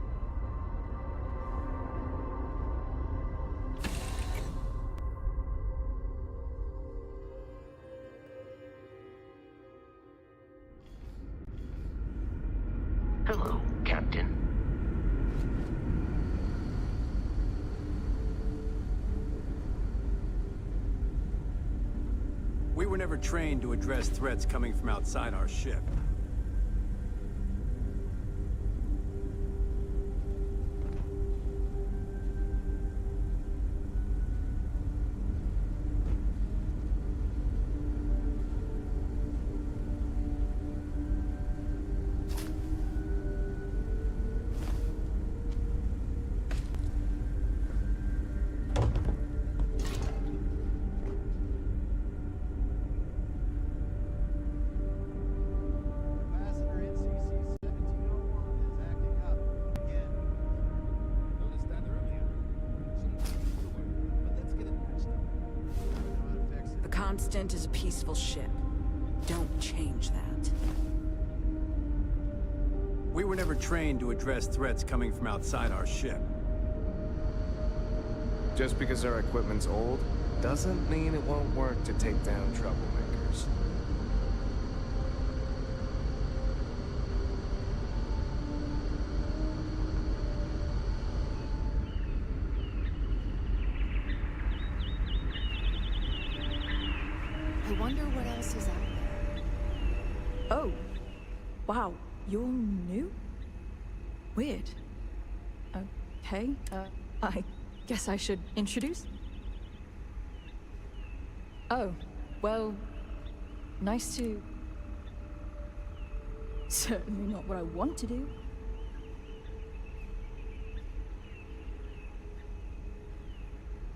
Hello, Captain. We were never trained to address threats coming from outside our ship. The Constant is a peaceful ship. Don't change that. We were never trained to address threats coming from outside our ship. Just because our equipment's old, doesn't mean it won't work to take down troublemakers. I wonder what else is out there. Oh. Wow, you're new? Weird. Okay, I guess I should introduce? Oh, well, nice to... Certainly not what I want to do.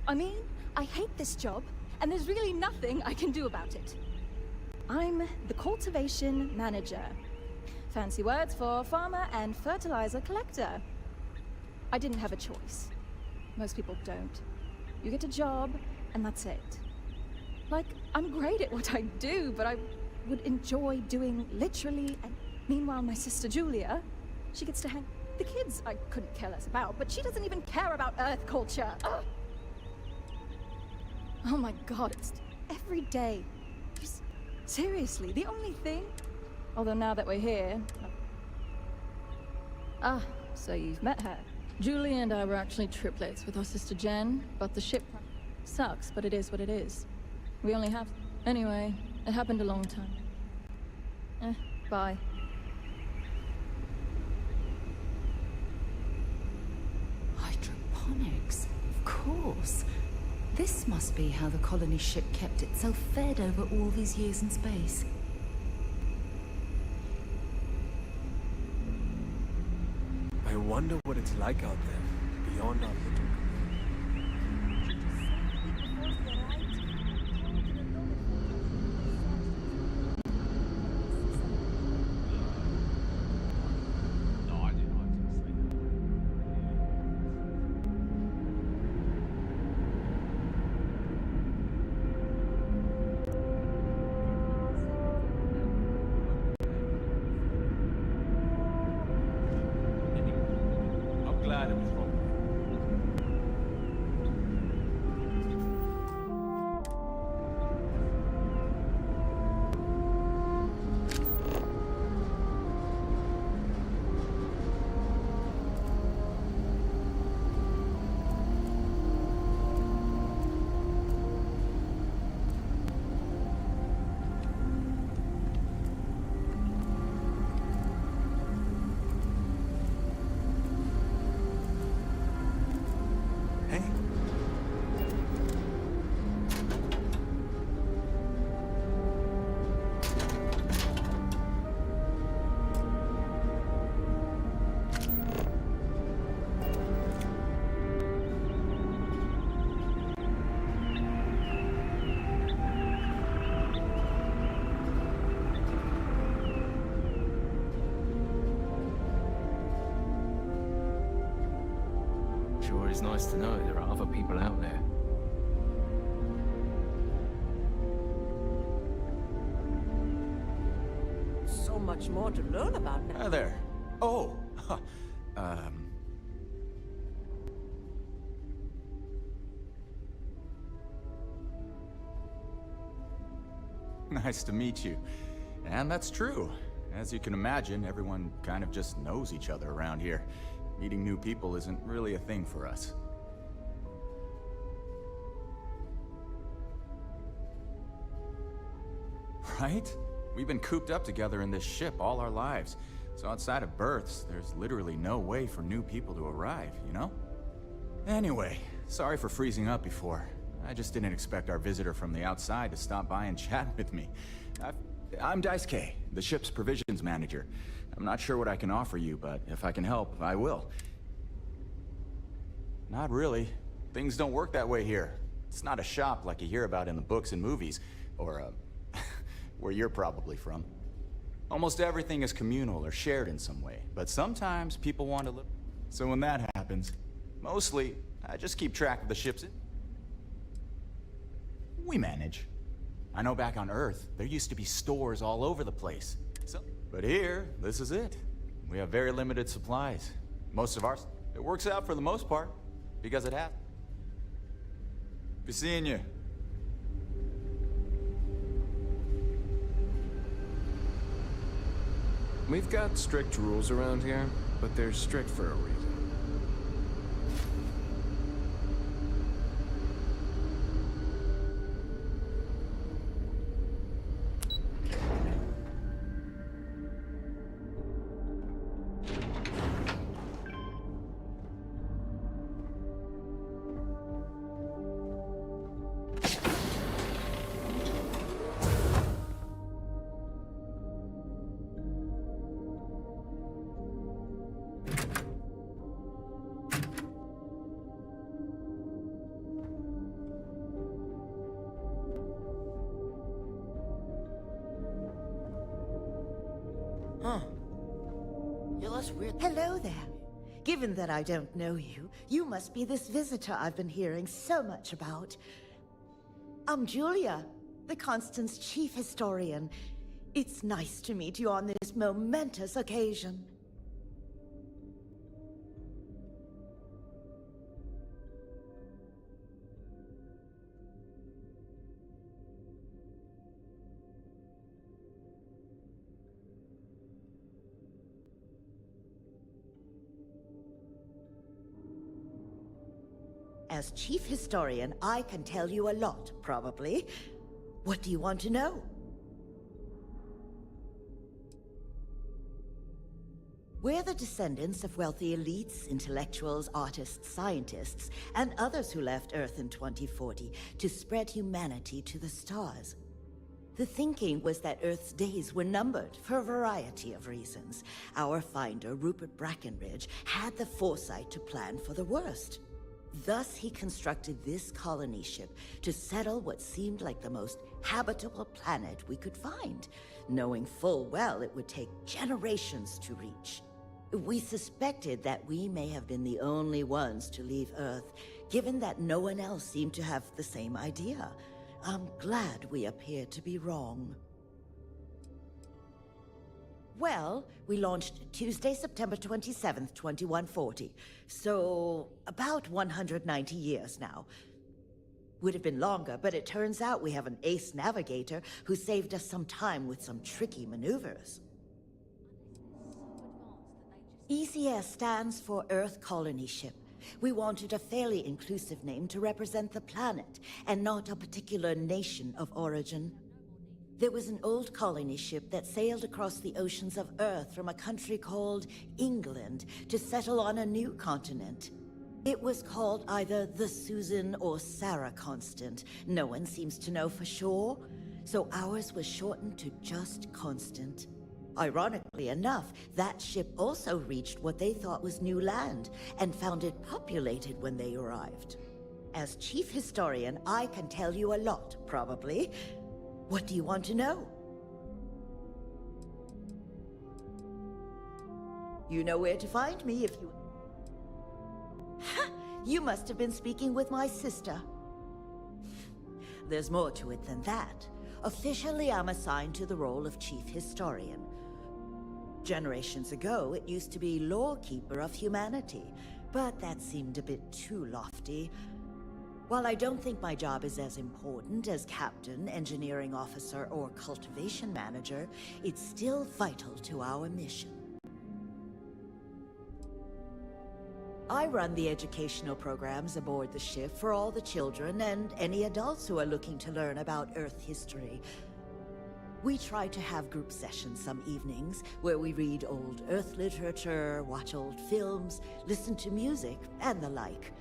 I mean, I hate this job, and there's really nothing I can do about it. I'm the cultivation manager. Fancy words for farmer and fertilizer collector. I didn't have a choice. Most people don't. You get a job, and that's it. Like, I'm great at what I do, but I would enjoy doing literally, and meanwhile my sister Julia, she gets to hang the kids I couldn't care less about, but she doesn't even care about Earth culture. Ugh. Oh my god, it's every day. Just, seriously, the only thing... Although now that we're here... Ah, so you've met her. Julie and I were actually triplets with our sister Jen, but the ship sucks, but it is what it is. We only have... Anyway, it happened a long time. Bye. Hydroponics, of course. This must be how the colony ship kept itself fed over all these years in space. I wonder what it's like out there, beyond our little... Sure is nice to know there are other people out there. So much more to learn about now. Hi there. Oh, Nice to meet you. And that's true. As you can imagine, everyone kind of just knows each other around here. Meeting new people isn't really a thing for us. Right? We've been cooped up together in this ship all our lives. So outside of births, there's literally no way for new people to arrive, you know? Anyway, sorry for freezing up before. I just didn't expect our visitor from the outside to stop by and chat with me. I'm Daisuke, the ship's provisions manager. I'm not sure what I can offer you, but if I can help, I will. Not really. Things don't work that way here. It's not a shop like you hear about in the books and movies, or, where you're probably from. Almost everything is communal or shared in some way, but sometimes people want to live. So when that happens, mostly, I just keep track of the ship's. We manage. I know back on Earth, there used to be stores all over the place. But here, this is it. We have very limited supplies. Most of ours, it works out for the most part, because it has. Be seeing you. We've got strict rules around here, but they're strict for a reason. Hello there. Given that I don't know you, you must be this visitor I've been hearing so much about. I'm Julia, the Constant's chief historian. It's nice to meet you on this momentous occasion. As chief historian, I can tell you a lot, probably. What do you want to know? We're the descendants of wealthy elites, intellectuals, artists, scientists, and others who left Earth in 2040 to spread humanity to the stars. The thinking was that Earth's days were numbered for a variety of reasons. Our finder, Rupert Brackenridge, had the foresight to plan for the worst. Thus, he constructed this colony ship to settle what seemed like the most habitable planet we could find, knowing full well it would take generations to reach. We suspected that we may have been the only ones to leave Earth, given that no one else seemed to have the same idea. I'm glad we appear to be wrong. Well, we launched Tuesday, September 27th, 2140. So, about 190 years now. Would have been longer, but it turns out we have an ace navigator who saved us some time with some tricky maneuvers. ECS stands for Earth Colony Ship. We wanted a fairly inclusive name to represent the planet, and not a particular nation of origin. There was an old colony ship that sailed across the oceans of Earth from a country called England to settle on a new continent. It was called either the Susan or Sarah Constant. No one seems to know for sure, so ours was shortened to just Constant. Ironically enough, that ship also reached what they thought was new land, and found it populated when they arrived. As chief historian, I can tell you a lot, probably. What do you want to know? You know where to find me if you... Ha! You must have been speaking with my sister. There's more to it than that. Officially, I'm assigned to the role of chief historian. Generations ago, it used to be Lawkeeper of Humanity, but that seemed a bit too lofty. While I don't think my job is as important as Captain, Engineering Officer, or Cultivation Manager, it's still vital to our mission. I run the educational programs aboard the ship for all the children and any adults who are looking to learn about Earth history. We try to have group sessions some evenings where we read old Earth literature, watch old films, listen to music, and the like.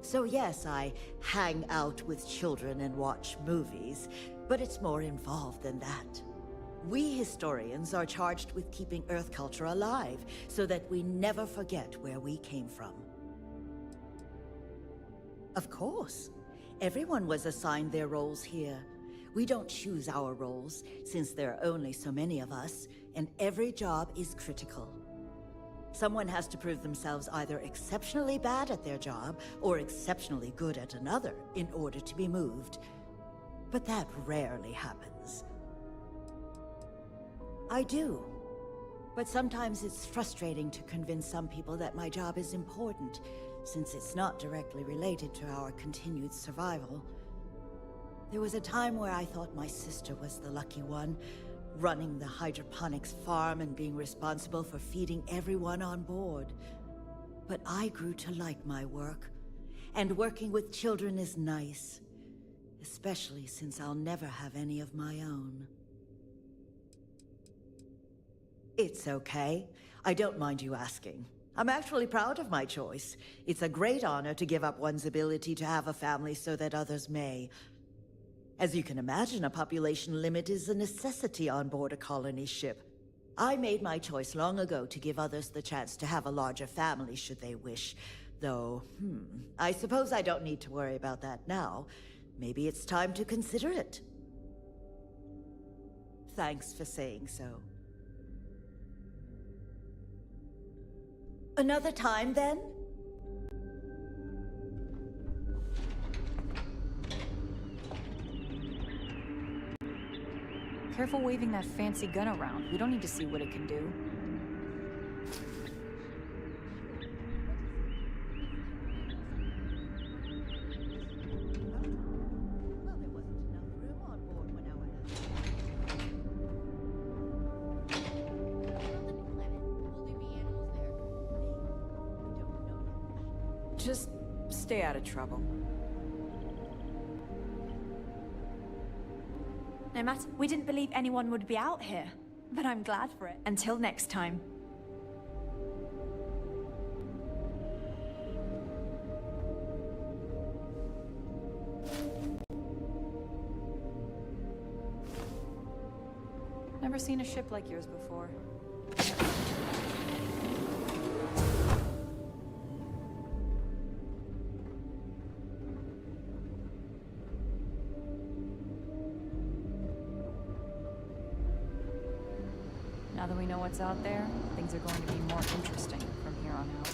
So yes, I hang out with children and watch movies, but it's more involved than that. We historians are charged with keeping Earth culture alive, so that we never forget where we came from. Of course. Everyone was assigned their roles here. We don't choose our roles, since there are only so many of us, and every job is critical. Someone has to prove themselves either exceptionally bad at their job, or exceptionally good at another, in order to be moved. But that rarely happens. I do. But sometimes it's frustrating to convince some people that my job is important, since it's not directly related to our continued survival. There was a time where I thought my sister was the lucky one, running the hydroponics farm and being responsible for feeding everyone on board. But I grew to like my work, and working with children is nice, especially since I'll never have any of my own. It's okay. I don't mind you asking. I'm actually proud of my choice. It's a great honor to give up one's ability to have a family so that others may. As you can imagine, a population limit is a necessity on board a colony ship. I made my choice long ago to give others the chance to have a larger family should they wish. Though, I suppose I don't need to worry about that now. Maybe it's time to consider it. Thanks for saying so. Another time, then? Careful waving that fancy gun around. We don't need to see what it can do. Just stay out of trouble. No matter, we didn't believe anyone would be out here, but I'm glad for it. Until next time. Never seen a ship like yours before. Now that we know what's out there, things are going to be more interesting from here on out.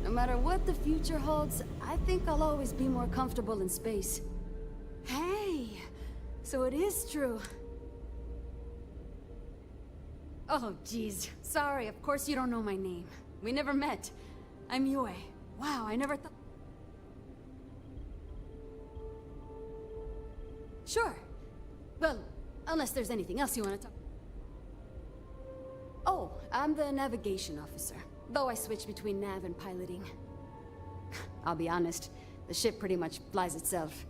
No matter what the future holds, I think I'll always be more comfortable in space. Hey! So it is true. Oh, geez. Sorry, of course you don't know my name. We never met. I'm Yue. Wow, I never thought... Sure. Well, unless there's anything else you want to talk... Oh, I'm the navigation officer. Though I switch between nav and piloting. I'll be honest, the ship pretty much flies itself.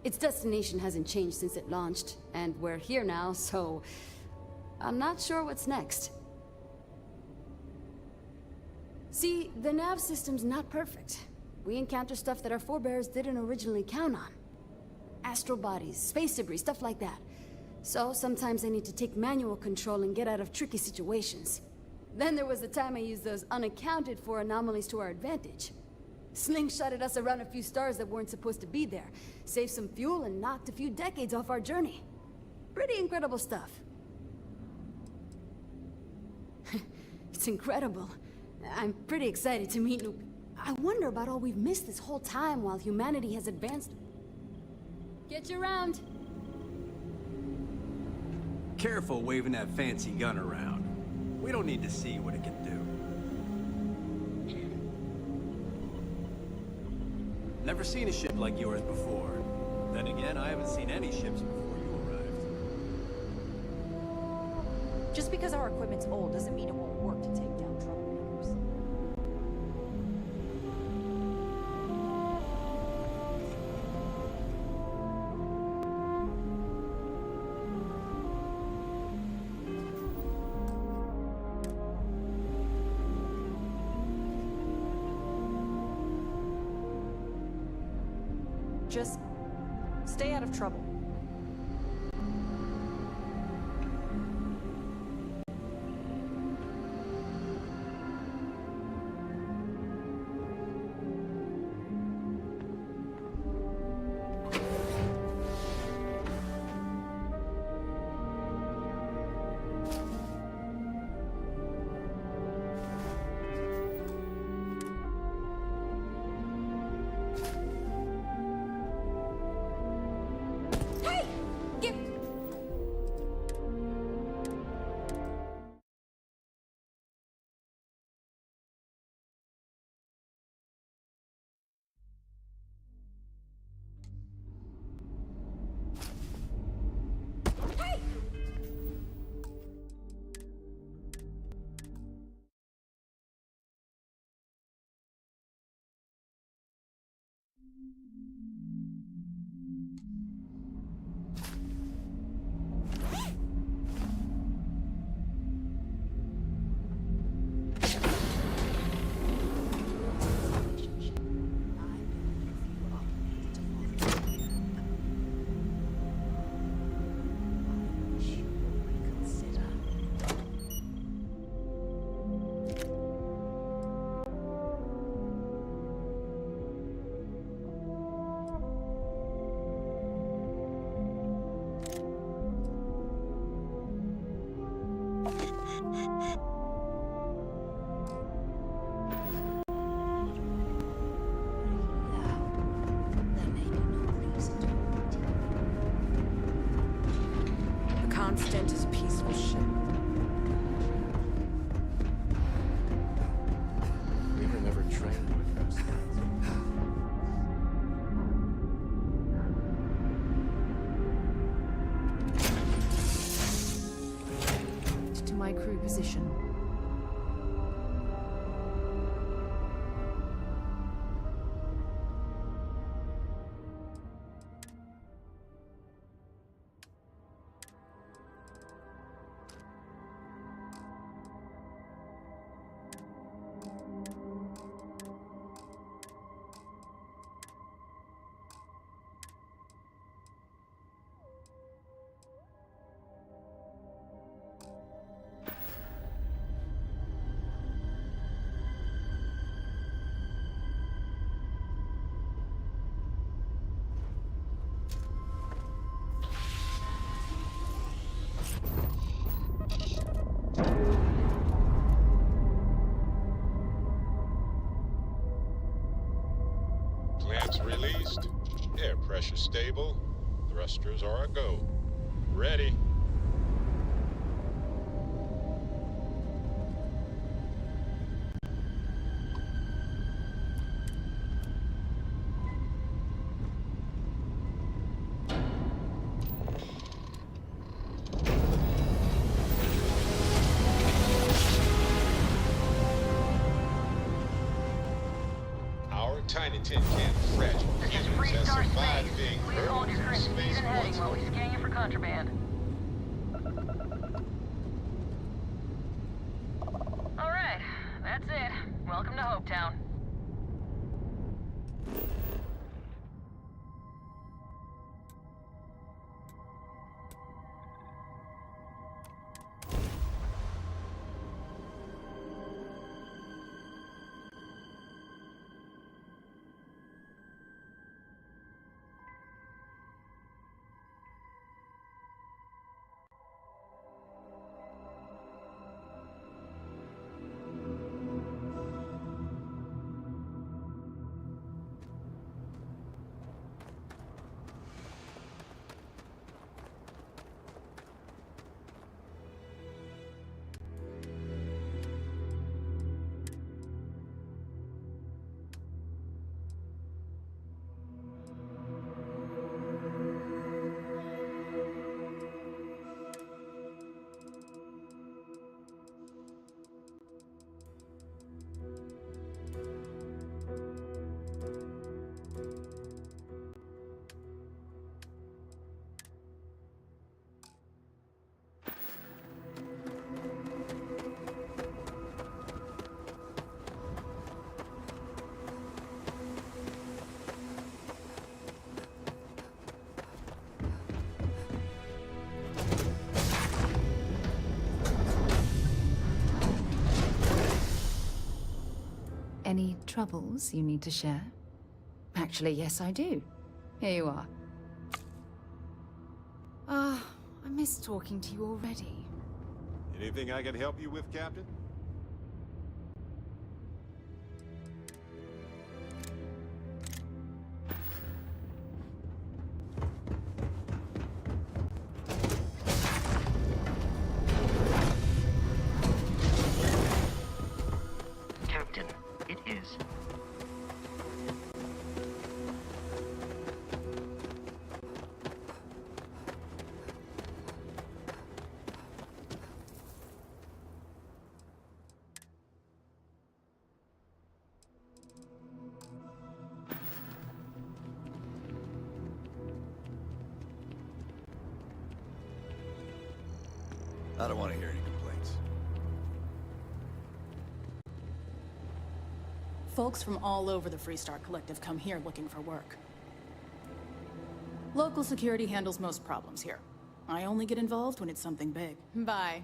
Its destination hasn't changed since it launched, and we're here now, so... I'm not sure what's next. See, the nav system's not perfect. We encounter stuff that our forebears didn't originally count on. Astral bodies, space debris, stuff like that. So sometimes I need to take manual control and get out of tricky situations. Then there was the time I used those unaccounted for anomalies to our advantage. Slingshotted us around a few stars that weren't supposed to be there, saved some fuel and knocked a few decades off our journey. Pretty incredible stuff. It's incredible. I'm pretty excited to meet new... I wonder about all we've missed this whole time while humanity has advanced. Get you around. Careful waving that fancy gun around. We don't need to see what it can do. Never seen a ship like yours before. Then again, I haven't seen any ships before you arrived. Just because our equipment's old doesn't mean it won't work to take down troublemakers. Just stay out of trouble. The Constant is a peaceful ship. We were never trained with those things. To my crew position. Clamps released. Air pressure stable. Thrusters are a go. Ready. Our tiny tin can of fragile humans has survived being hurled through space once. While we scan you for contraband. All right, that's it. Welcome to Hopetown. troubles you need to share? Actually, yes, I do. Here you are. Ah, I miss talking to you already. Anything I can help you with, Captain? Captain, it is. I don't want to hear any complaints. Folks from all over the Freestar Collective come here looking for work. Local security handles most problems here. I only get involved when it's something big. Bye.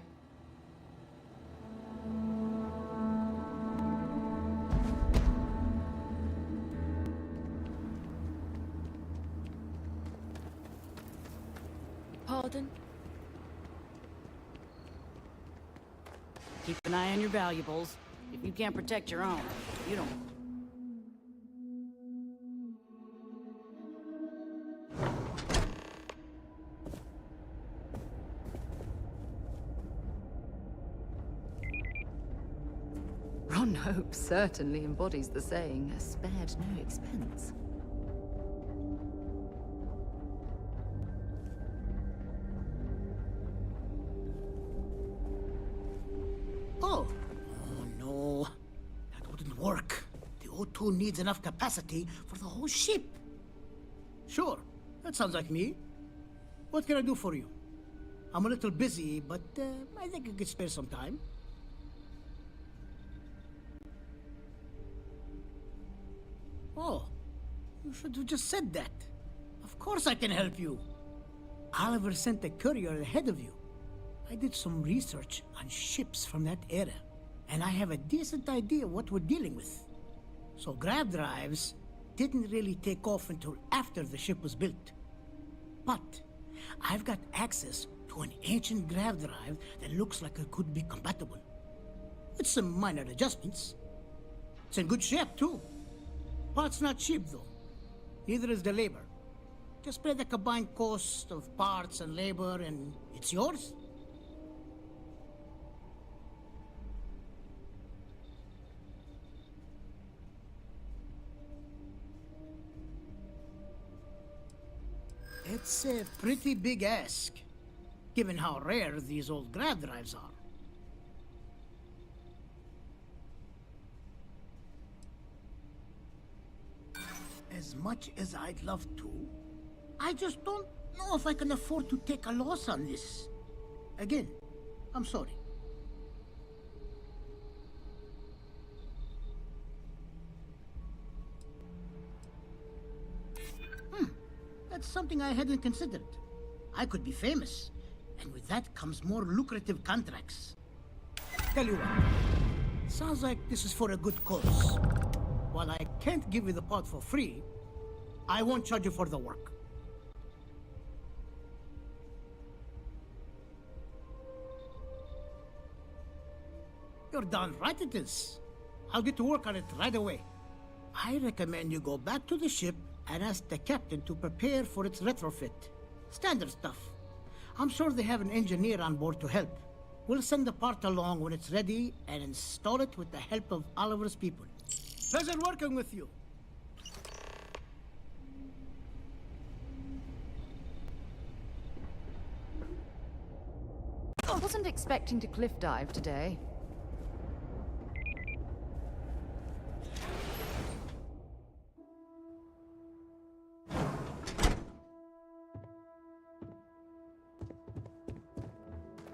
Pardon? Keep an eye on your valuables. If you can't protect your own, you don't. Ron Hope certainly embodies the saying, spared no expense. Oh. Oh, no. That wouldn't work. The O2 needs enough capacity for the whole ship. Sure. That sounds like me. What can I do for you? I'm a little busy, but I think I could spare some time. Oh. You should have just said that. Of course I can help you. Oliver sent a courier ahead of you. I did some research on ships from that era, and I have a decent idea what we're dealing with. So grav drives didn't really take off until after the ship was built. But I've got access to an ancient grav drive that looks like it could be compatible. With some minor adjustments. It's in good shape, too. Parts not cheap, though. Neither is the labor. Just pay the combined cost of parts and labor, and it's yours. It's a pretty big ask, given how rare these old grav drives are. As much as I'd love to, I just don't know if I can afford to take a loss on this. Again, I'm sorry. That's something I hadn't considered. I could be famous, and with that comes more lucrative contracts. Tell you what, sounds like this is for a good cause. While I can't give you the pod for free, I won't charge you for the work. You're darn right it is. I'll get to work on it right away. I recommend you go back to the ship and ask the captain to prepare for its retrofit. Standard stuff. I'm sure they have an engineer on board to help. We'll send the part along when it's ready and install it with the help of Oliver's people. Pleasure working with you. I wasn't expecting to cliff dive today.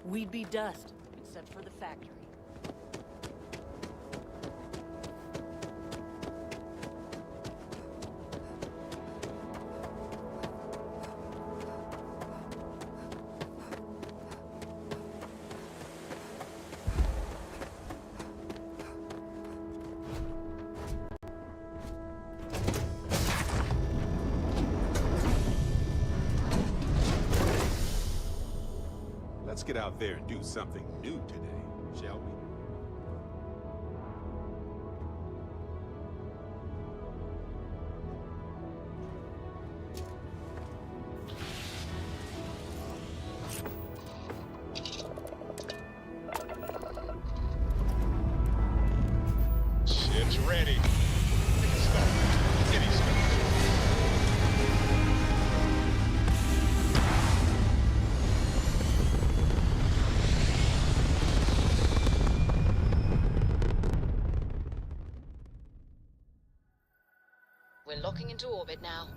We'd be dust, except for the factory. Let's get out there and do something new today, shall we? Ship's ready. Start. City start. We're locking into orbit now.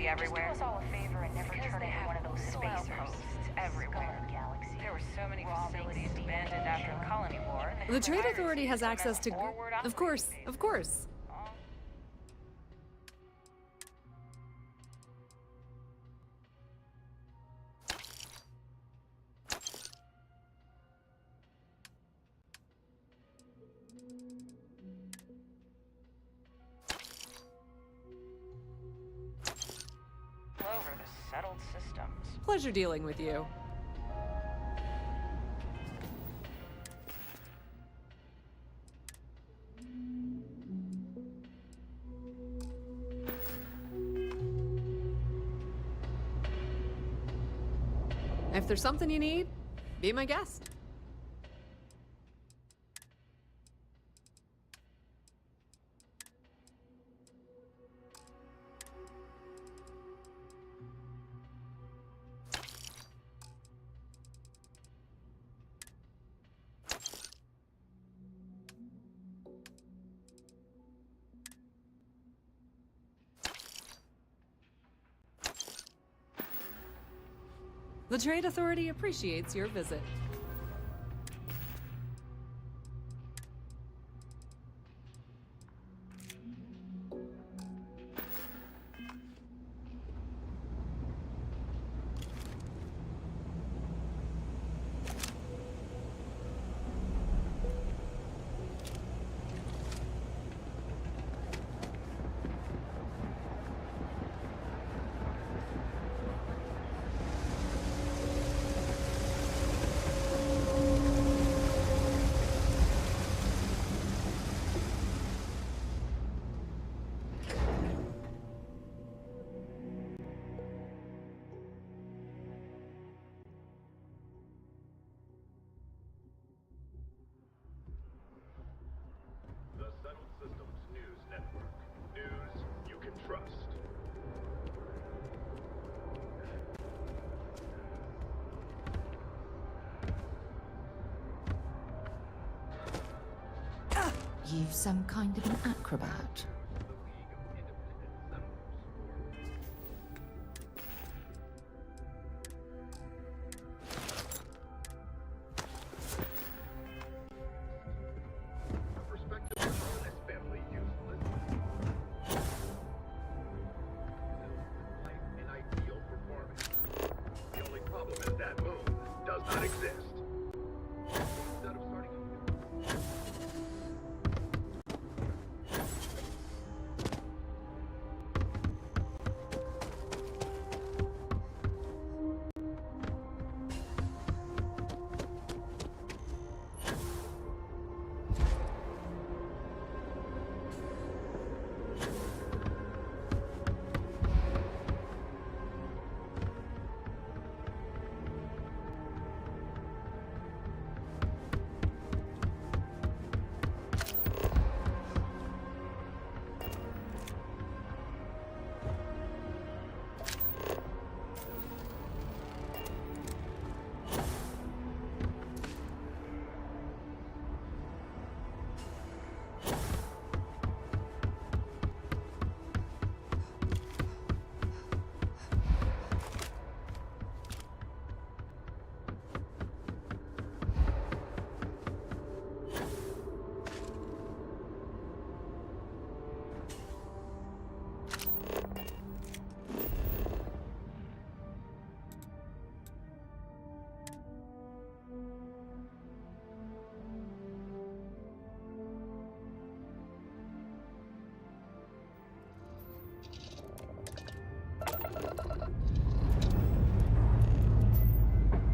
Everywhere. Just do us all a favor and never turn into one of those space hosts everywhere. There were so many facilities abandoned after the colony war. The Trade Authority has access to... Of course, of course. Over the settled systems. Pleasure dealing with you. If there's something you need, be my guest. The Trade Authority appreciates your visit. You some kind of an acrobat?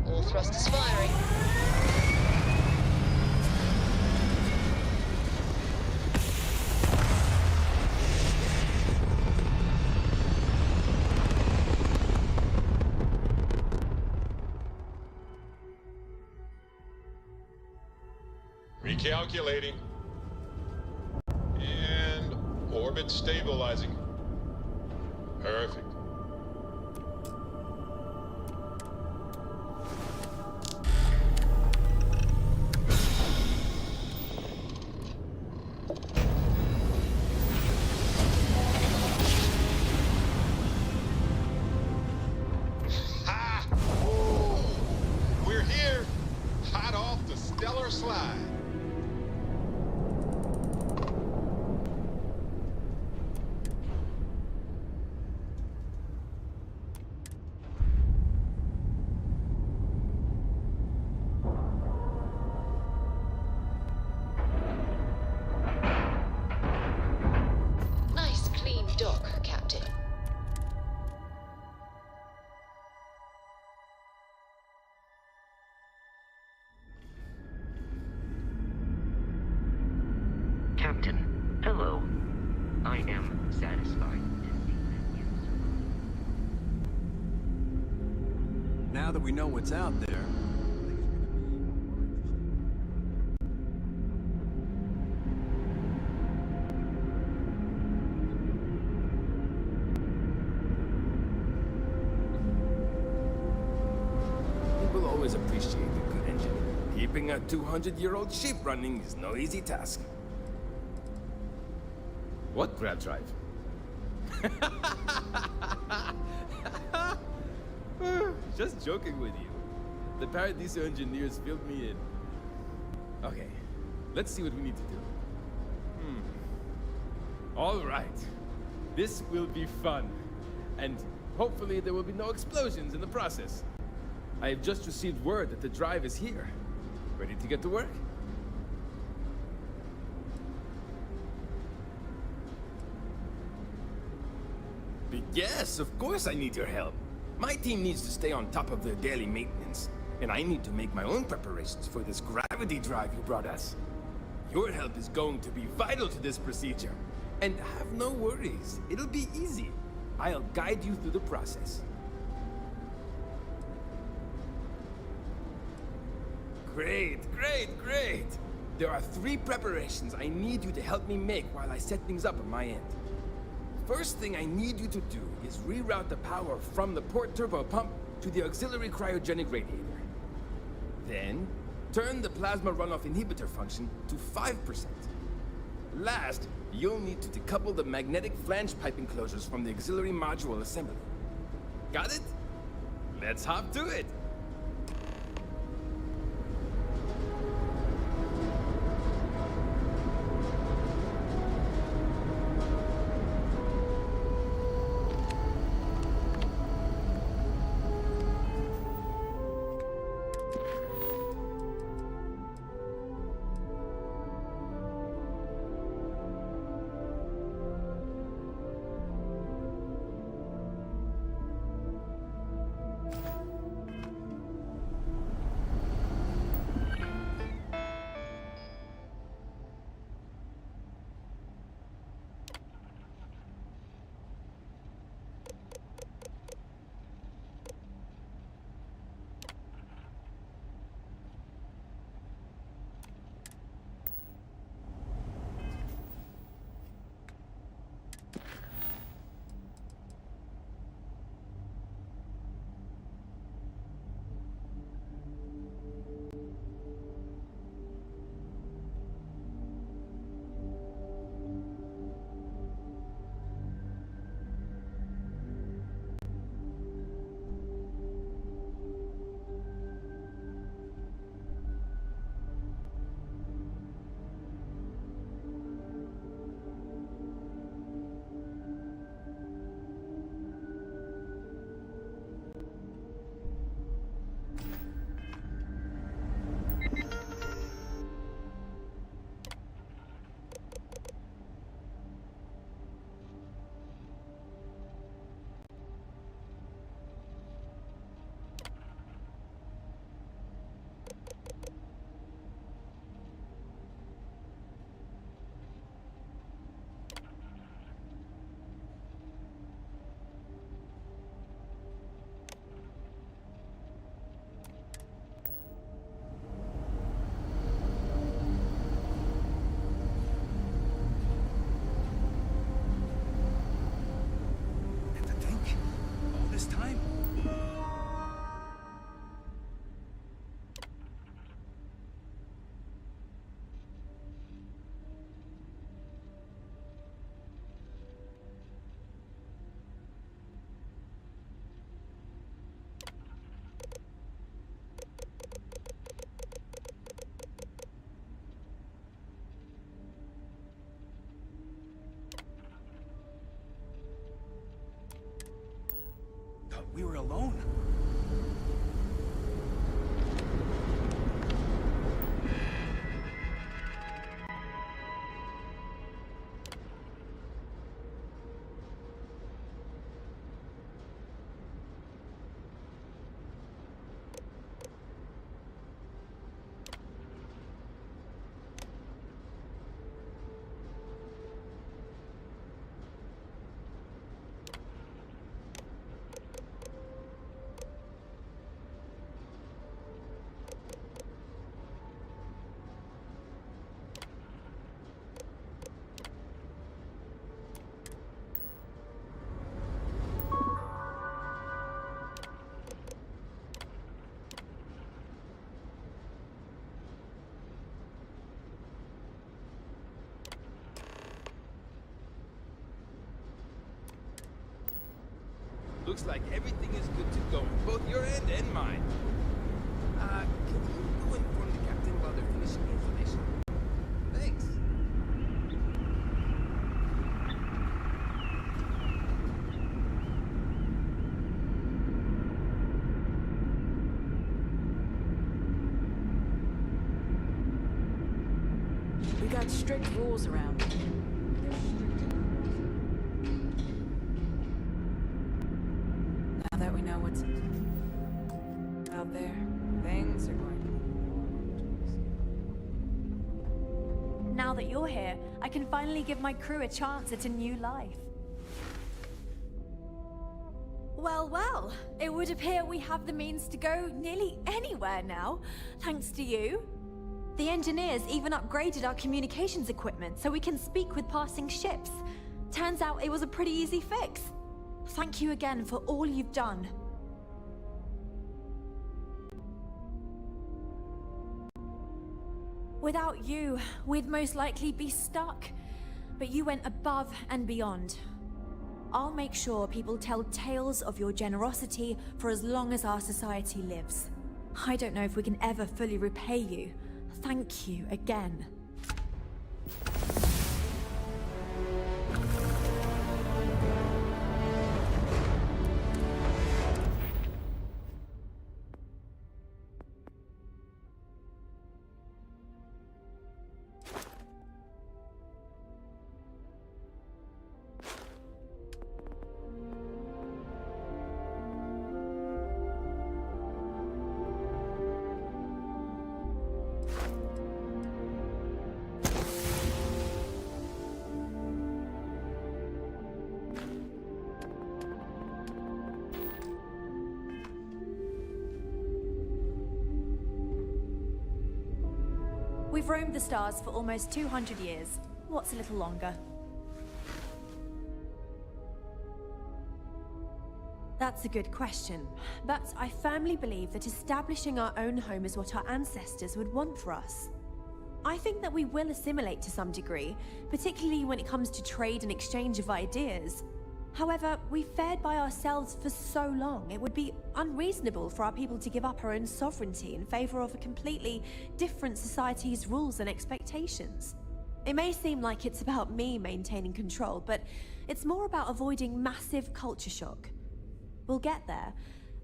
All thrusters firing. Recalculating. And orbit stabilizing. Perfect. Ha! Woo! We're here, hot off the stellar slide. Nice clean dock, Captain. Captain, hello. I am satisfied. Now that we know what's out there, People always appreciate a good engine. Keeping a 200-year-old ship running is no easy task. What grab drive? Just joking with you. The Paradiso engineers filled me in. Okay, let's see what we need to do. All right. This will be fun. And hopefully there will be no explosions in the process. I have just received word that the drive is here. Ready to get to work? Yes, of course I need your help. My team needs to stay on top of their daily maintenance, and I need to make my own preparations for this gravity drive you brought us. Your help is going to be vital to this procedure. And have no worries, it'll be easy. I'll guide you through the process. Great, great, great! There are 3 preparations I need you to help me make while I set things up on my end. First thing I need you to do is reroute the power from the port turbo pump to the auxiliary cryogenic radiator. Then, turn the plasma runoff inhibitor function to 5%. Last, you'll need to decouple the magnetic flange pipe enclosures from the auxiliary module assembly. Got it? Let's hop to it! We were alone. Looks like everything is good to go, both your end and mine. Can you go inform the captain while they're finishing the installation? Thanks. We got strict rules around here. Now that we know what's out there, things are going to be... Now that you're here, I can finally give my crew a chance at a new life. Well, well, it would appear we have the means to go nearly anywhere now, thanks to you. The engineers even upgraded our communications equipment so we can speak with passing ships. Turns out it was a pretty easy fix. Thank you again for all you've done. Without you, we'd most likely be stuck. But you went above and beyond. I'll make sure people tell tales of your generosity for as long as our society lives. I don't know if we can ever fully repay you. Thank you again. We've roamed the stars for almost 200 years. What's a little longer? That's a good question, but I firmly believe that establishing our own home is what our ancestors would want for us. I think that we will assimilate to some degree, particularly when it comes to trade and exchange of ideas. However, we've fared by ourselves for so long, it would be unreasonable for our people to give up our own sovereignty in favor of a completely different society's rules and expectations. It may seem like it's about me maintaining control, but it's more about avoiding massive culture shock. We'll get there,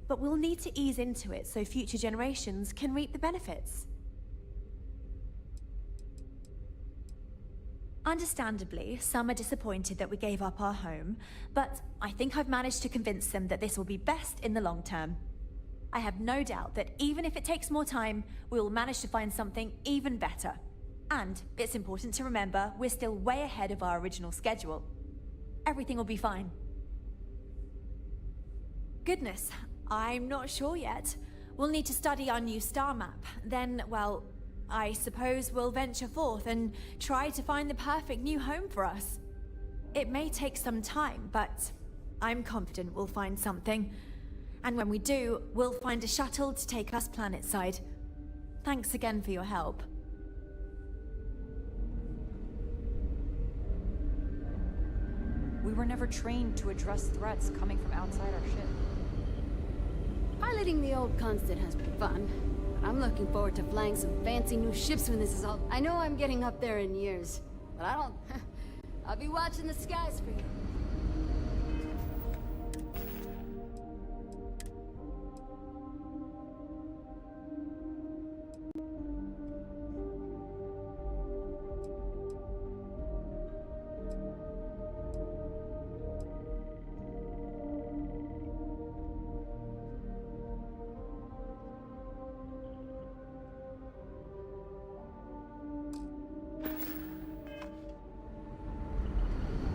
but we'll need to ease into it so future generations can reap the benefits. Understandably, some are disappointed that we gave up our home, but I think I've managed to convince them that this will be best in the long term. I have no doubt that even if it takes more time, we will manage to find something even better. And it's important to remember we're still way ahead of our original schedule. Everything will be fine. Goodness, I'm not sure yet. We'll need to study our new star map. Then, well, I suppose we'll venture forth and try to find the perfect new home for us. It may take some time, but I'm confident we'll find something. And when we do, we'll find a shuttle to take us planetside. Thanks again for your help. We were never trained to address threats coming from outside our ship. Piloting the old Constant has been fun. I'm looking forward to flying some fancy new ships when this is all... I know I'm getting up there in years, but I don't... I'll be watching the skies for you.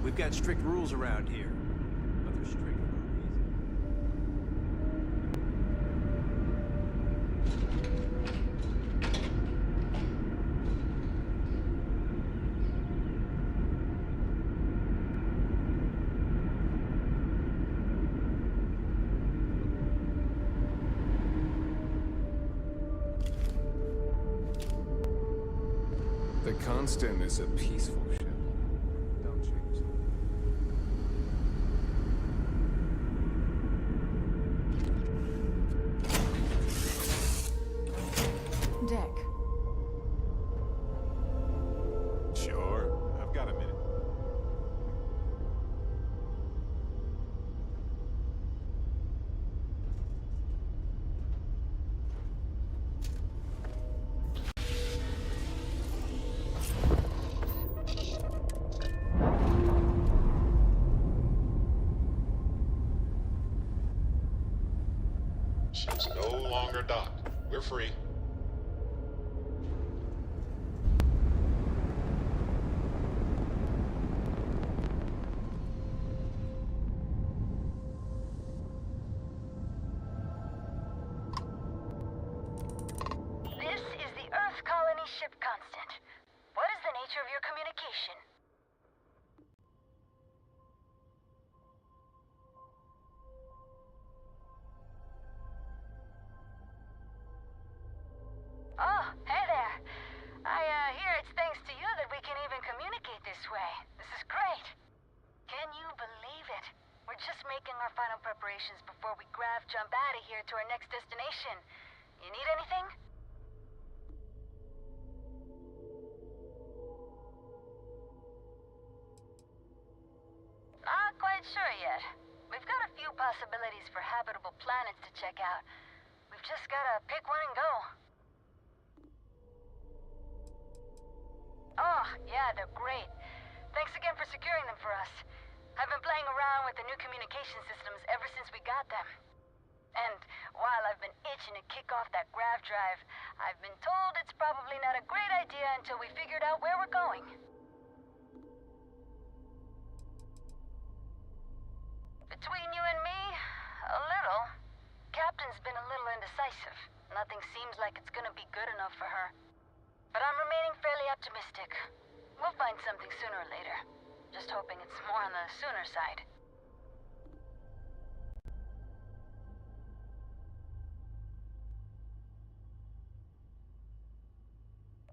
We've got strict rules around here, but they're strict for a reason. The Constant is a peaceful ship. Don't change that. Deck. Sure, I've got a minute. Ship's no longer docked. We're free. This is the Earth Colony ship Constant. What is the nature of your communication? Oh, hey there. I possibilities for habitable planets to check out. We've just gotta pick one and go. Oh, yeah, they're great. Thanks again for securing them for us. I've been playing around with the new communication systems ever since we got them. And while I've been itching to kick off that grav drive, I've been told it's probably not a great idea until we figured out where we're going. Between you and me, a little. Captain's been a little indecisive. Nothing seems like it's gonna be good enough for her. But I'm remaining fairly optimistic. We'll find something sooner or later. Just hoping it's more on the sooner side.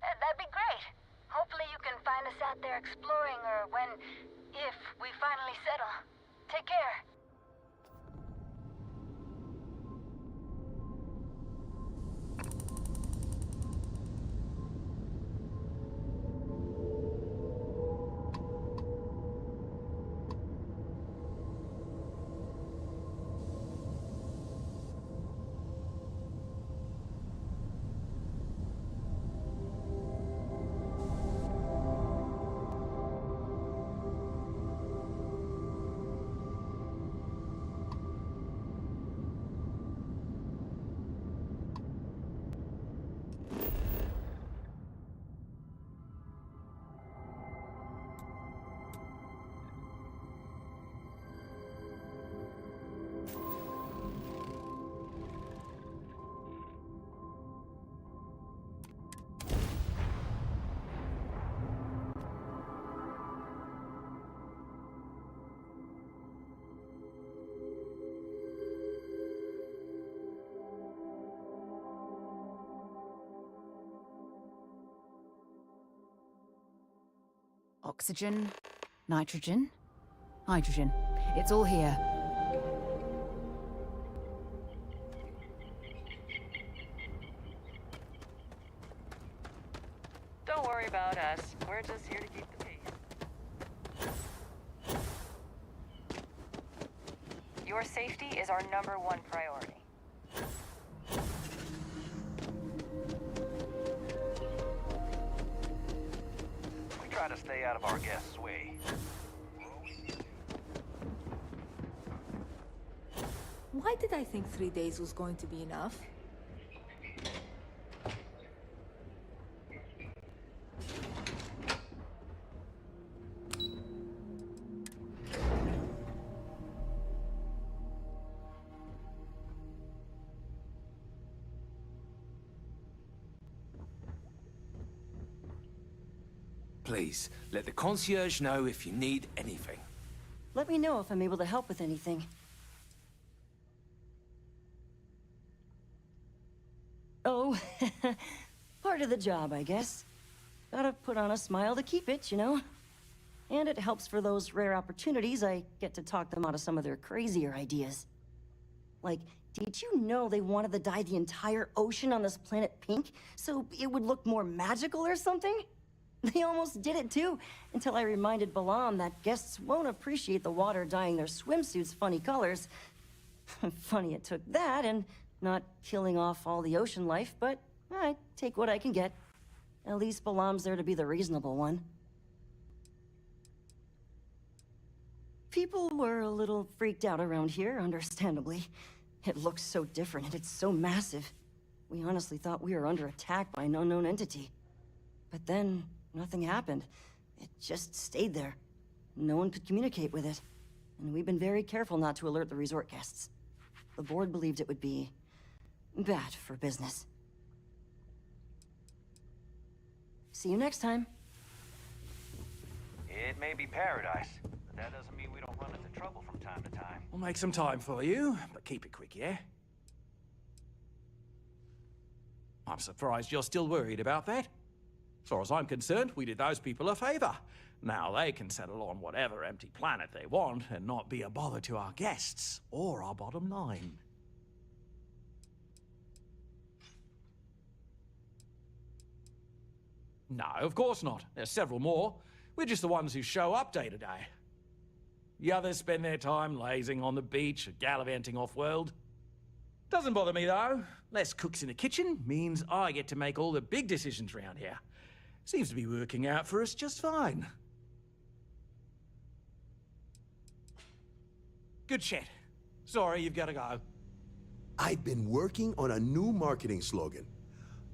That'd be great. Hopefully you can find us out there exploring, or if we finally settle. Take care. Oxygen, nitrogen, hydrogen. It's all here. Don't worry about us. We're just here to keep the peace. Your safety is our #1 priority. Try to stay out of our guests' way. Why did I think 3 days was going to be enough? Please, let the concierge know if you need anything. Let me know if I'm able to help with anything. Oh, part of the job, I guess. Gotta put on a smile to keep it, you know? And it helps for those rare opportunities I get to talk them out of some of their crazier ideas. Like, did you know they wanted to dye the entire ocean on this planet pink so it would look more magical or something? They almost did it too, until I reminded Balam that guests won't appreciate the water dyeing their swimsuits funny colors. Funny it took that and not killing off all the ocean life, but I take what I can get. At least Balam's there to be the reasonable one. People were a little freaked out around here, understandably. It looks so different and it's so massive. We honestly thought we were under attack by an unknown entity. But then, nothing happened. It just stayed there. No one could communicate with it. And we've been very careful not to alert the resort guests. The board believed it would be bad for business. See you next time. It may be paradise, but that doesn't mean we don't run into trouble from time to time. We'll make some time for you, but keep it quick, yeah? I'm surprised you're still worried about that. As far as I'm concerned, we did those people a favor. Now they can settle on whatever empty planet they want and not be a bother to our guests or our bottom line. No, of course not. There's several more. We're just the ones who show up day to day. The others spend their time lazing on the beach or gallivanting off-world. Doesn't bother me, though. Less cooks in the kitchen means I get to make all the big decisions around here. Seems to be working out for us just fine. Good chat. Sorry, you've got to go. I've been working on a new marketing slogan.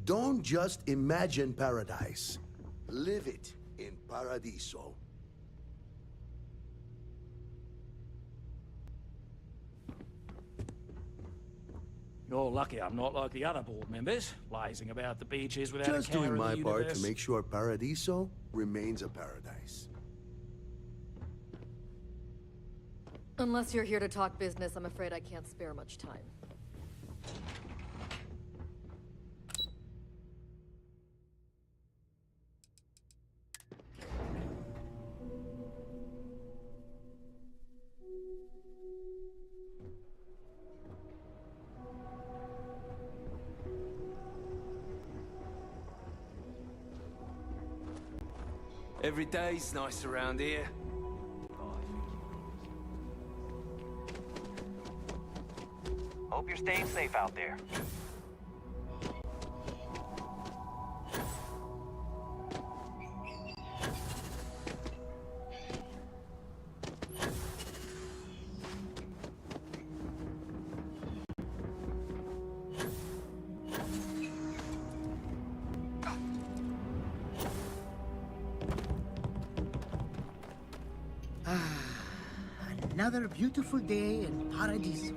Don't just imagine paradise. Live it in Paradiso. You're lucky I'm not like the other board members, lazing about the beaches without Just a care doing in the my part universe. to make sure Paradiso remains a paradise. Unless you're here to talk business, I'm afraid I can't spare much time. Every day's nice around here. Hope you're staying safe out there. Another beautiful day in Paradiso.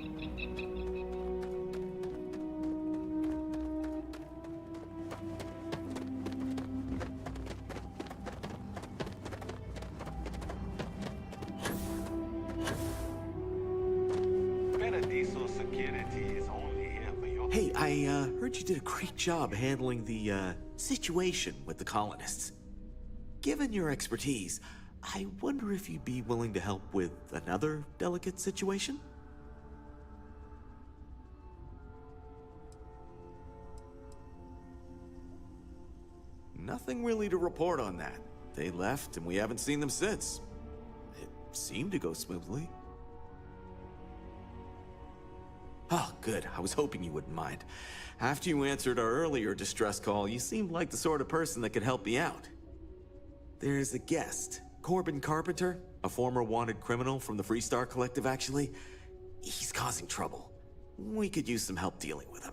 Paradiso security is only here for your... Hey, I heard you did a great job handling the situation with the colonists. Given your expertise, I wonder if you'd be willing to help with another delicate situation? Nothing really to report on that. They left and we haven't seen them since. It seemed to go smoothly. Oh, good. I was hoping you wouldn't mind. After you answered our earlier distress call, you seemed like the sort of person that could help me out. There's a guest. Corbin Carpenter, a former wanted criminal from the Freestar Collective, actually. He's causing trouble. We could use some help dealing with him.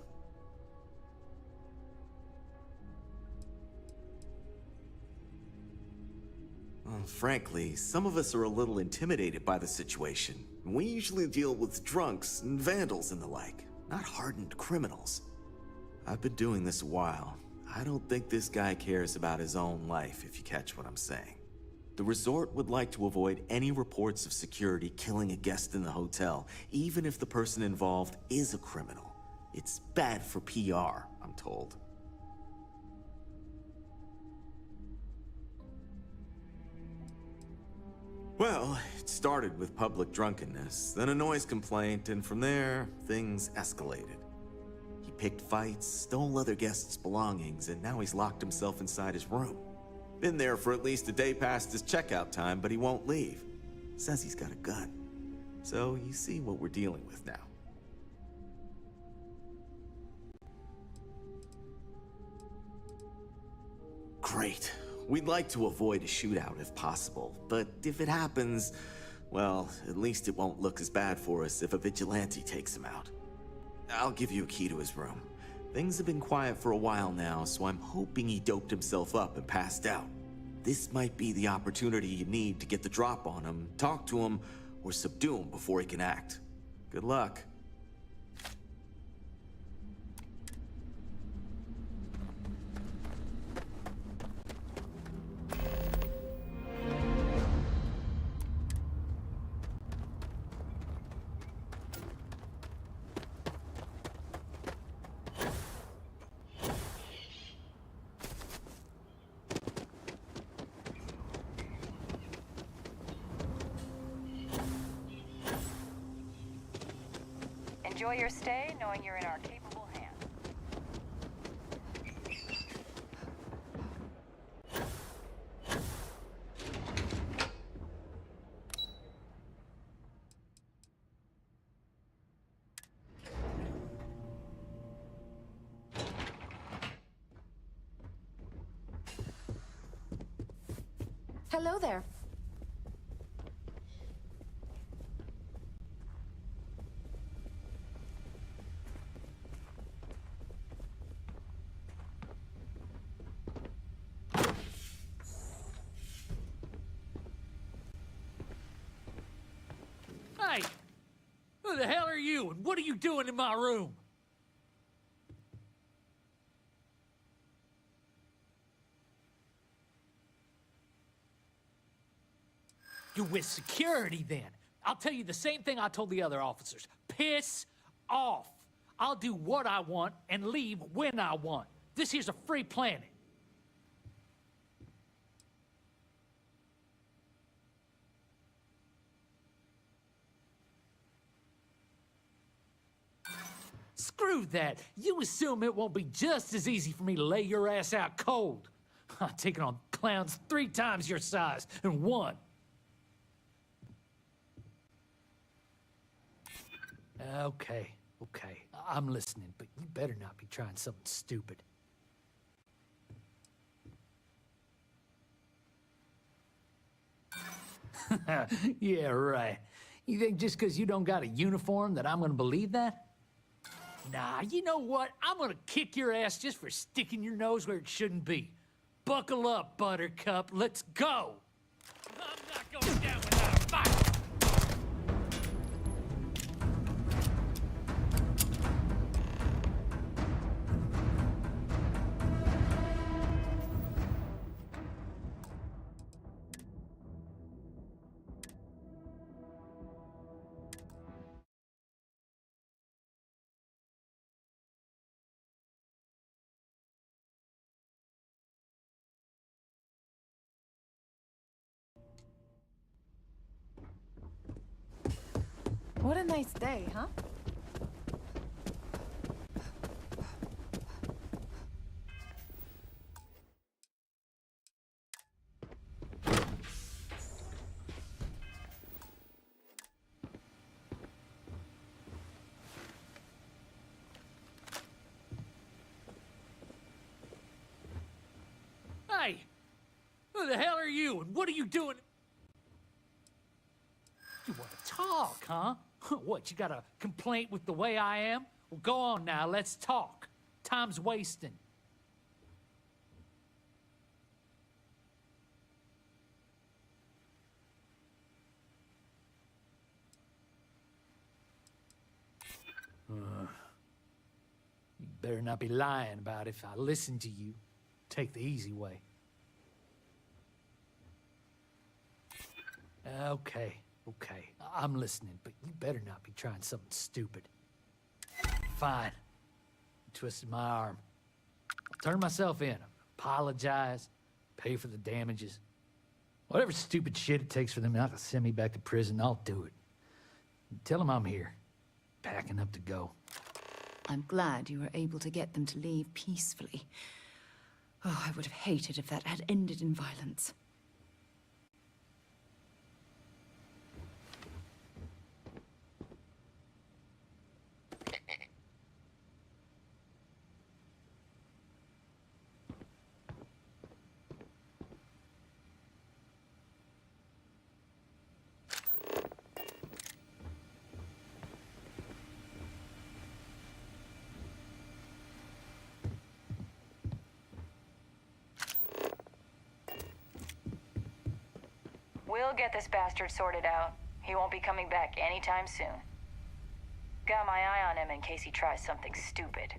Well, frankly, some of us are a little intimidated by the situation. We usually deal with drunks and vandals and the like, not hardened criminals. I've been doing this a while. I don't think this guy cares about his own life, if you catch what I'm saying. The resort would like to avoid any reports of security killing a guest in the hotel, even if the person involved is a criminal. It's bad for PR, I'm told. Well, it started with public drunkenness, then a noise complaint, and from there, things escalated. He picked fights, stole other guests' belongings, and now he's locked himself inside his room. Been there for at least a day past his checkout time, but he won't leave. Says he's got a gun. So you see what we're dealing with now. Great. We'd like to avoid a shootout if possible, but if it happens, well, at least it won't look as bad for us if a vigilante takes him out. I'll give you a key to his room. Things have been quiet for a while now, so I'm hoping he doped himself up and passed out. This might be the opportunity you need to get the drop on him, talk to him, or subdue him before he can act. Good luck. Enjoy your stay, knowing you're in our capable hands. Hello there. Hey! Who the hell are you, and what are you doing in my room? You're with security, then. I'll tell you the same thing I told the other officers. Piss off. I'll do what I want and leave when I want. This here's a free planet. Screw that. You assume it won't be just as easy for me to lay your ass out cold. I've taken on clowns 3 times your size and won. Okay. I'm listening, but you better not be trying something stupid. Yeah, right. You think just because you don't got a uniform that I'm gonna believe that? Nah, you know what? I'm gonna kick your ass just for sticking your nose where it shouldn't be. Buckle up, Buttercup. Let's go! I'm not going down without a fight! What a nice day, huh? Hey! Who the hell are you, and what are you doing? You want to talk, huh? What, you got a complaint with the way I am? Well, go on now, let's talk. Time's wasting. You better not be lying about if I listen to you. Take the easy way. Okay. I'm listening, but you better not be trying something stupid. Fine. You twisted my arm. I'll turn myself in. Apologize. Pay for the damages. Whatever stupid shit it takes for them not to send me back to prison, I'll do it. Tell them I'm here. Packing up to go. I'm glad you were able to get them to leave peacefully. Oh, I would have hated if that had ended in violence. We'll get this bastard sorted out. He won't be coming back anytime soon. Got my eye on him in case he tries something stupid.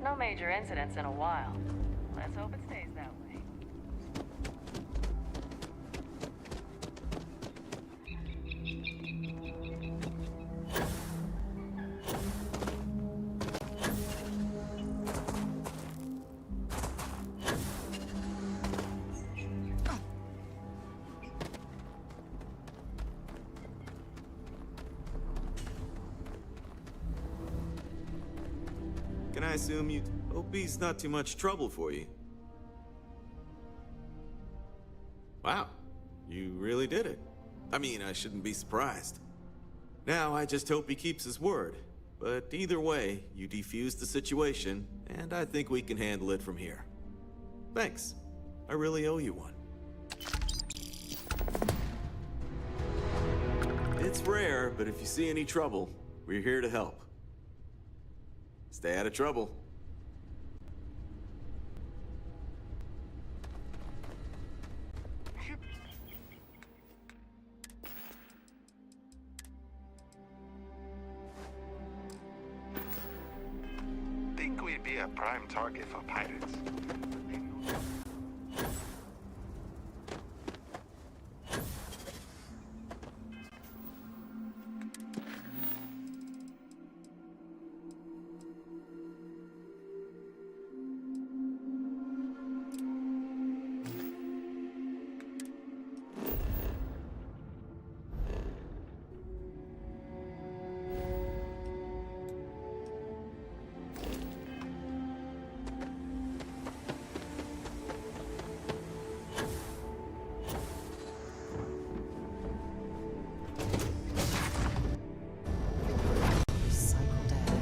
No major incidents in a while. Let's hope it stays that way. I assume you hope he's not too much trouble for you? Wow, you really did it. I mean, I shouldn't be surprised. Now, I just hope he keeps his word. But either way, you defused the situation, and I think we can handle it from here. Thanks. I really owe you one. It's rare, but if you see any trouble, we're here to help. Stay out of trouble. Think we'd be a prime target for pirates. Recycled air.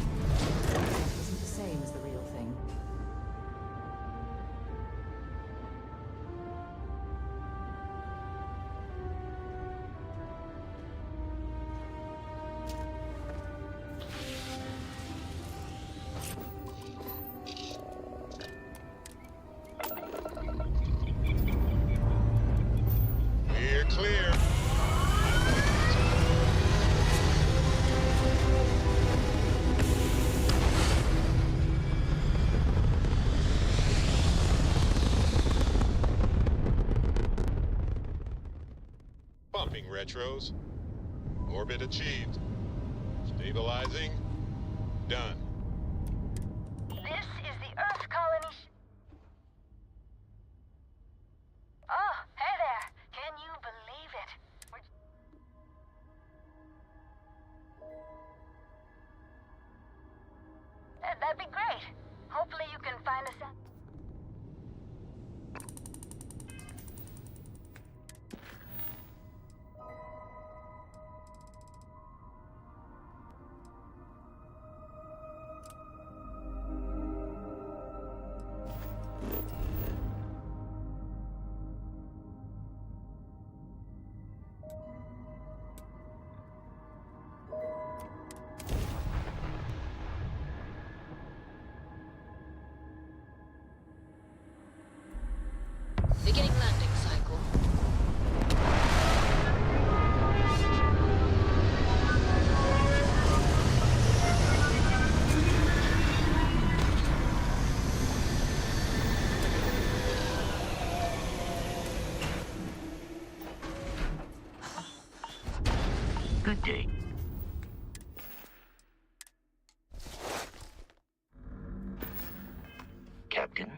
Isn't the same as the real thing. We're clear. Pumping retros. Orbit achieved. Stabilizing. Done. This is the Earth colony. Oh, hey there. Can you believe it? That'd be great. Hopefully you can find us out. Beginning landing cycle. Good day. Captain.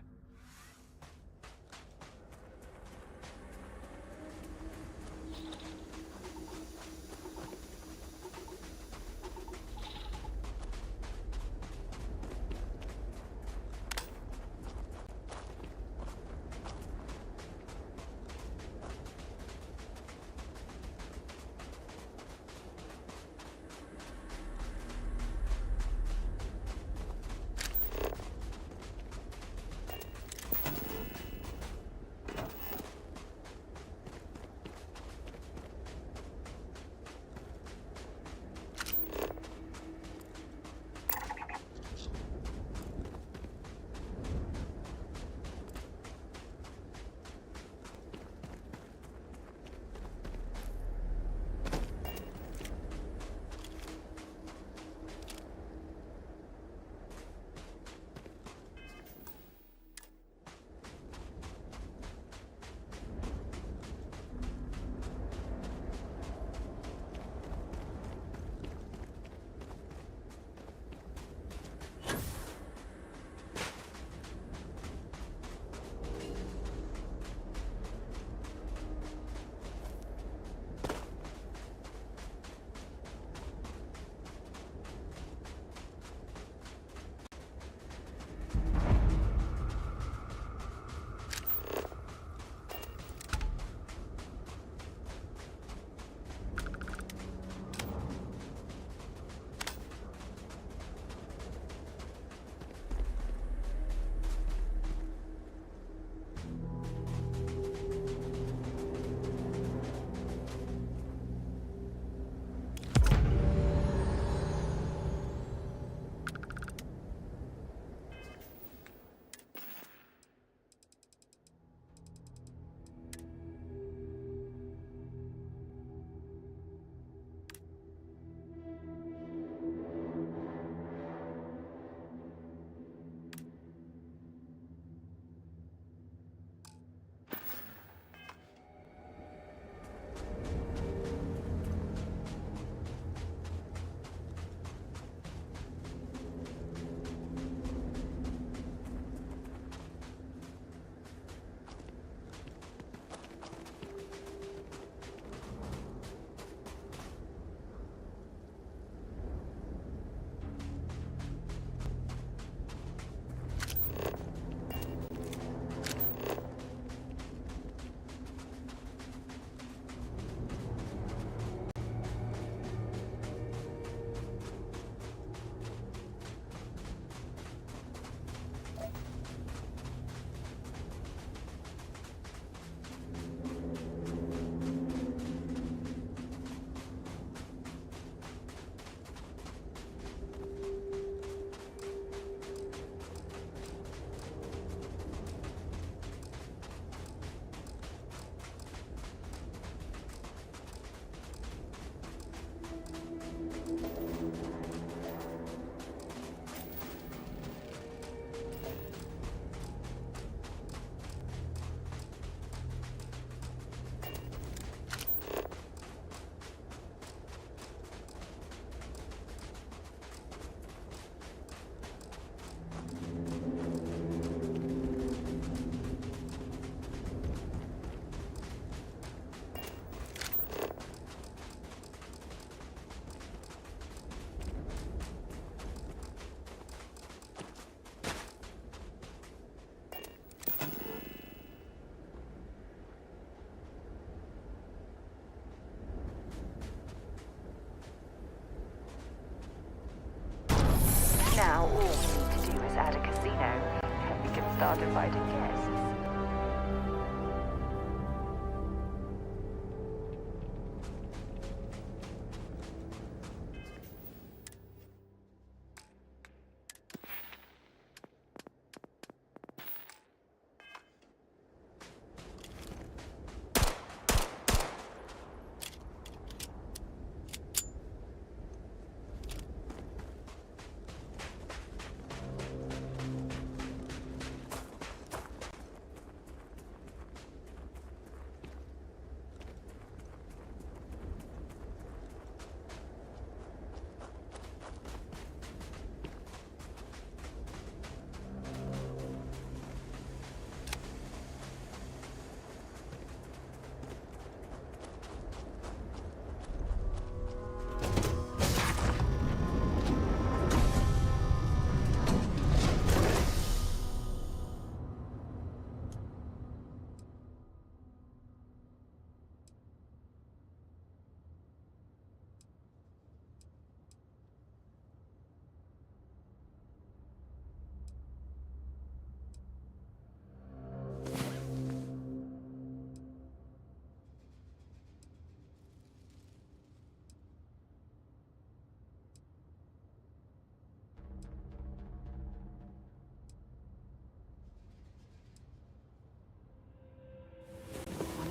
all we need to do is add a casino, and we can start inviting guests.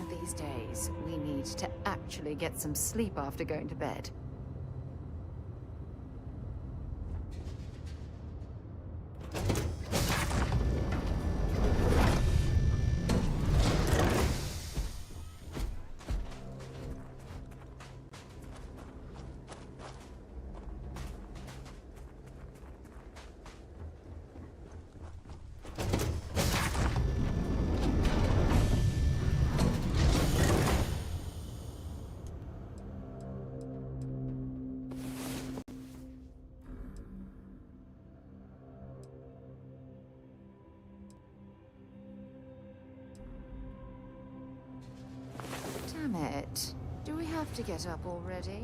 These days, we need to actually get some sleep after going to bed. Damn it. Do we have to get up already?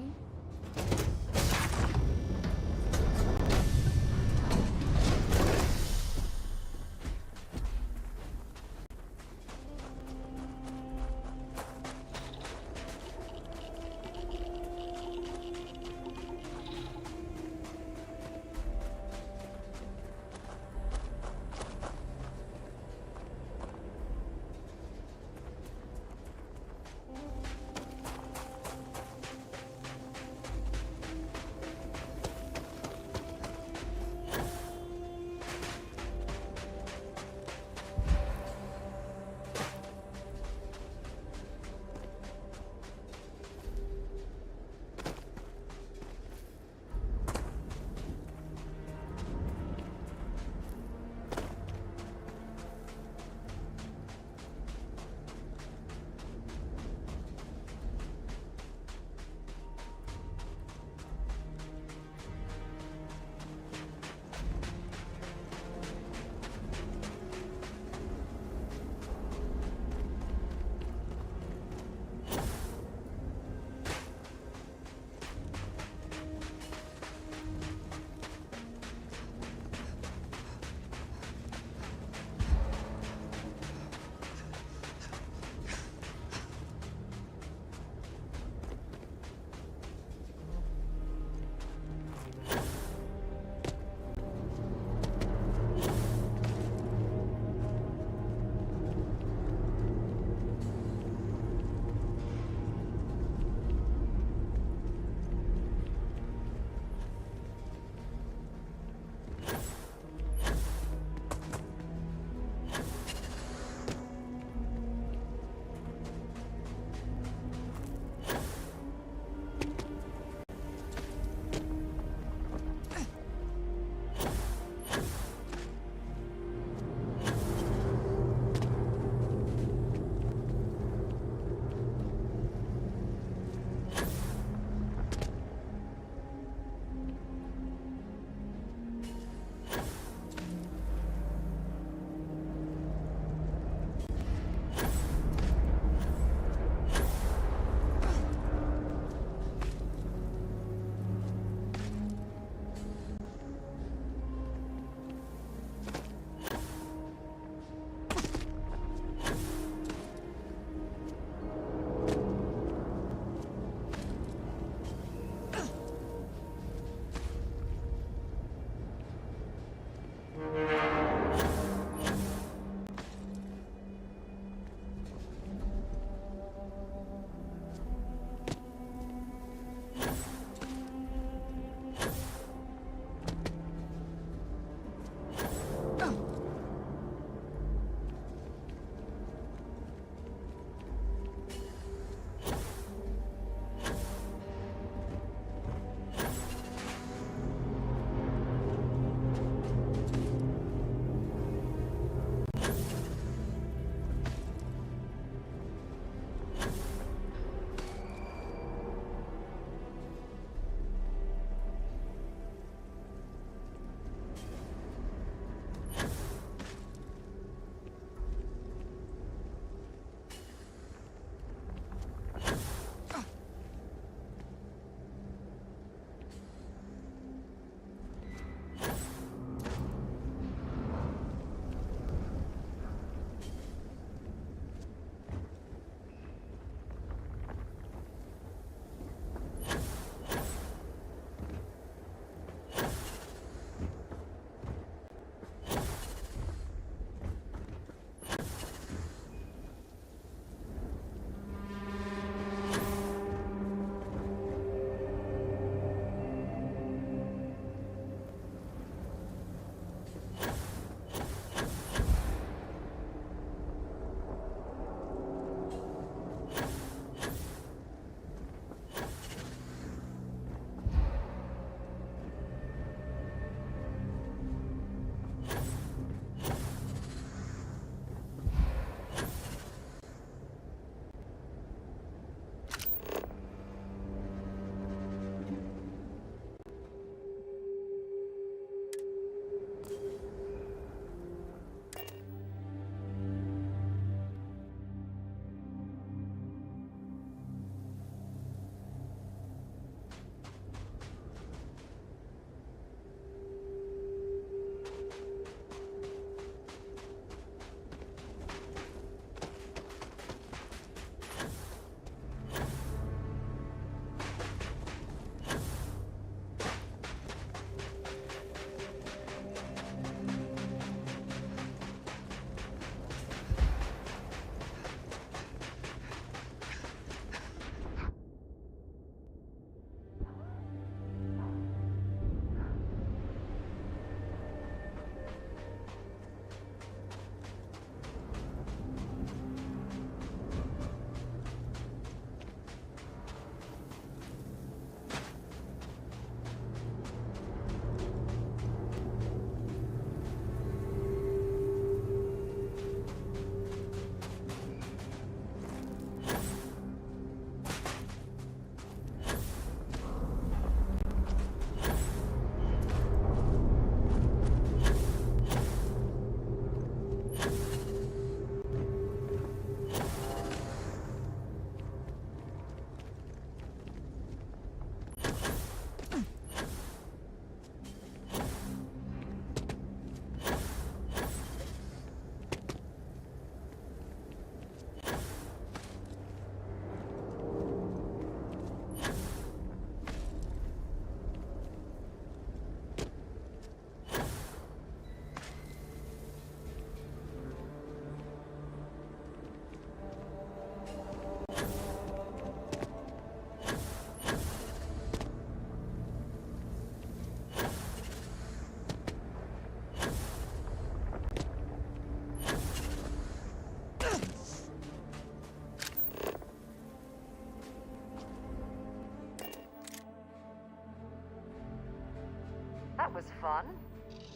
was fun.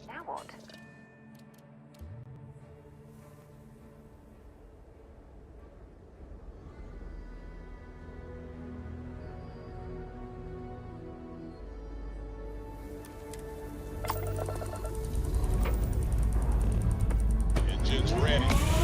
Now what? Engines ready.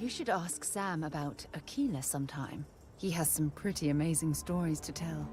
You should ask Sam about Aquila sometime. He has some pretty amazing stories to tell.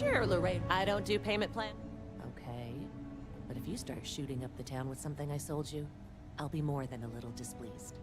Sure, Lorraine. I don't do payment plan. Okay. But if you start shooting up the town with something I sold you, I'll be more than a little displeased.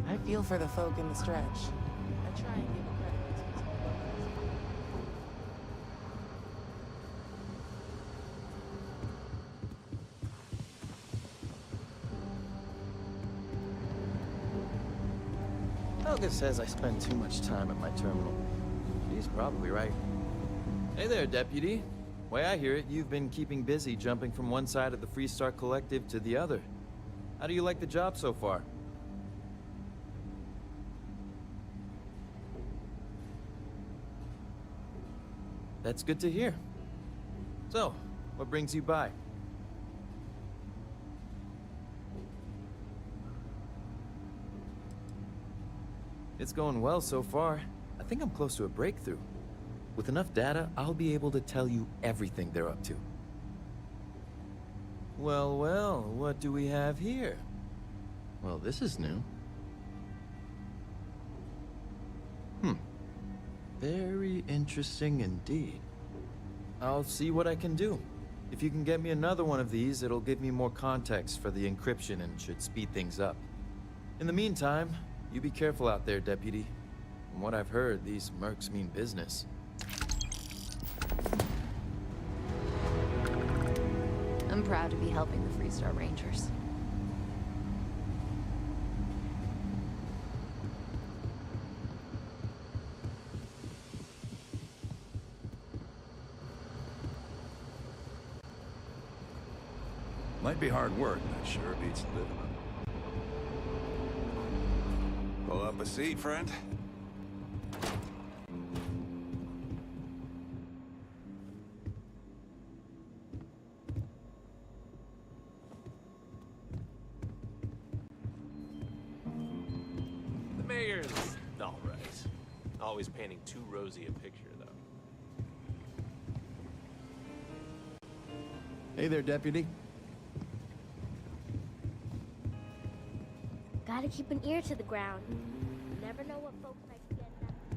I feel for the folk in the stretch. I try and give a credit. Helga says I spend too much time at my terminal. She's probably right. Hey there, Deputy. Way I hear it, you've been keeping busy jumping from one side of the Freestar Collective to the other. How do you like the job so far? That's good to hear. So, what brings you by? It's going well so far. I think I'm close to a breakthrough. With enough data, I'll be able to tell you everything they're up to. Well, well, what do we have here? Well, this is new. Very interesting indeed. I'll see what I can do. If you can get me another one of these, it'll give me more context for the encryption and should speed things up. In the meantime, you be careful out there, Deputy. From what I've heard, these mercs mean business. I'm proud to be helping the Freestar Rangers. Might be hard work, but sure beats living them. Pull up a seat, friend. The mayor's all right. Always painting too rosy a picture, though. Hey there, Deputy. Gotta keep an ear to the ground. You never know what folks might be getting up to.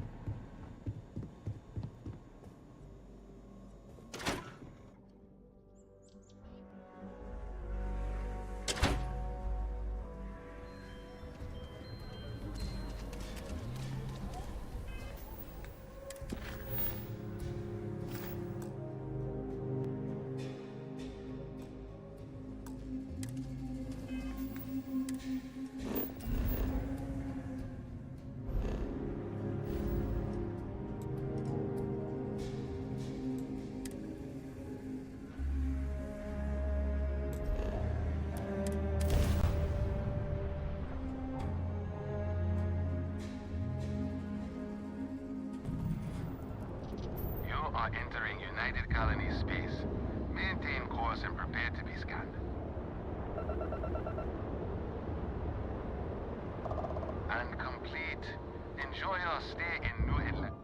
You are entering United Colony space. Maintain course and prepare to be scanned. And complete. Enjoy your stay in New England.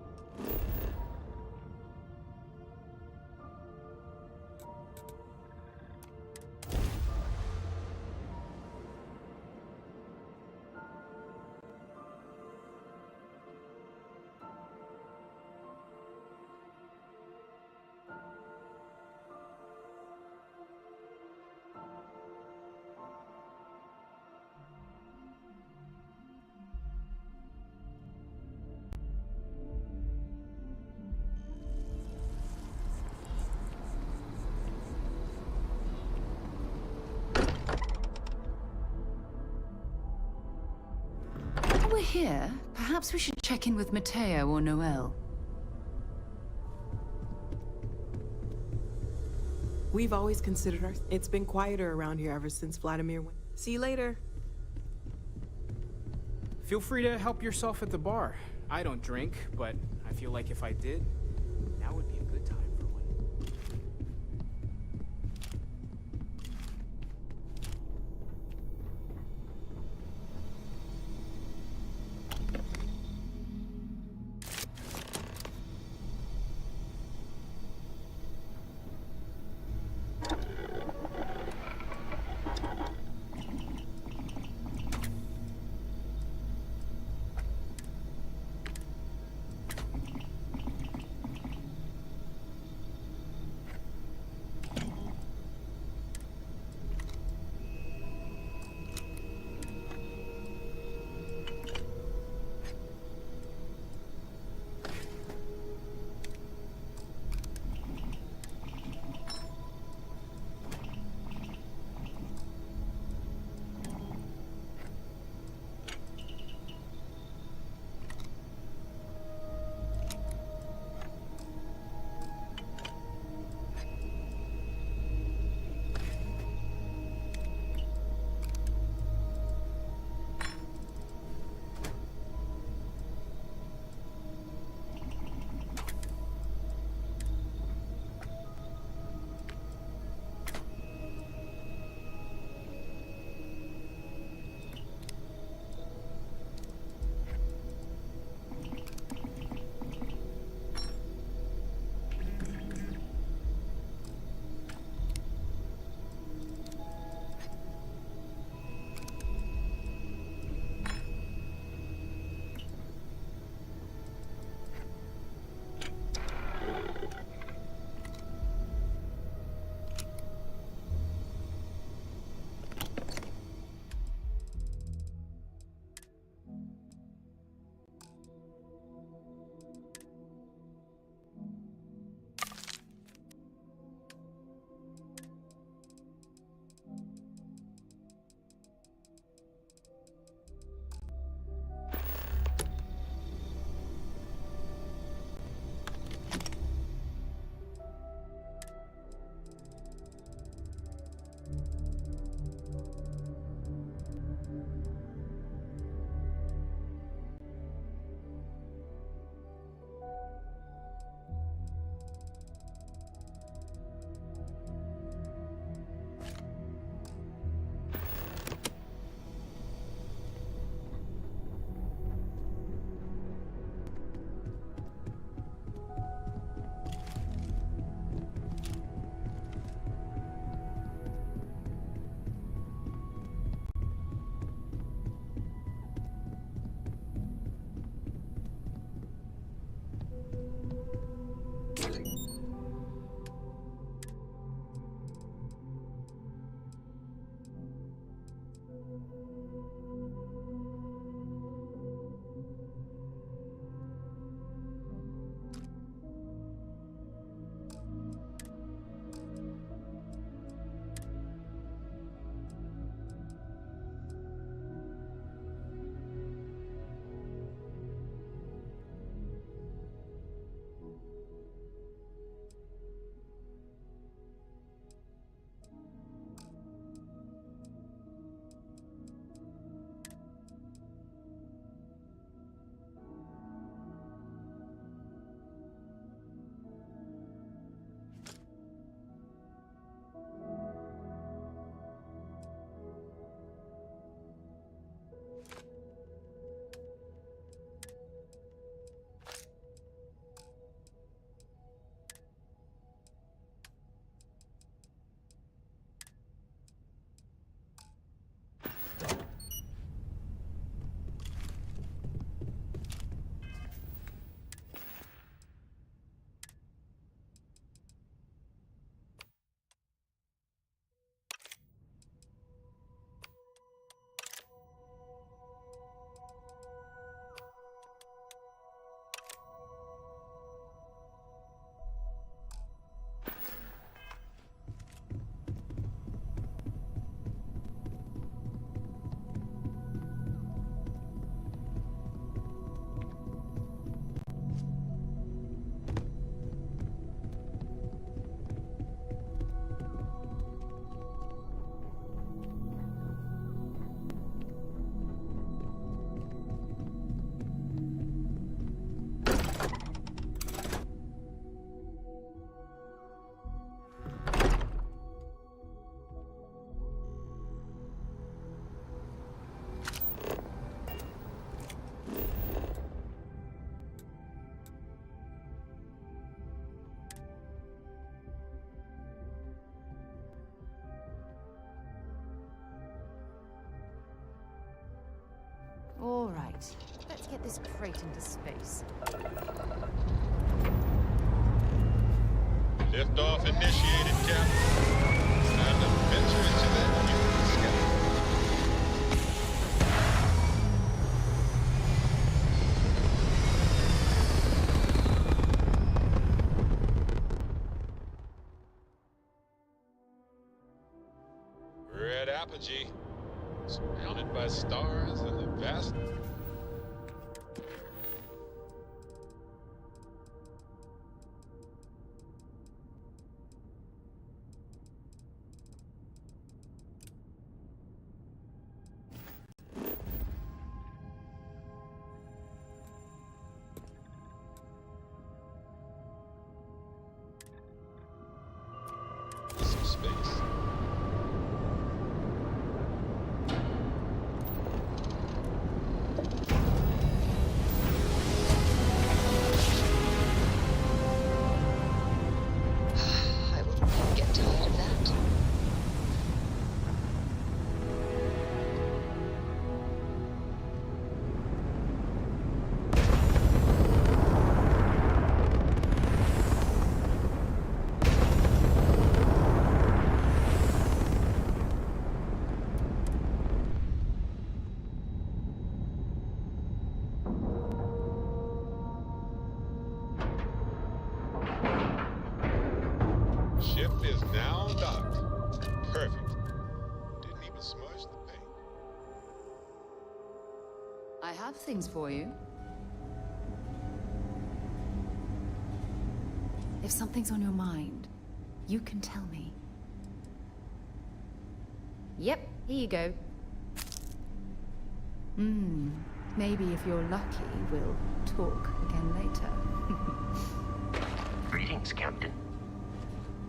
While we're here, perhaps we should check in with Mateo or Noel. We've always considered our... It's been quieter around here ever since Vladimir went. See you later. Feel free to help yourself at the bar. I don't drink, but I feel like if I did, now would be a good time for one. right. Let's get this crate into space. Liftoff initiated, Captain. Time to venture into that human sky. We're at apogee, surrounded by stars and the vast. Some space. I will never get tired of that. Ship is now docked. Perfect. Didn't even smudge the paint. I have things for you. If something's on your mind, you can tell me. Yep, here you go. Maybe if you're lucky, we'll talk again later. Greetings, Captain.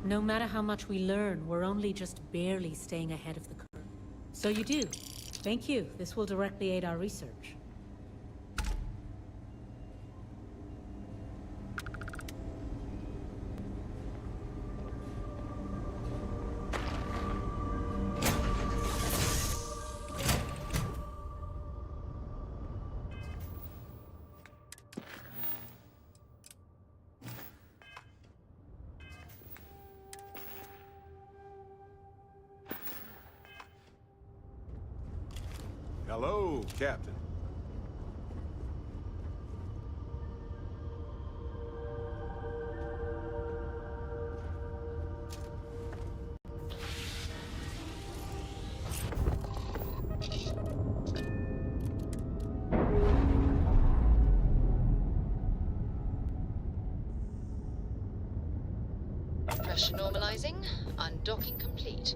No matter how much we learn, we're only just barely staying ahead of the curve. So you do. Thank you. This will directly aid our research. Hello, Captain. Pressure normalizing. Undocking complete.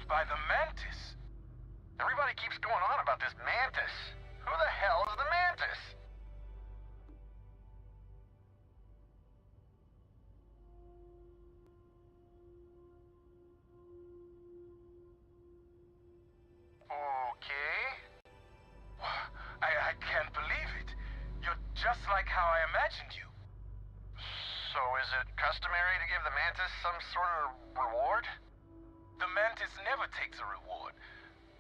By the Mantis. Everybody keeps going on about this Mantis. Who the hell is the Mantis? Okay. I can't believe it. You're just like how I imagined you. So is it customary to give the Mantis some sort of reward? The Mantis never takes a reward.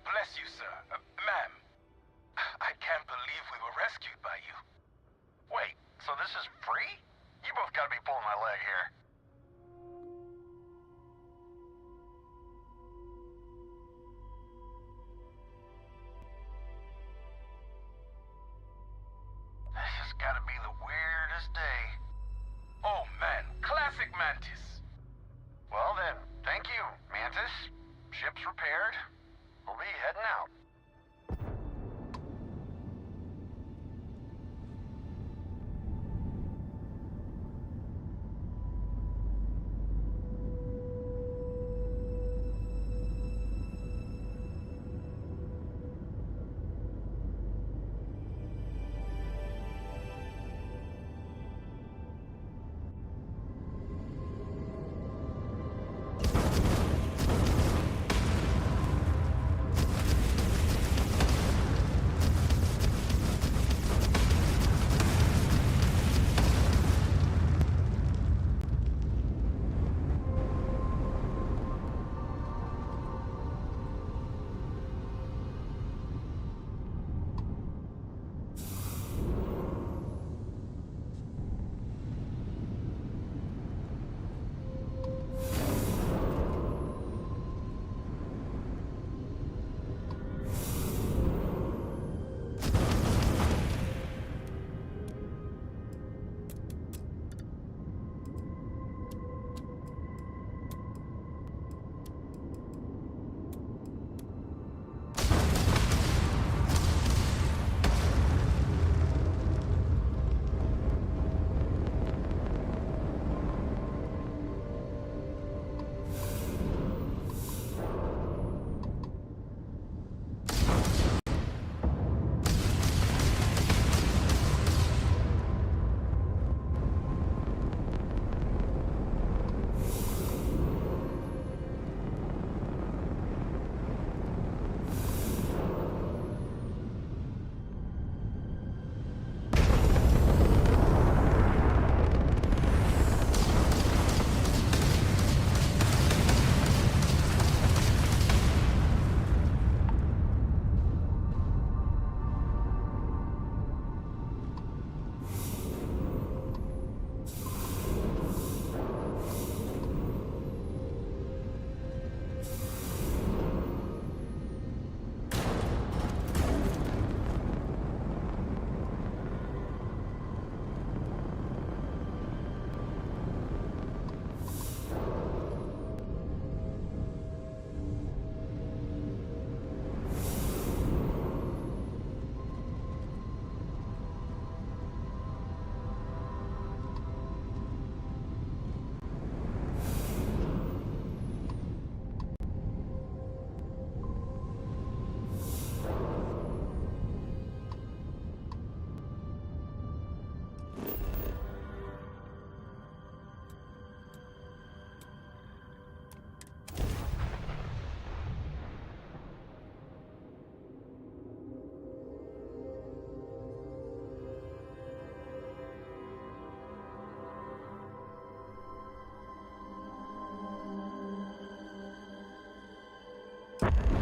Bless you, sir. Ma'am. I can't believe we were rescued by you. Wait, so this is free? You both gotta be pulling my leg here. This has gotta be the weirdest day. Oh man, classic Mantis. Well then, thank you, Mantis. Ship's repaired. We'll be heading out.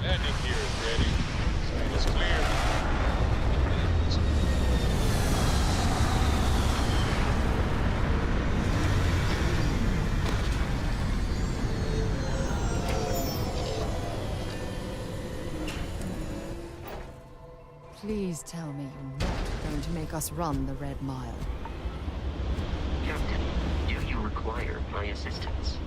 Landing gear is ready. Sight is clear. Please tell me you're not going to make us run the Red Mile. Captain, do you require my assistance?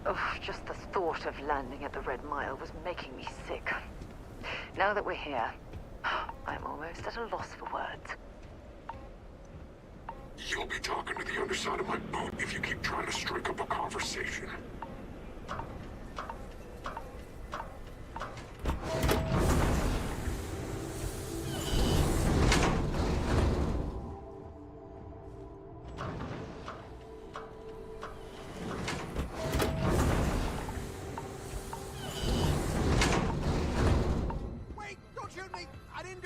Oh, just the thought of landing at the Red Mile was making me sick. Now that we're here, I'm almost at a loss for words. You'll be talking to the underside of my boat if you keep trying to strike up a conversation.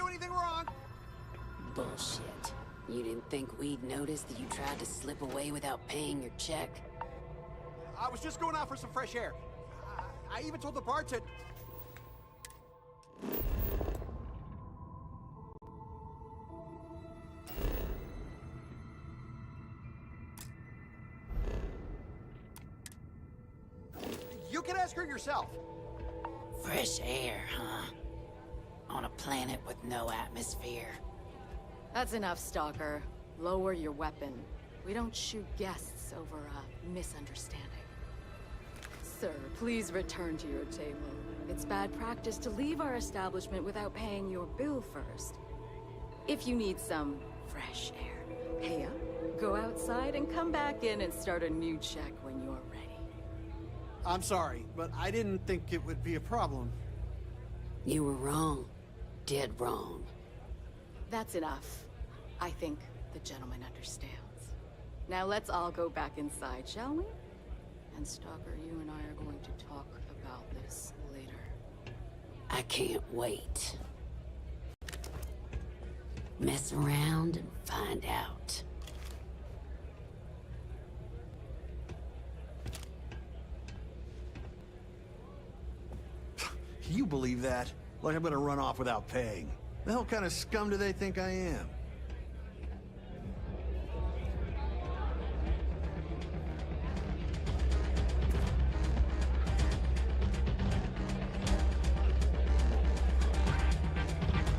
do anything wrong. Bullshit. You didn't think we'd notice that you tried to slip away without paying your check? I was just going out for some fresh air. I even told the bartender. You can ask her yourself. Fresh air, huh? On a planet with no atmosphere. That's enough, Stalker. Lower your weapon. We don't shoot guests over a misunderstanding. Sir, please return to your table. It's bad practice to leave our establishment without paying your bill first. If you need some fresh air, pay up, go outside, and come back in and start a new check when you're ready. I'm sorry, but I didn't think it would be a problem. You were wrong. Dead wrong. That's enough. I think the gentleman understands. Now let's all go back inside, shall we? And Stalker, you and I are going to talk about this later. I can't wait. Mess around and find out. You believe that? Like I'm gonna run off without paying. The hell kind of scum do they think I am?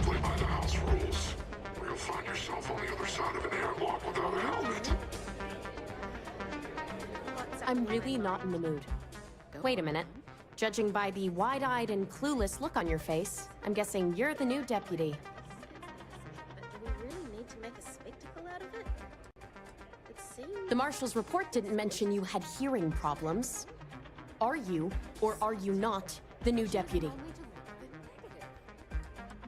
Play by the house rules, or you'll find yourself on the other side of an airlock without a helmet. I'm really not in the mood. Wait a minute. Judging by the wide-eyed and clueless look on your face, I'm guessing you're the new deputy. But do we really need to make a spectacle out of it? It seems... The marshal's report didn't mention you had hearing problems. Are you, or are you not, the new deputy?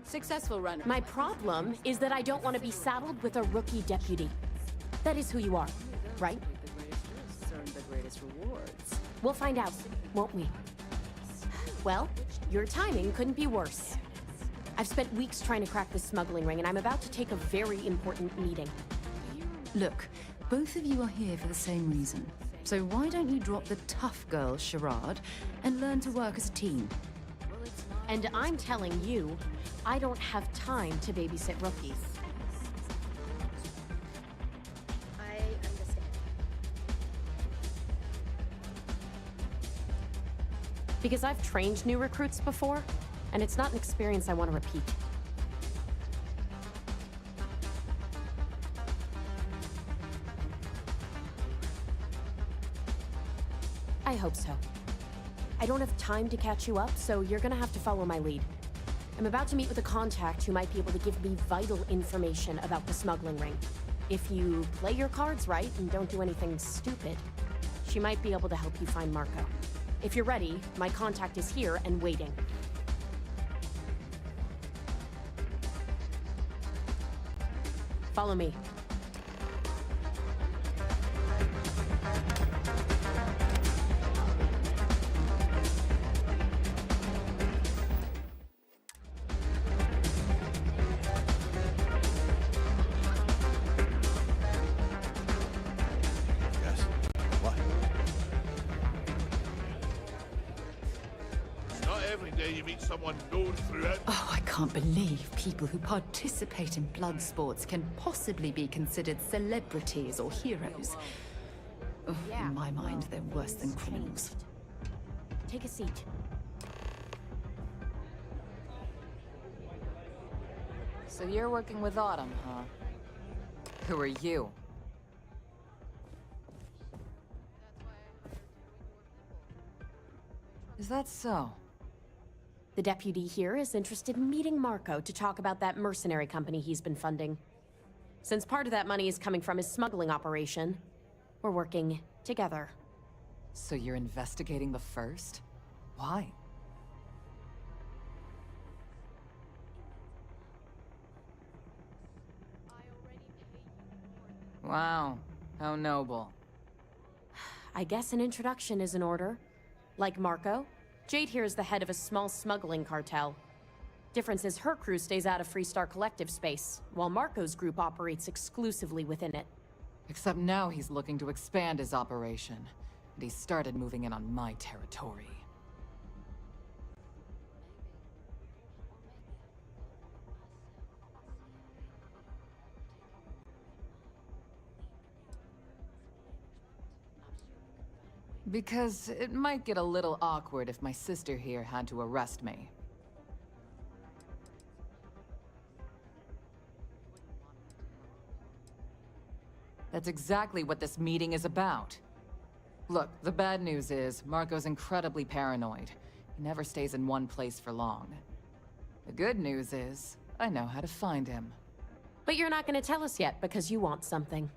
Successful runner. My problem is that I don't want to be saddled with a rookie deputy. That is who you are, right? Earn the greatest rewards. We'll find out, won't we? Well, your timing couldn't be worse. I've spent weeks trying to crack this smuggling ring, and I'm about to take a very important meeting. Look, both of you are here for the same reason. So why don't you drop the tough girl charade and learn to work as a team? And I'm telling you, I don't have time to babysit rookies. I understand. Because I've trained new recruits before, and it's not an experience I want to repeat. I hope so. I don't have time to catch you up, so you're gonna have to follow my lead. I'm about to meet with a contact who might be able to give me vital information about the smuggling ring. If you play your cards right and don't do anything stupid, she might be able to help you find Marco. If you're ready, my contact is here and waiting. Follow me. Yes. What? Not every day you meet someone known throughout. Oh, I can't believe people who participate in blood sports can possibly be considered celebrities or heroes. Oh, in my mind, they're worse than criminals. Take a seat. So you're working with Autumn, huh? Who are you? Is that so? The deputy here is interested in meeting Marco to talk about that mercenary company he's been funding. Since part of that money is coming from his smuggling operation, we're working together. So you're investigating the first? Why? Wow, how noble. I guess an introduction is in order. Like Marco, Jade here is the head of a small smuggling cartel. Difference is her crew stays out of Freestar Collective space, while Marco's group operates exclusively within it. Except now he's looking to expand his operation, and he's started moving in on my territory. Because it might get a little awkward if my sister here had to arrest me. That's exactly what this meeting is about. Look, the bad news is, Marco's incredibly paranoid. He never stays in one place for long. The good news is, I know how to find him. But you're not gonna tell us yet because you want something.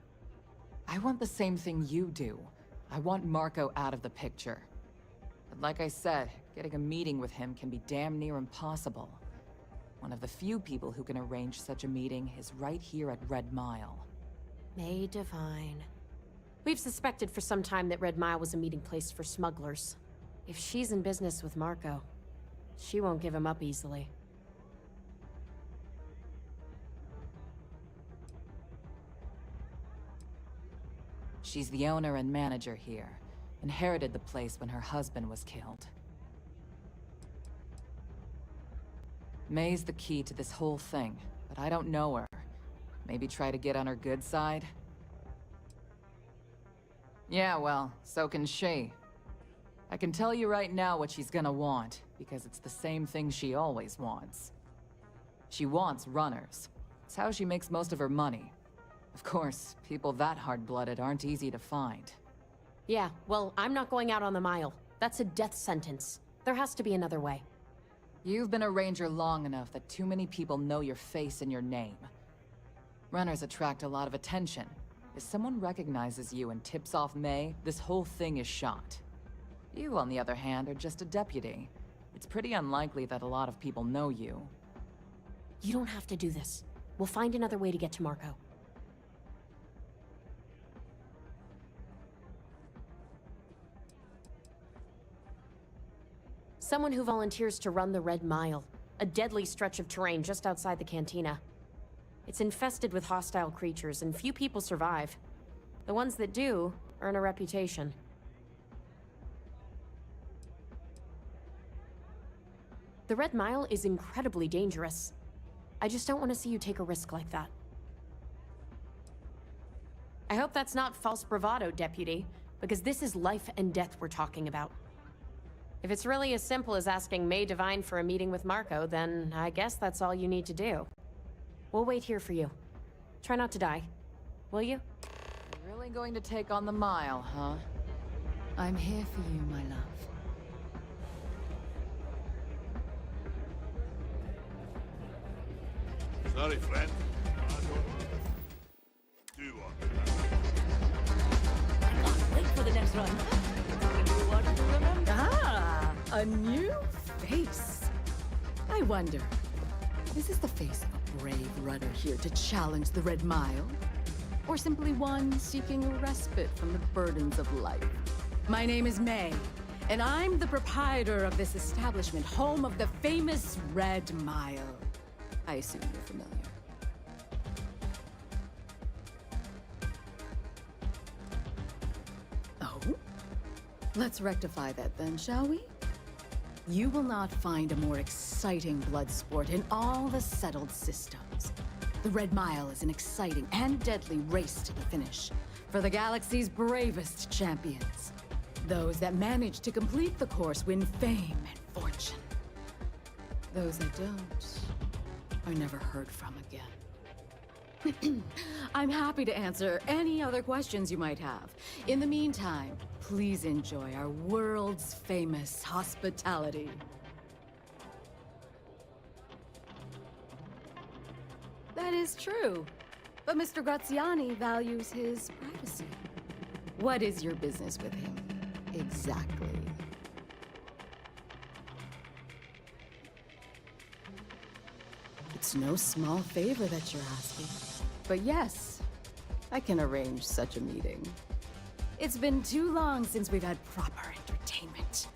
I want the same thing you do. I want Marco out of the picture. But like I said, getting a meeting with him can be damn near impossible. One of the few people who can arrange such a meeting is right here at Red Mile. May Divine. We've suspected for some time that Red Mile was a meeting place for smugglers. If she's in business with Marco, she won't give him up easily. She's the owner and manager here. Inherited the place when her husband was killed. May's the key to this whole thing, but I don't know her. Maybe try to get on her good side? Yeah, well, so can she. I can tell you right now what she's gonna want, because it's the same thing she always wants. She wants runners. It's how she makes most of her money. Of course, people that hard-blooded aren't easy to find. Yeah, well, I'm not going out on the mile. That's a death sentence. There has to be another way. You've been a ranger long enough that too many people know your face and your name. Runners attract a lot of attention. If someone recognizes you and tips off May, this whole thing is shot. You, on the other hand, are just a deputy. It's pretty unlikely that a lot of people know you. You don't have to do this. We'll find another way to get to Marco. Someone who volunteers to run the Red Mile, a deadly stretch of terrain just outside the cantina. It's infested with hostile creatures, and few people survive. The ones that do earn a reputation. The Red Mile is incredibly dangerous. I just don't want to see you take a risk like that. I hope that's not false bravado, Deputy, because this is life and death we're talking about. If it's really as simple as asking May Divine for a meeting with Marco, then I guess that's all you need to do. We'll wait here for you. Try not to die. Will you? You're really going to take on the mile, huh? I'm here for you, my love. Sorry, friend. I don't do what. Wait for the next run. You want to remember? Ah, a new face. I wonder, is this the face of a brave runner here to challenge the Red Mile? Or simply one seeking a respite from the burdens of life? My name is May, and I'm the proprietor of this establishment, home of the famous Red Mile. I assume you're familiar. Oh? Let's rectify that then, shall we? You will not find a more exciting blood sport in all the settled systems. The Red Mile is an exciting and deadly race to the finish for the galaxy's bravest champions. Those that manage to complete the course win fame and fortune. Those that don't are never heard from again. I'm happy to answer any other questions you might have. In the meantime, please enjoy our world's famous hospitality. That is true, but Mr. Graziani values his privacy. What is your business with him, exactly? It's no small favor that you're asking. But yes, I can arrange such a meeting. It's been too long since we've had proper entertainment.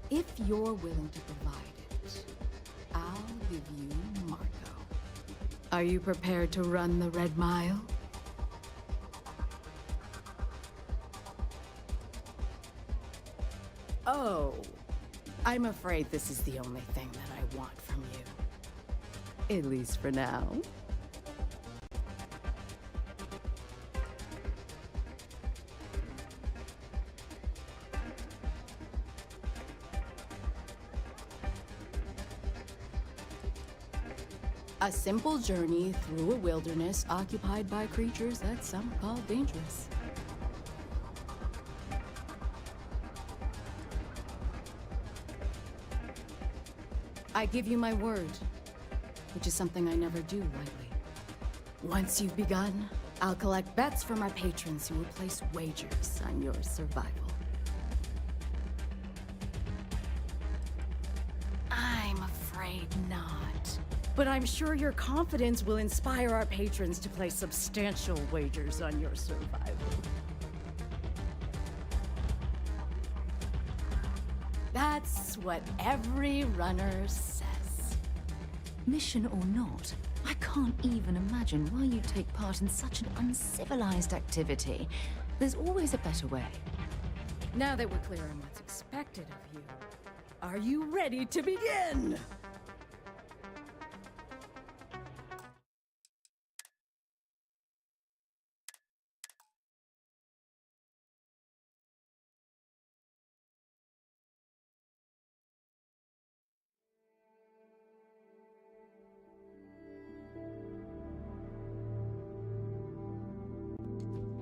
If you're willing to provide it, I'll give Are you prepared to run the Red Mile? Oh, I'm afraid this is the only thing that I want from you. At least for now. A simple journey through a wilderness occupied by creatures that some call dangerous. I give you my word, which is something I never do lightly. Once you've begun, I'll collect bets from our patrons who will place wagers on your survival. I'm afraid not. But I'm sure your confidence will inspire our patrons to place substantial wagers on your survival. That's what every runner says. Mission or not, I can't even imagine why you take part in such an uncivilized activity. There's always a better way. Now that we're clear on what's expected of you, are you ready to begin?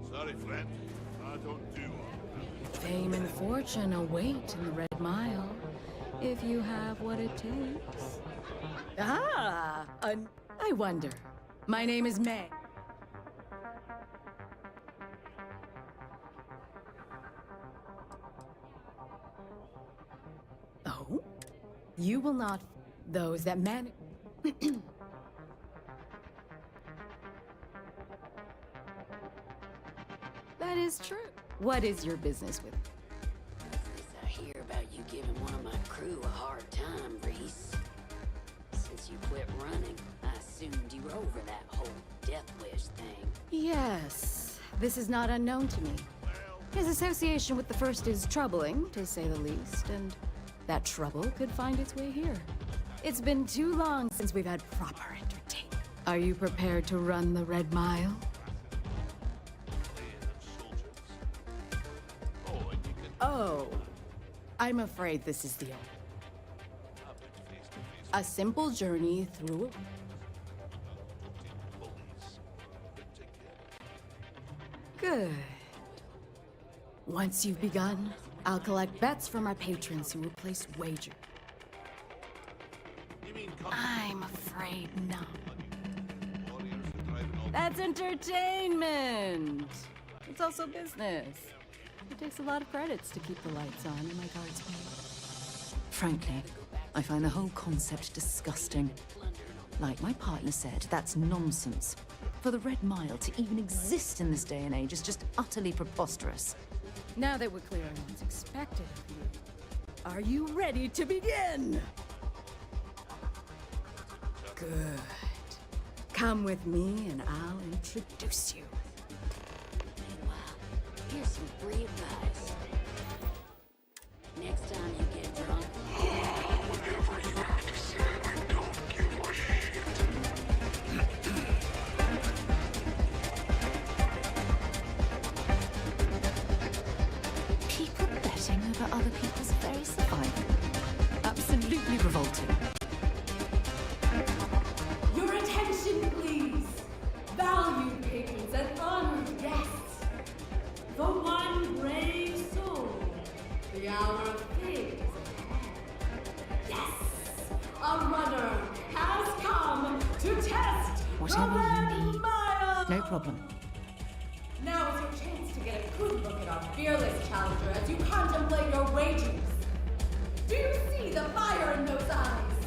Sorry, friend. I don't do all Fame and fortune await in the Red Mile, if you have what it takes. I wonder. My name is May. Oh? You will not... Those that man... That is true. What is your business with? I hear about you giving one of my crew a hard time, Reese. Since you quit running, I assumed you were over that whole death wish thing. Yes, this is not unknown to me. His association with the First is troubling, to say the least, and that trouble could find its way here. It's been too long since we've had proper entertainment. Are you prepared to run the Red Mile? Oh, I'm afraid this is the only. A simple journey through. Good. Once you've begun, I'll collect bets from our patrons who will place wager. I'm afraid not. That's entertainment! It's also business. It takes a lot of credits to keep the lights on in my guards' pay. Frankly, I find the whole concept disgusting. Like my partner said, that's nonsense. For the Red Mile to even exist in this day and age is just utterly preposterous. Now that we're clear on what's expected of you, are you ready to begin? Good. Come with me and I'll introduce you. Here's some free advice. Next time you get drunk, whatever you have to say, I don't give a shit. People betting over other people's very survival. Absolutely revolting. Your attention, please. Valued patrons and honored guests. The one brave soul. The hour of things ahead. Yes! A runner has come to test Whatever the you Red need. Mile! No problem. Now is your chance to get a good look at our fearless challenger as you contemplate your wagers. Do you see the fire in those eyes?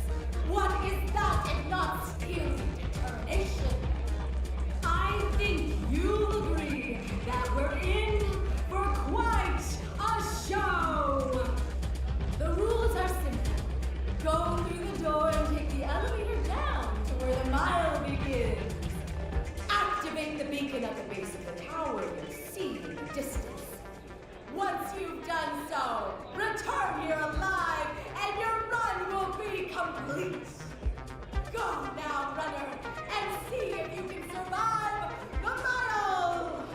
What is that if not skill and determination? I think you'll agree that we're in for quite a show! The rules are simple. Go through the door and take the elevator down to where the mile begins. Please. Go now, runner, and see if you can survive the battle!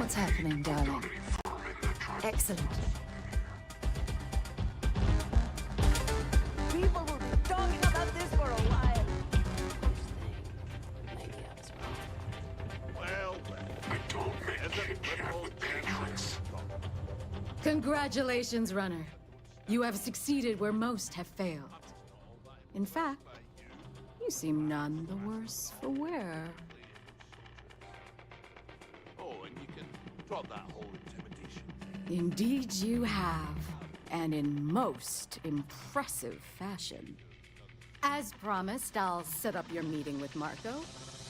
What's happening, darling? Excellent. People will be talking about this for a while. Maybe I was wrong. Well, I don't make chit-chat with patrons. Congratulations, Runner. You have succeeded where most have failed. In fact, you seem none the worse for wear. oh, and you can drop that whole intimidation. Indeed you have, and in most impressive fashion. As promised, I'll set up your meeting with Marco.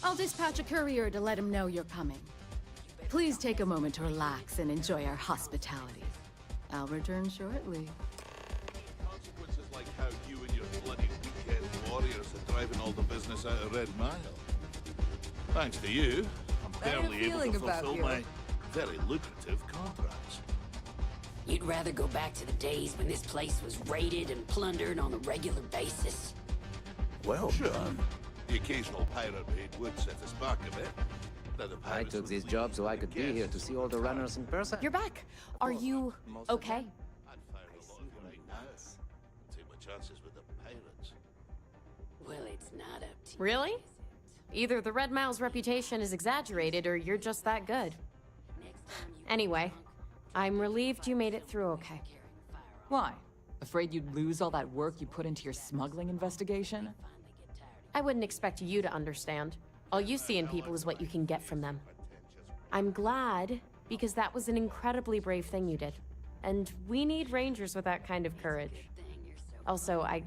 I'll dispatch a courier to let him know you're coming. Please take a moment to relax and enjoy our hospitality. I'll return shortly. Consequences like how you and your bloody weekend warriors are driving all the business out of Red Mile. Thanks to you, I'm barely able to fulfill my very lucrative contracts. You'd rather go back to the days when this place was raided and plundered on a regular basis? Well, sure. The occasional pirate raid would set us back a bit. I took this job so I could be here to see all the runners in person. You're back. Are you okay? Take my chances with the pirates. Well, it's not up to you. Really? Either the Red Mile's reputation is exaggerated or you're just that good. Anyway, I'm relieved you made it through okay. Why? Afraid you'd lose all that work you put into your smuggling investigation? I wouldn't expect you to understand. All you see in people is what you can get from them. I'm glad, because that was an incredibly brave thing you did. And we need rangers with that kind of courage. Also, I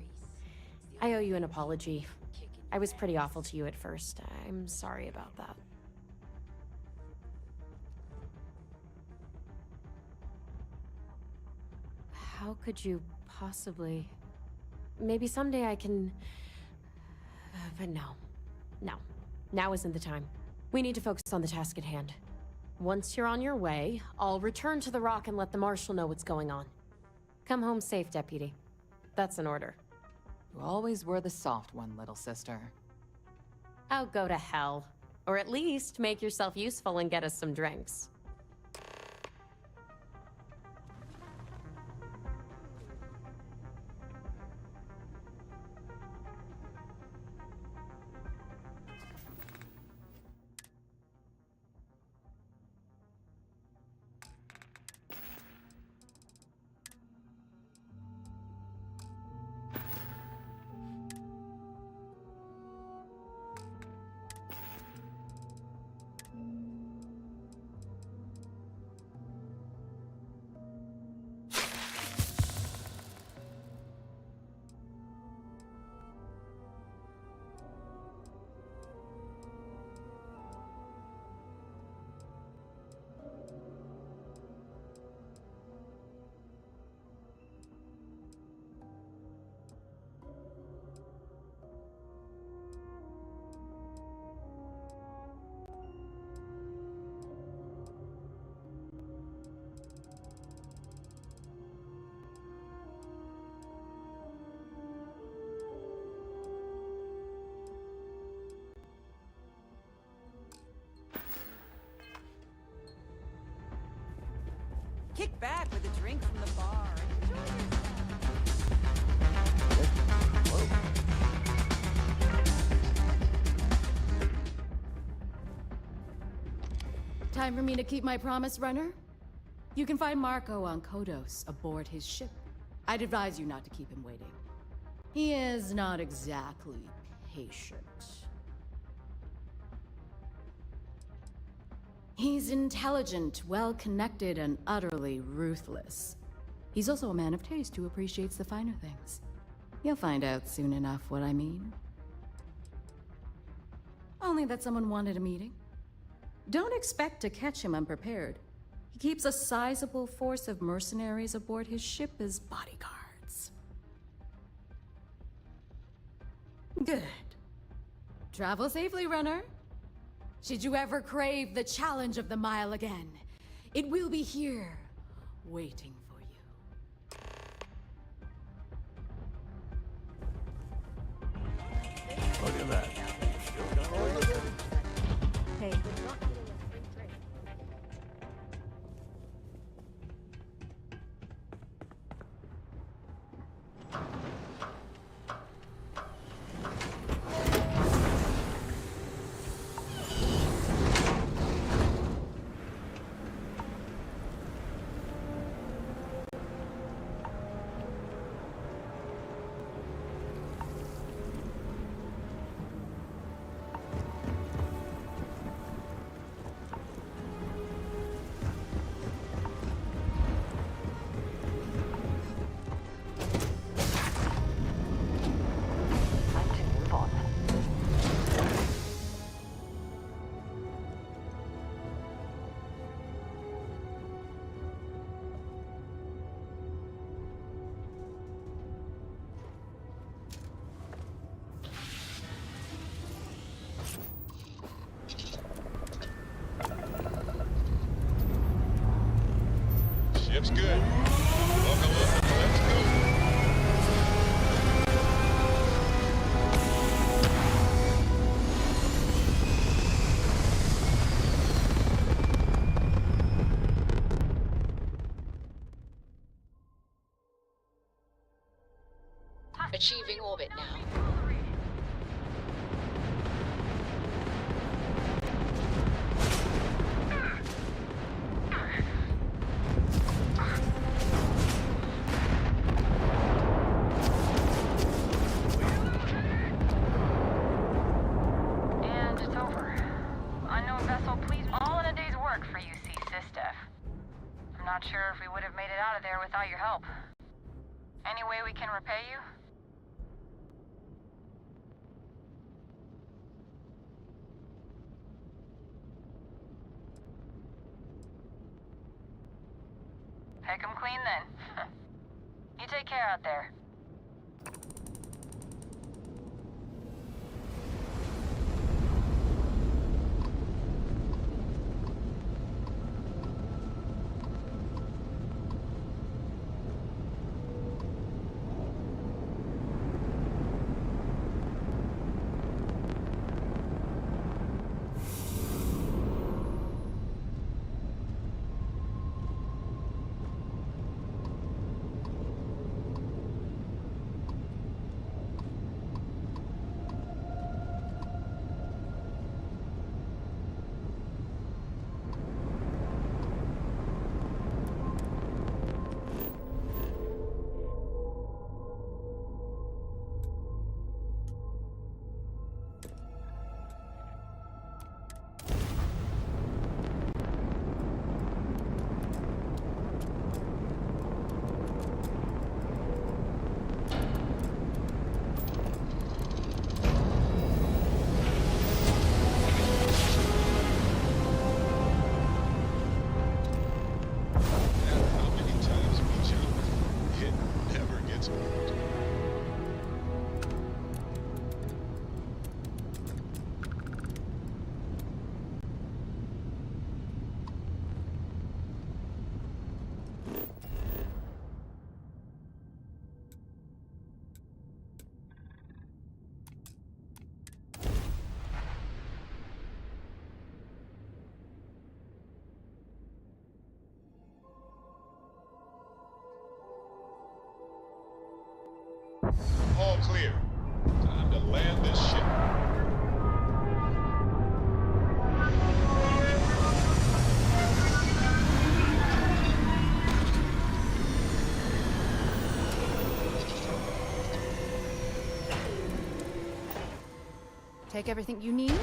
owe you an apology. I was pretty awful to you at first. I'm sorry about that. How could you possibly... Maybe someday I can... But no. No. Now isn't the time. We need to focus on the task at hand. Once you're on your way, I'll return to the Rock and let the Marshal know what's going on. Come home safe, Deputy. That's an order. You always were the soft one, little sister. Oh, go to hell. Or at least make yourself useful and get us some drinks. Kick back with a drink from the bar. Enjoy Time for me to keep my promise, Runner? You can find Marco on Kodos aboard his ship. I'd advise you not to keep him waiting. He is not exactly patient. He's intelligent, well-connected, and utterly ruthless. He's also a man of taste who appreciates the finer things. You'll find out soon enough what I mean. Only that someone wanted a meeting. Don't expect to catch him unprepared. He keeps a sizable force of mercenaries aboard his ship as bodyguards. Good. Travel safely, Runner. Should you ever crave the challenge of the mile again, it will be here, waiting for you. Look at that. Still got all the Hey, we're not getting a free drink. Achieving orbit now. And it's over. Unknown vessel, please all in a day's work for UC Sysdef. I'm not sure if we would have made it out of there without your help. Any way we can repay you? Pick 'em clean then. You take care out there. All clear. Time to land this ship. Take everything you need?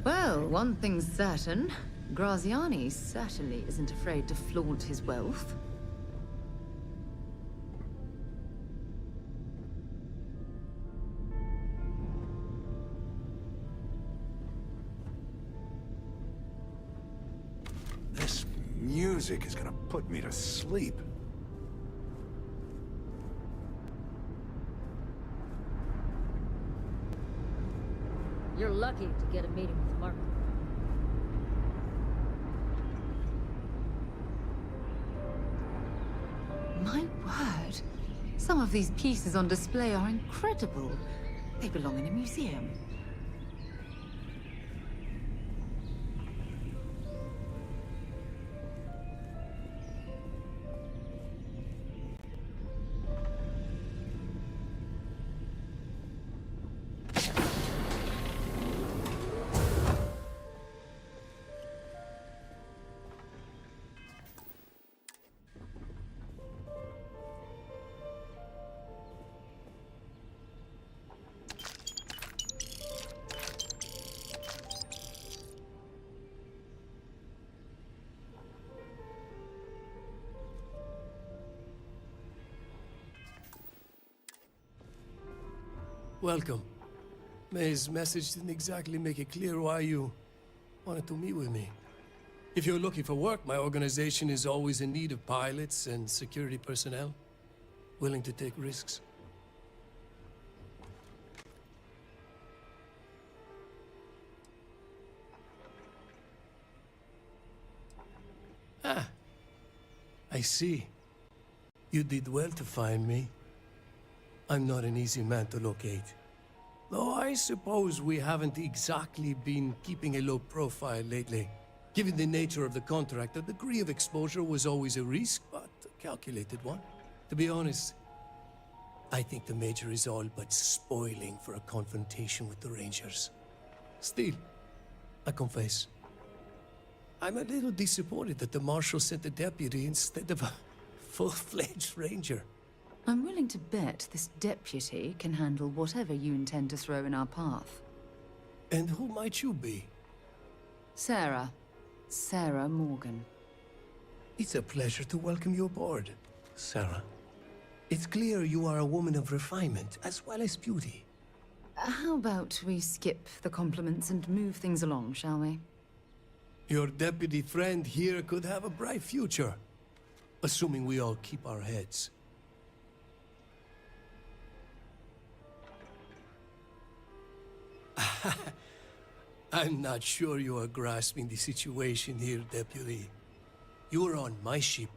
Well, one thing's certain. Graziani certainly isn't afraid to flaunt his wealth. This music is gonna put me to sleep. You're lucky to get a meeting with Mark. My word. Some of these pieces on display are incredible. They belong in a museum. Welcome. May's message didn't exactly make it clear why you wanted to meet with me. If you're looking for work, my organization is always in need of pilots and security personnel, willing to take risks. Ah, I see. You did well to find me. I'm not an easy man to locate. Though I suppose we haven't exactly been keeping a low profile lately. Given the nature of the contract, a degree of exposure was always a risk, but a calculated one. To be honest, I think the Major is all but spoiling for a confrontation with the Rangers. Still, I confess, I'm a little disappointed that the Marshal sent a deputy instead of a full-fledged Ranger. I'm willing to bet this deputy can handle whatever you intend to throw in our path. And who might you be? Sarah. Sarah Morgan. It's a pleasure to welcome you aboard, Sarah. It's clear you are a woman of refinement as well as beauty. How about we skip the compliments and move things along, shall we? Your deputy friend here could have a bright future, assuming we all keep our heads. I'm not sure you are grasping the situation here, Deputy. You are on my ship,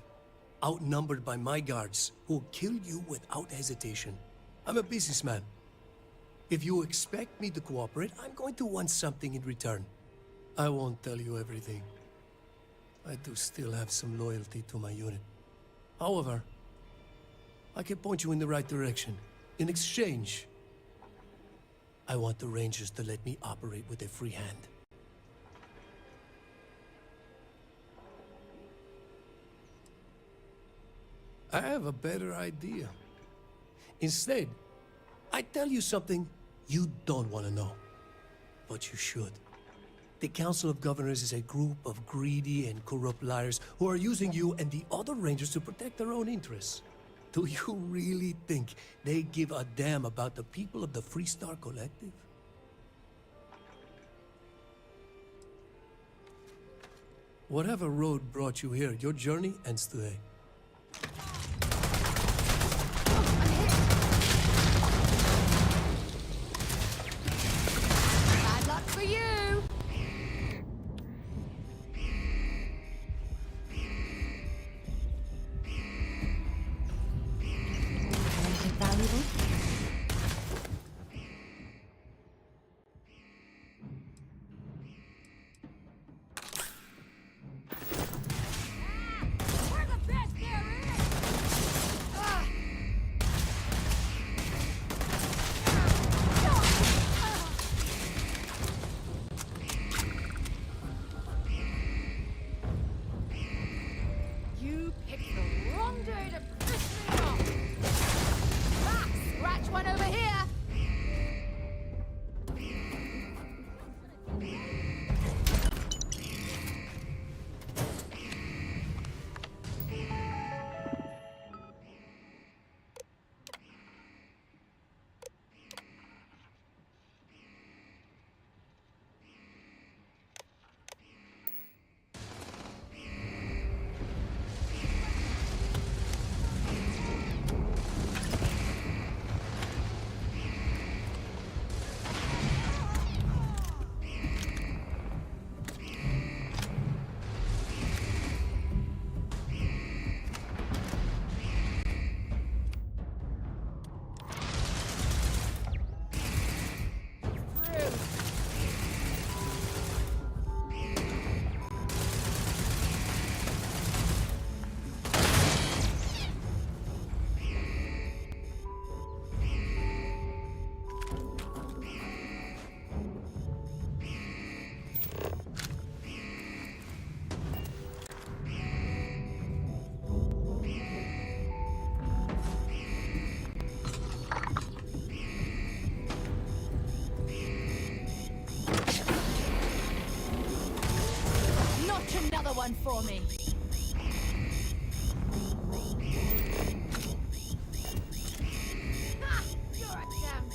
outnumbered by my guards, who will kill you without hesitation. I'm a businessman. If you expect me to cooperate, I'm going to want something in return. I won't tell you everything. I do still have some loyalty to my unit. However, I can point you in the right direction. In exchange, I want the Rangers to let me operate with a free hand. I have a better idea. Instead, I tell you something you don't want to know. But you should. The Council of Governors is a group of greedy and corrupt liars who are using you and the other Rangers to protect their own interests. Do you really think they give a damn about the people of the Freestar Collective? Whatever road brought you here, your journey ends today. Bad luck for you! Valuable? We're the best there is! You picked the wrong day to piss me off! Ah, scratch one over here! Another one for me. Ha! You're a damn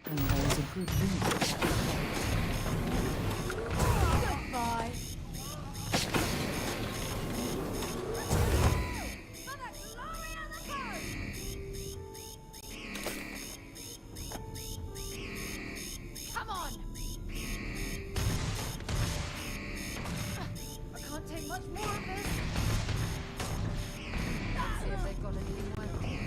And there's a good reason. Goodbye. Come on! I can't take much more of this. Let's see if they've got anything worth it.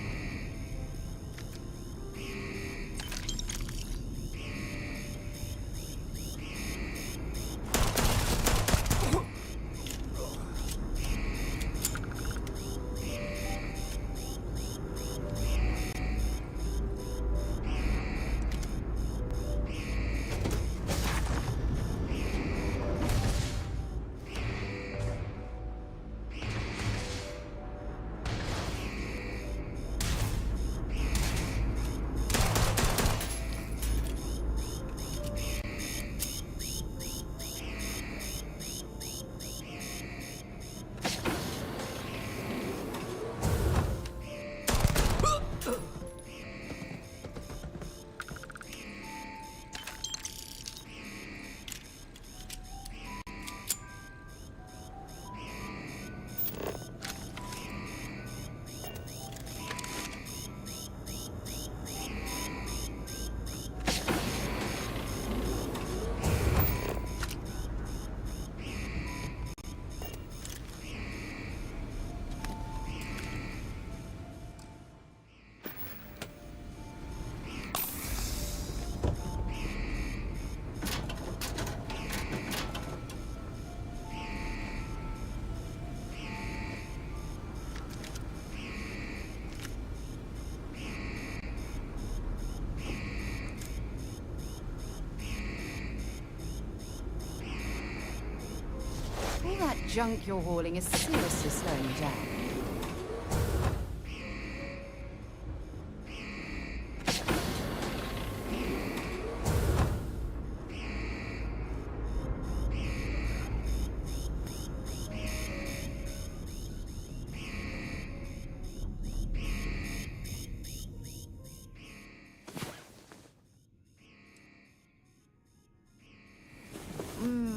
All that junk you're hauling is seriously slowing you down.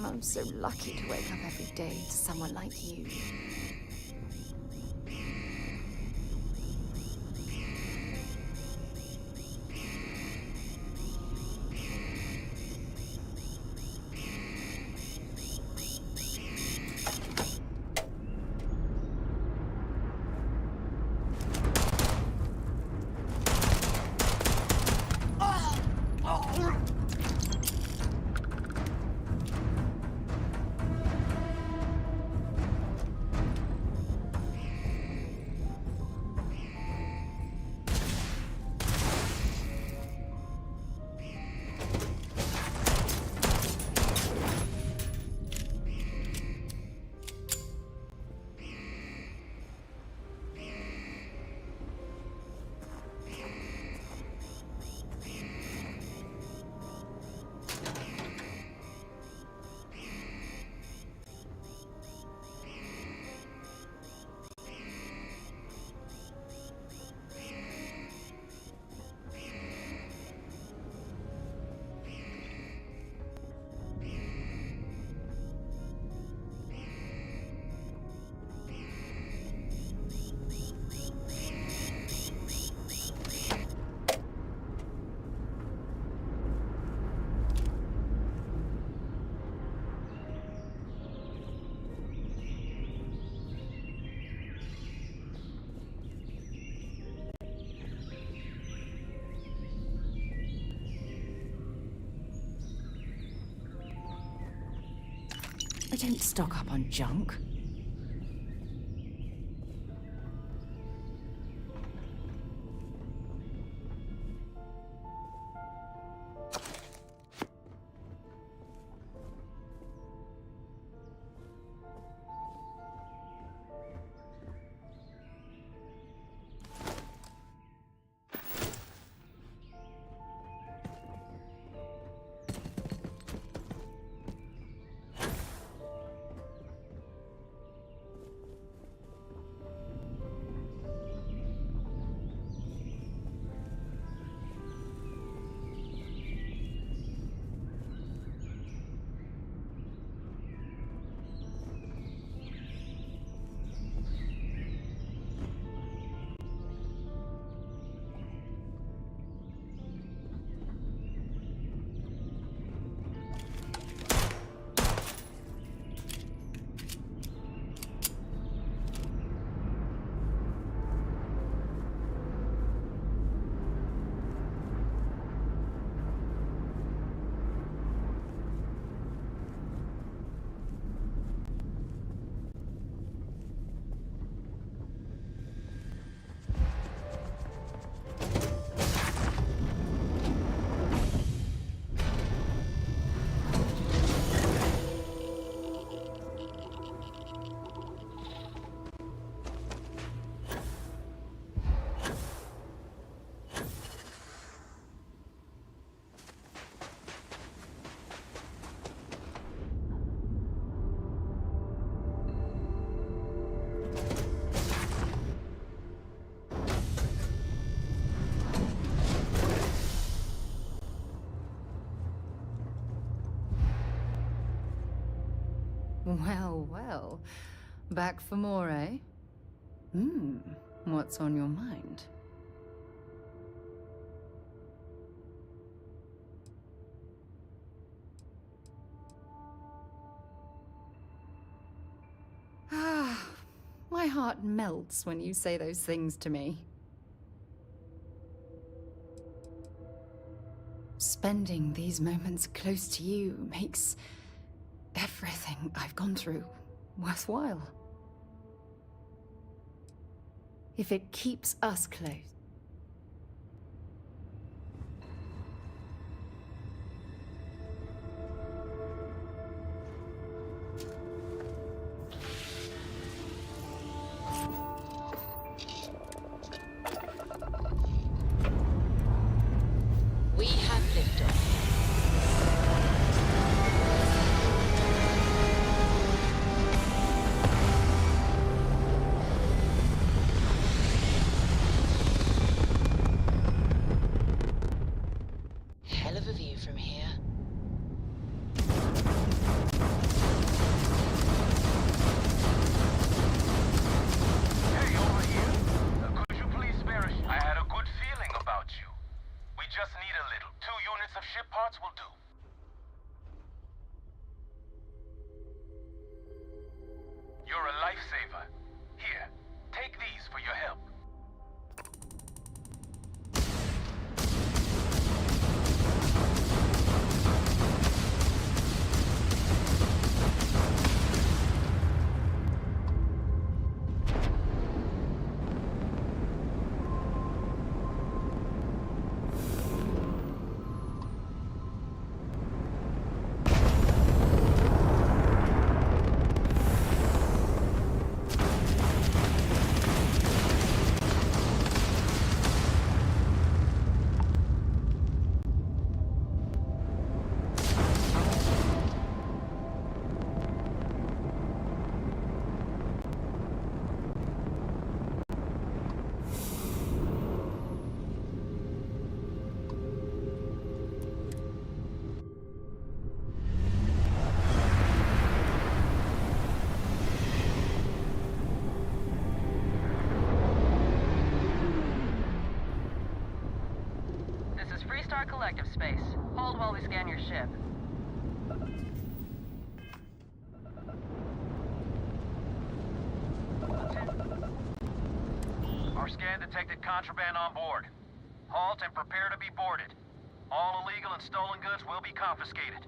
I'm so lucky to wake up every day to someone like you. I don't stock up on junk. Well, well. Back for more, eh? What's on your mind? Ah, my heart melts when you say those things to me. Spending these moments close to you makes everything I've gone through worthwhile. If it keeps us close. We have liftoff. Hell of a view from here. Hey, over here. Could you please spare us? I had a good feeling about you. We just need a little. 2 units of ship parts will do. You're a lifesaver. Here, take these for your help. This is Freestar Collective Space. Hold while we scan your ship. Our scan detected contraband on board. Halt and prepare to be boarded. All illegal and stolen goods will be confiscated.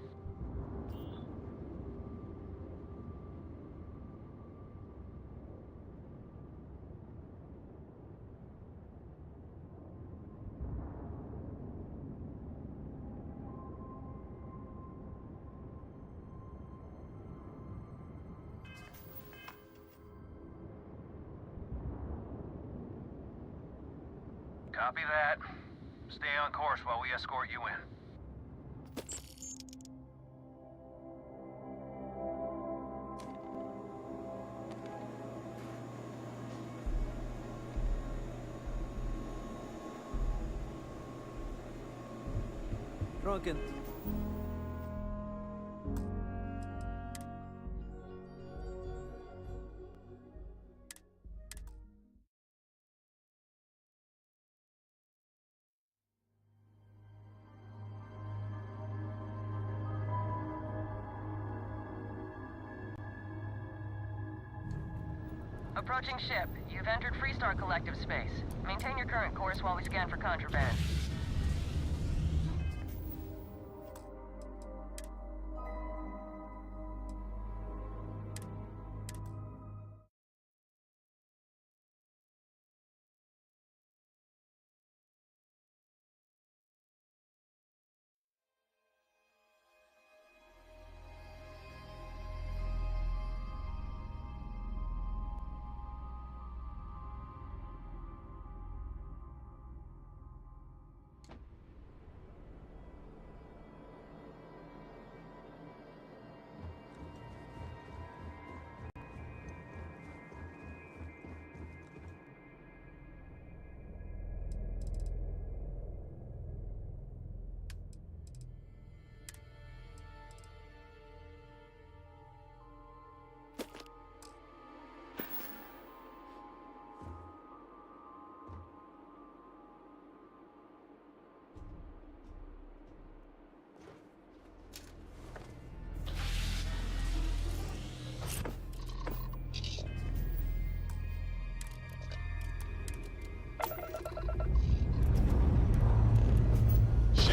Copy that. Stay on course while we escort you in. Drunken. Approaching ship. You've entered Freestar Collective Space. Maintain your current course while we scan for contraband.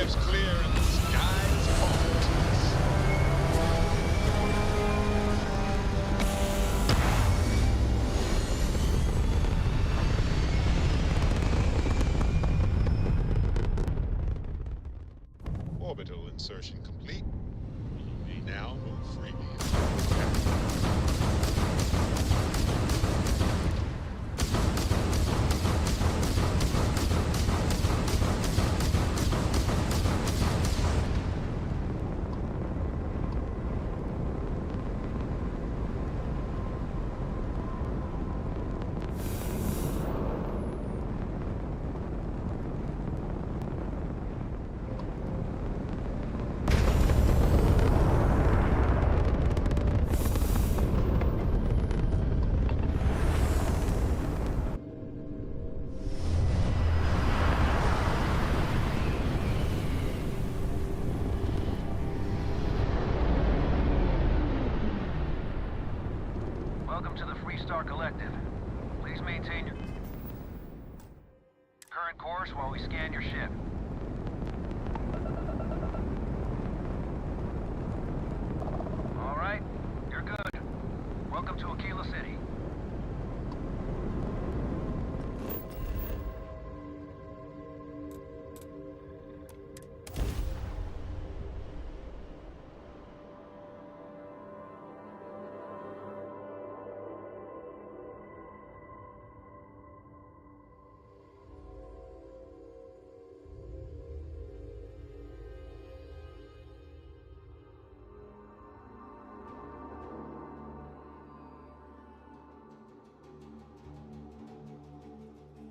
Airship's clear and the sky's falling. Orbital insertion complete. We now move freely. Welcome to the Freestar Collective. Please maintain your current course while we scan your ship. All right, you're good. Welcome to Aquila City.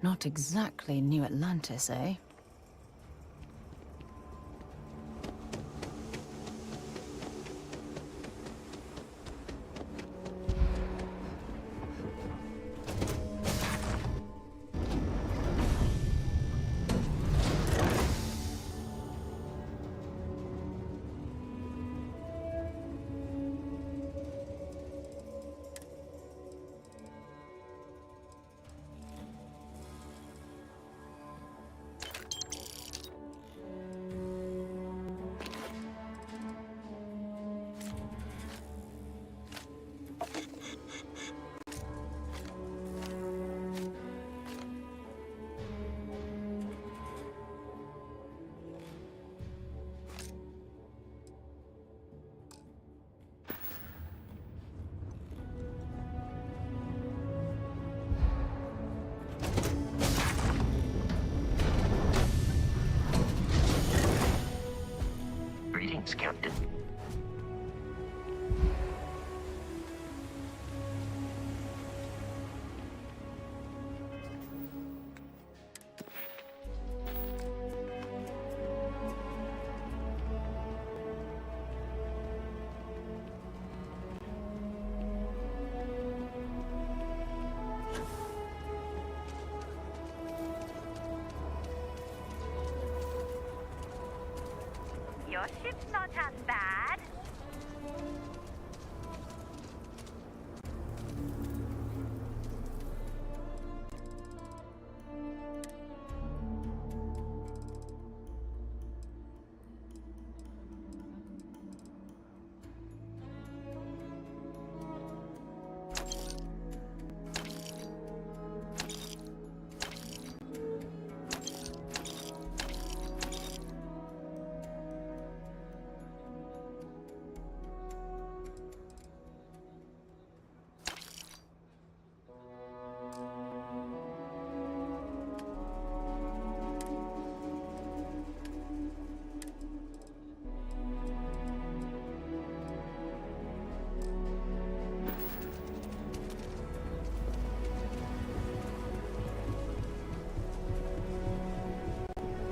Not exactly New Atlantis, eh? Greetings, Captain. Your ship's not as bad.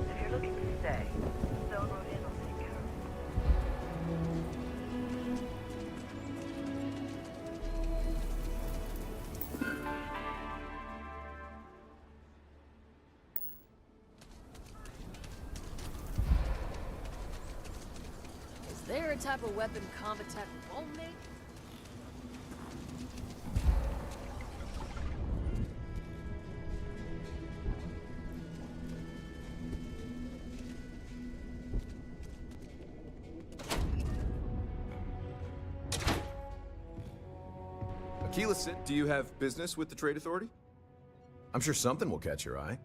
If you're looking to stay, Stone Road Inn will take care of Is there a type of weapon combat tech won't make? Keyless, do you have business with the Trade Authority? I'm sure something will catch your eye.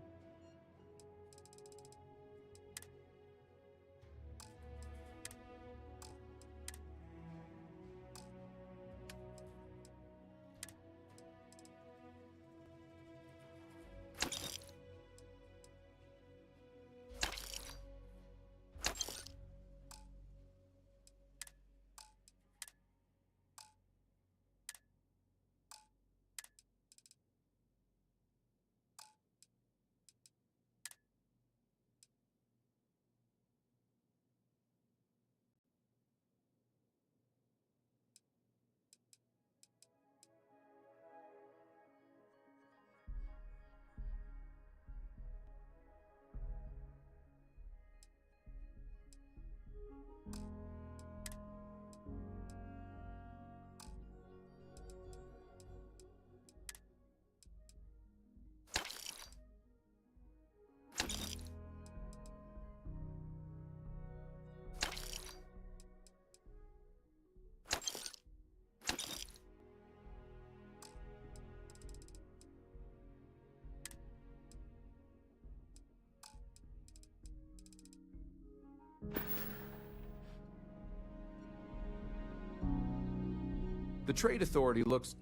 The Trade Authority looks...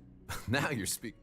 Now you're speaking.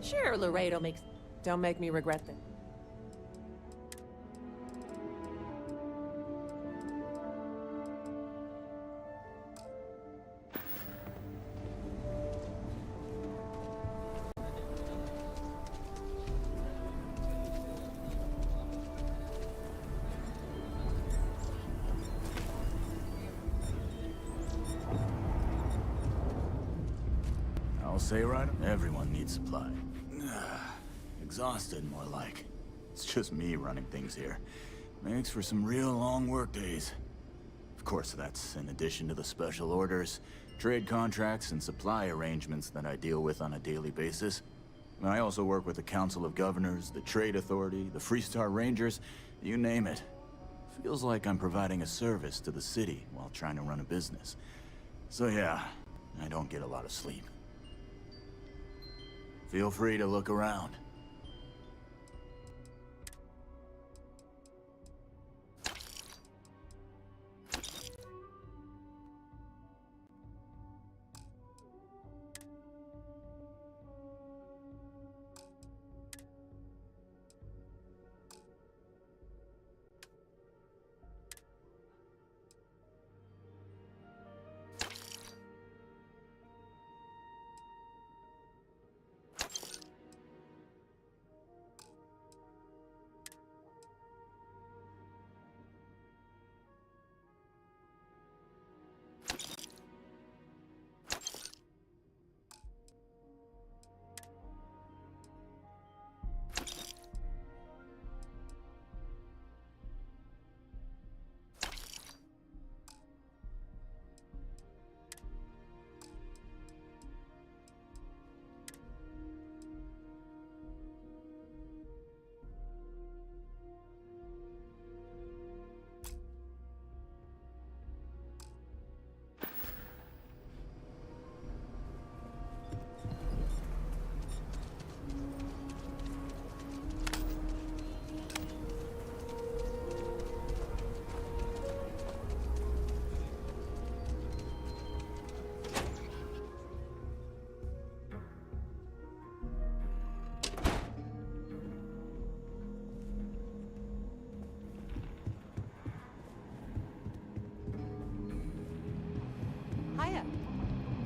Sure, Laredo makes... Don't make me regret that. I'll say right, everyone needs supply. Exhausted, more like. It's just me running things here. Makes for some real long work days. Of course, that's in addition to the special orders, trade contracts, and supply arrangements that I deal with on a daily basis. I also work with the Council of Governors, the Trade Authority, the Freestar Rangers, you name it. Feels like I'm providing a service to the city while trying to run a business. So yeah, I don't get a lot of sleep. Feel free to look around.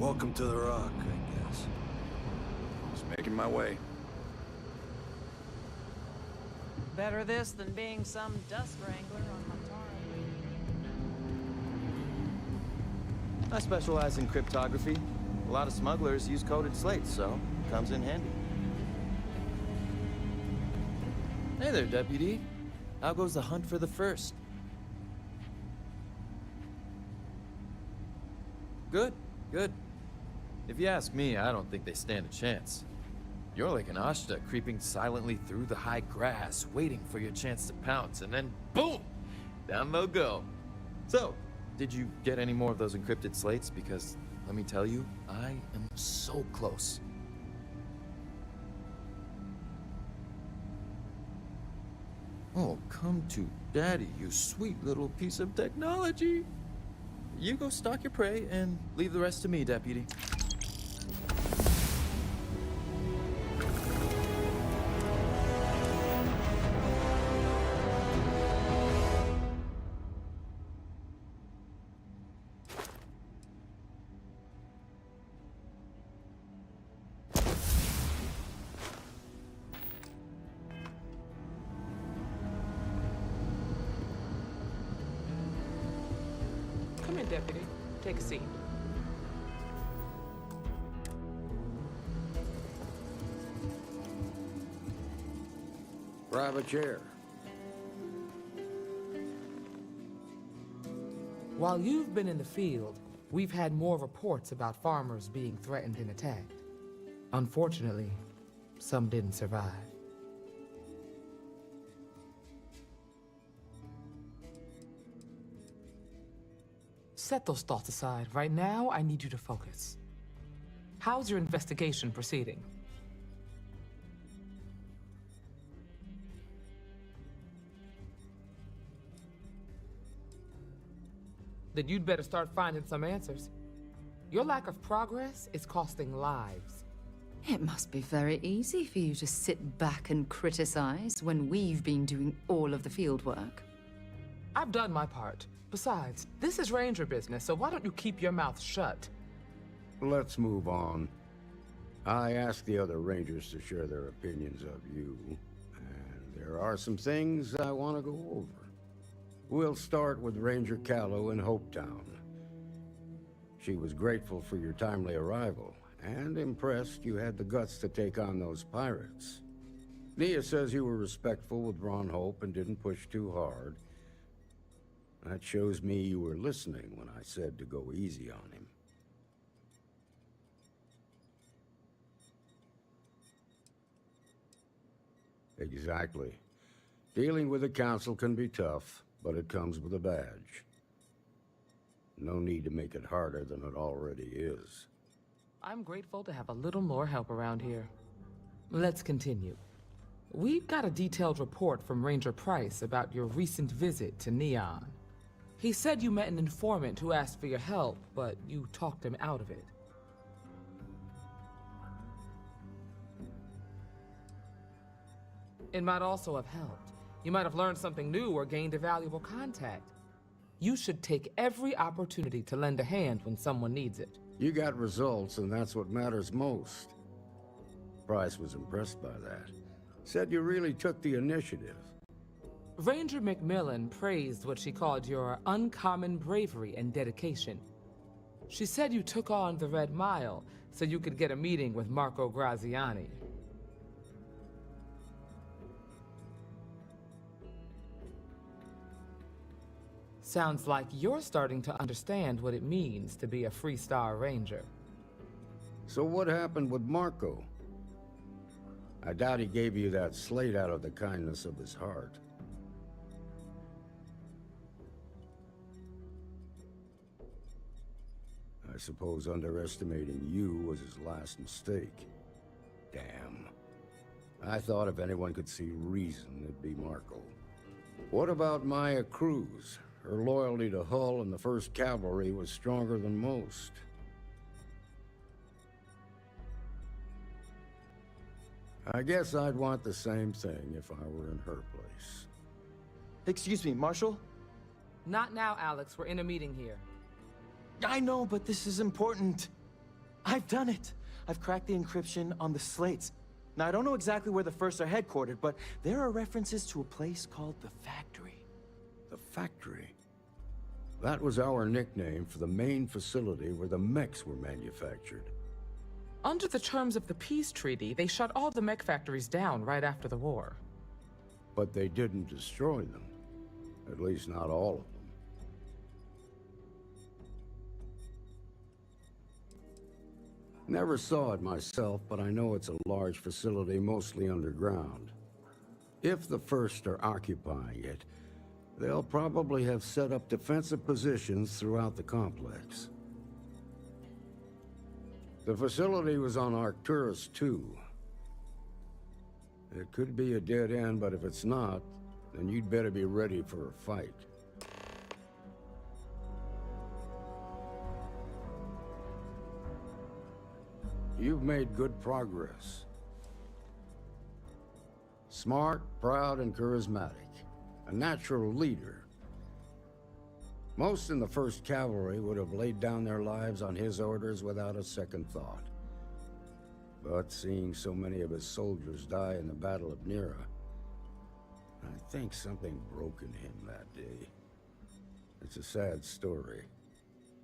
Welcome to the Rock, I guess. Just making my way. Better this than being some dust wrangler on my I specialize in cryptography. A lot of smugglers use coded slates, so it comes in handy. Hey there, Deputy. How goes the hunt for the first? Good, good. If you ask me, I don't think they stand a chance. You're like an Ashta creeping silently through the high grass, waiting for your chance to pounce, and then boom! Down they'll go. So, did you get any more of those encrypted slates? Because, let me tell you, I am so close. Oh, come to Daddy, you sweet little piece of technology. You go stalk your prey and leave the rest to me, Deputy. Come in, Deputy. Take a seat. Grab a chair. While you've been in the field, we've had more reports about farmers being threatened and attacked. Unfortunately, some didn't survive. Set those thoughts aside. Right now, I need you to focus. How's your investigation proceeding? Then you'd better start finding some answers. Your lack of progress is costing lives. It must be very easy for you to sit back and criticize when we've been doing all of the field work. I've done my part. Besides, this is Ranger business, so why don't you keep your mouth shut? Let's move on. I asked the other Rangers to share their opinions of you, and there are some things I want to go over. We'll start with Ranger Callow in Hopetown. She was grateful for your timely arrival, and impressed you had the guts to take on those pirates. Nia says you were respectful with Ron Hope and didn't push too hard. That shows me you were listening when I said to go easy on him. Exactly. Dealing with the Council can be tough, but it comes with a badge. No need to make it harder than it already is. I'm grateful to have a little more help around here. Let's continue. We've got a detailed report from Ranger Price about your recent visit to Neon. He said you met an informant who asked for your help, but you talked him out of it. It might also have helped. You might have learned something new or gained a valuable contact. You should take every opportunity to lend a hand when someone needs it. You got results, and that's what matters most. Price was impressed by that. Said you really took the initiative. Ranger Macmillan praised what she called your uncommon bravery and dedication. She said you took on the Red Mile so you could get a meeting with Marco Graziani. Sounds like you're starting to understand what it means to be a Freestar Ranger. So what happened with Marco? I doubt he gave you that slate out of the kindness of his heart. I suppose underestimating you was his last mistake. Damn. I thought if anyone could see reason, it'd be Marco. What about Maya Cruz? Her loyalty to Hull and the 1st Cavalry was stronger than most. I guess I'd want the same thing if I were in her place. Excuse me, Marshal? Not now, Alex. We're in a meeting here. I know, but this is important. I've done it! I've cracked the encryption on the slates. Now, I don't know exactly where the First are headquartered, but there are references to a place called the Factory. The Factory? That was our nickname for the main facility where the mechs were manufactured. Under the terms of the peace treaty, they shut all the mech factories down right after the war. But they didn't destroy them. At least not all of them. Never saw it myself, but I know it's a large facility mostly underground. If the First are occupying it, they'll probably have set up defensive positions throughout the complex. The facility was on Arcturus 2. It could be a dead end, but if it's not, then you'd better be ready for a fight. You've made good progress. Smart, proud, and charismatic. A natural leader. Most in the 1st Cavalry would have laid down their lives on his orders without a second thought. But seeing so many of his soldiers die in the Battle of Nira, I think something broke in him that day. It's a sad story,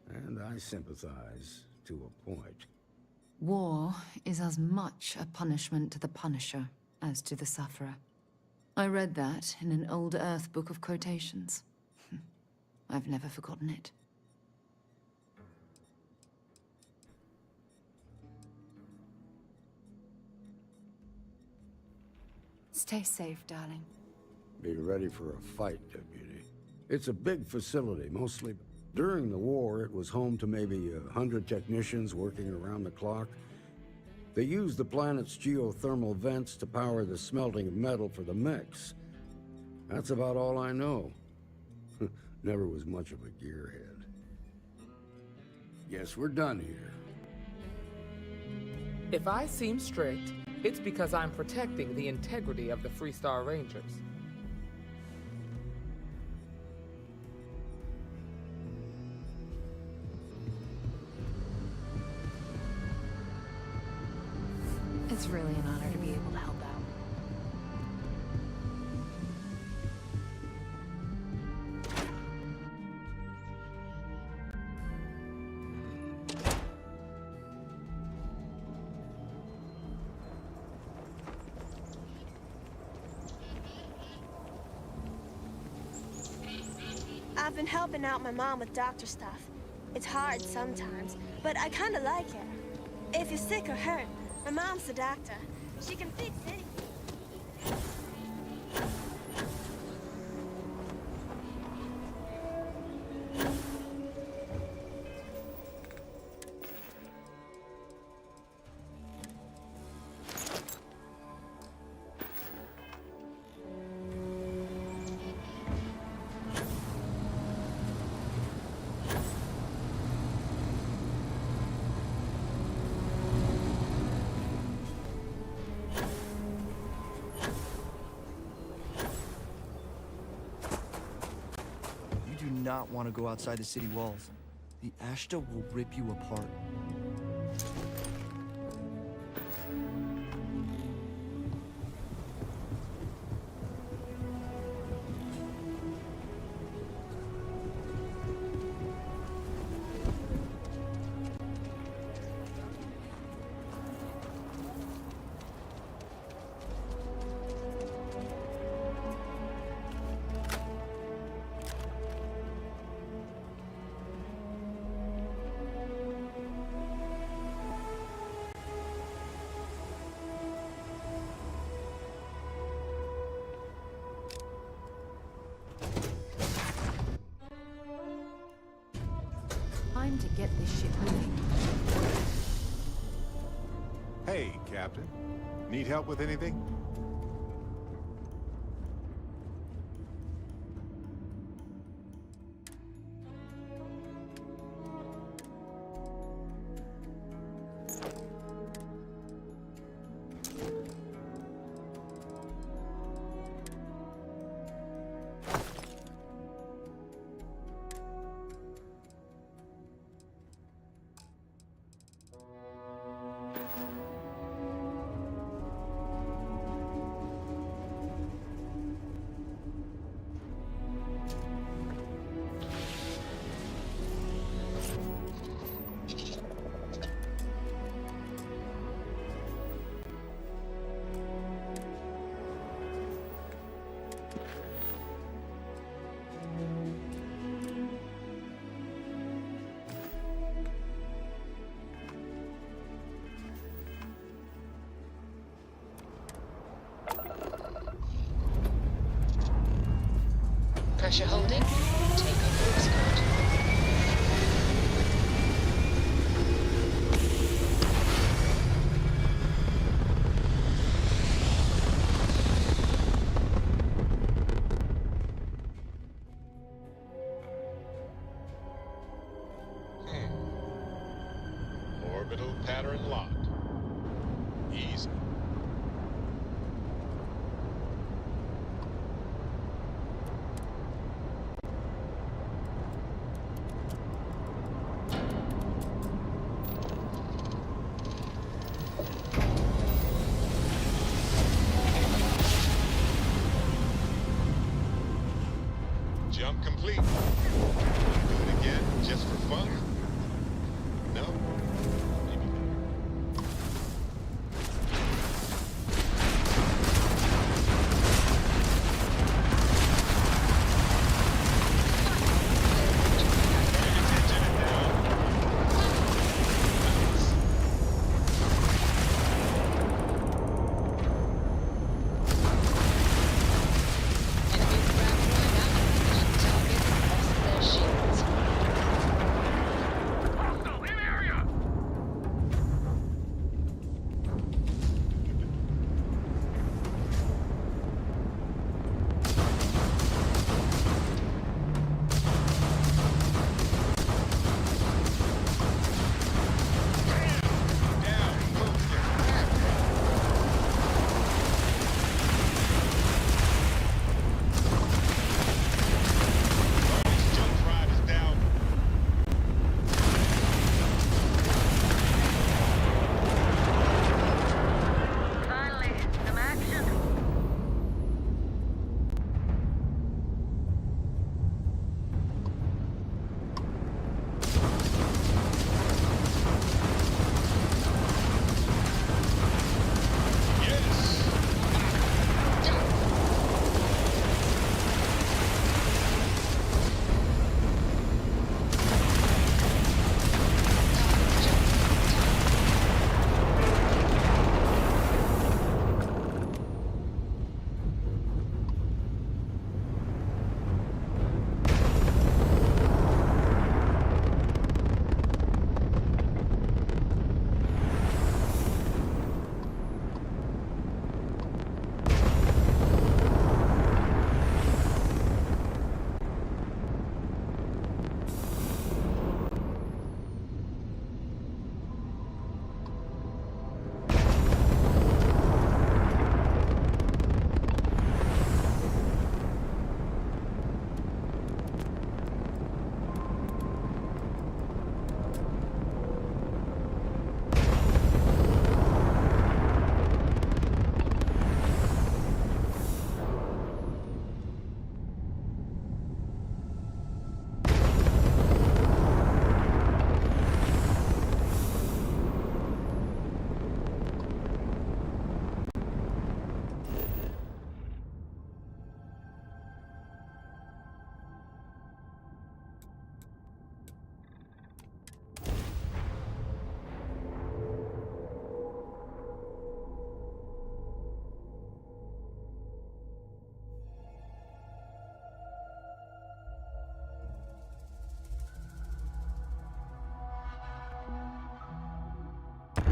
and I sympathize to a point. War is as much a punishment to the Punisher as to the sufferer. I read that in an old Earth book of quotations. I've never forgotten it. Stay safe, darling. Be ready for a fight, Deputy. It's a big facility, mostly. During the war, it was home to maybe 100 technicians working around the clock. They used the planet's geothermal vents to power the smelting of metal for the mechs. That's about all I know. Never was much of a gearhead. Guess we're done here. If I seem strict, it's because I'm protecting the integrity of the Freestar Rangers. It's really an honor to be able to help out. I've been helping out my mom with doctor stuff. It's hard sometimes, but I kinda like it. If you're sick or hurt, my mom's the doctor. She can fix anything. Do not want to go outside the city walls. The Ashta will rip you apart. Time to get this ship moving. Hey, Captain. Need help with anything? Pressure holding. Takeover is good. Orbital pattern locked. Easy. Jump complete. Do it again, just for fun? No? Maybe later.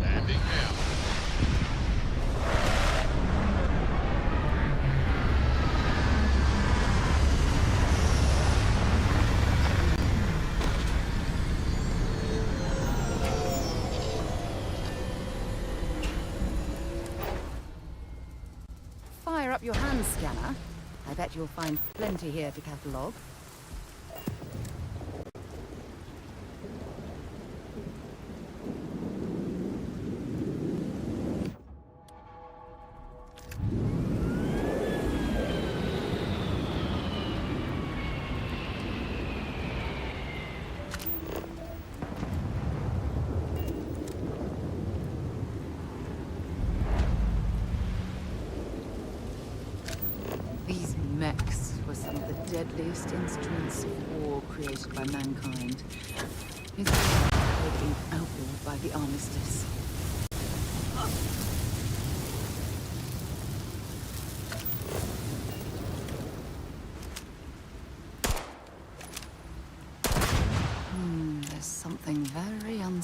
Landing now. Fire up your hand scanner. I bet you'll find plenty here to catalogue. These mechs were some of the deadliest instruments of war created by mankind. History had been outlawed by the armistice.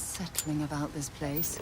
unsettling about this place.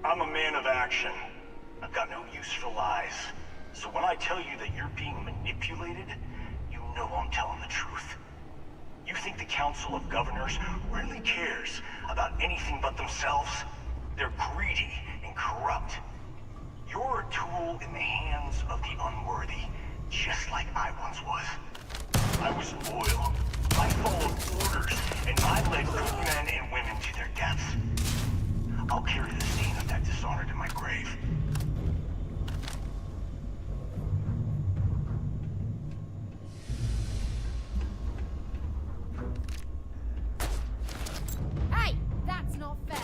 I'm a man of action. I've got no use for lies. So when I tell you that you're being manipulated, you know I'm telling the truth. You think the Council of Governors really cares about anything but themselves? They're greedy and corrupt. You're a tool in the hands of the unworthy, just like I once was. I was loyal. I followed orders, and I led good men and women to their deaths. I'll carry the stain of that dishonor to my grave. Hey, that's not fair.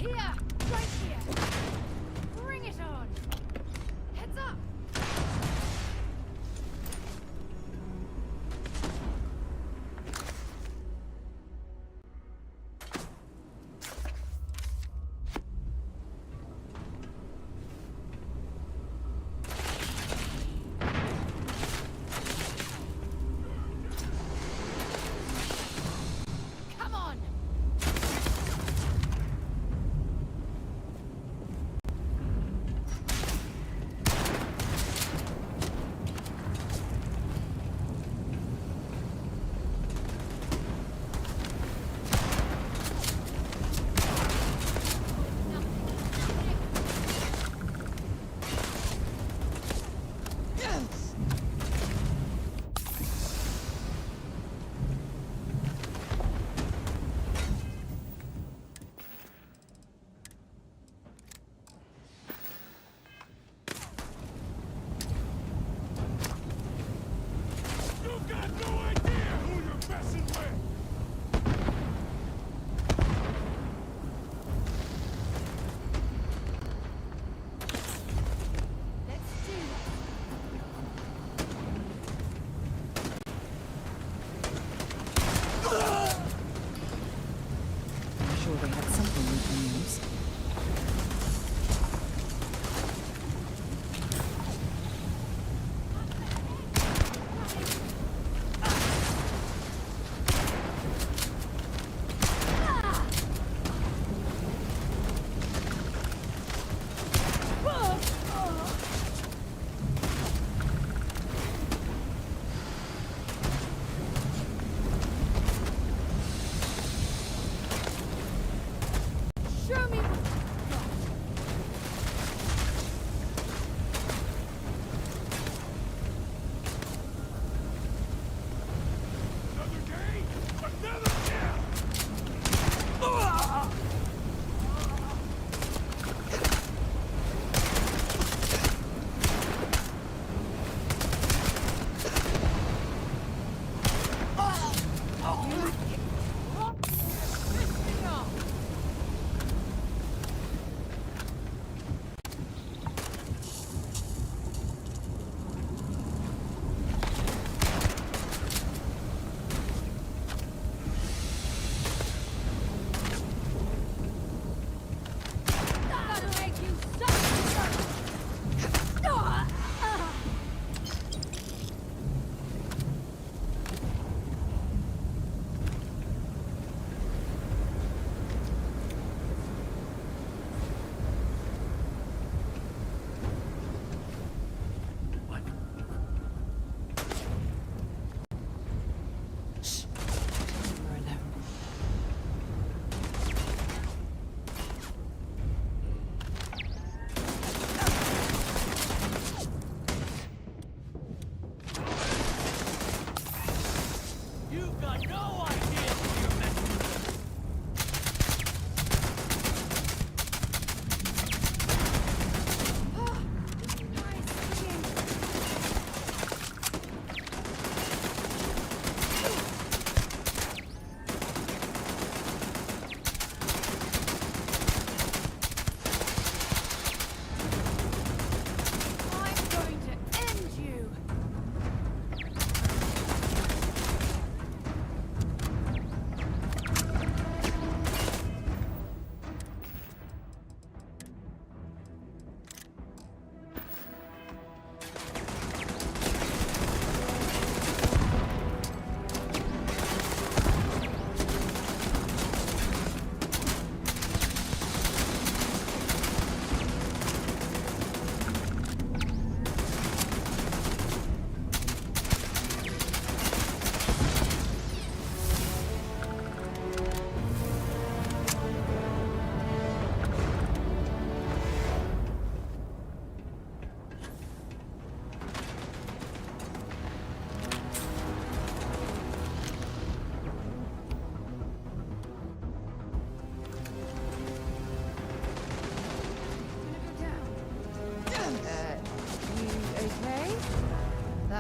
Here! Right here! Bring it on! Heads up! Come on!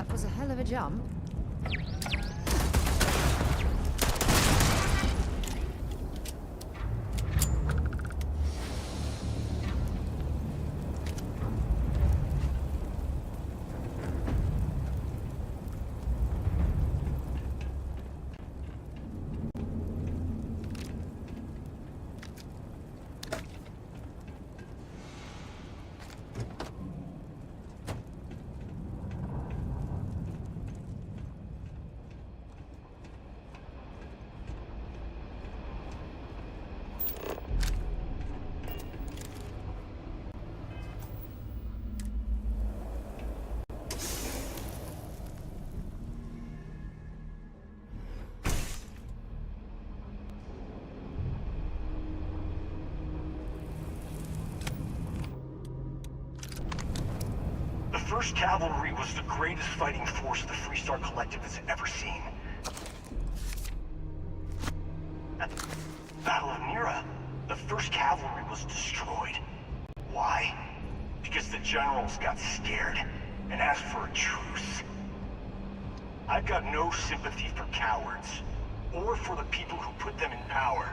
That was a hell of a jump. The 1st Cavalry was the greatest fighting force the Freestar Collective has ever seen. At the Battle of Nira, the 1st Cavalry was destroyed. Why? Because the generals got scared and asked for a truce. I've got no sympathy for cowards, or for the people who put them in power.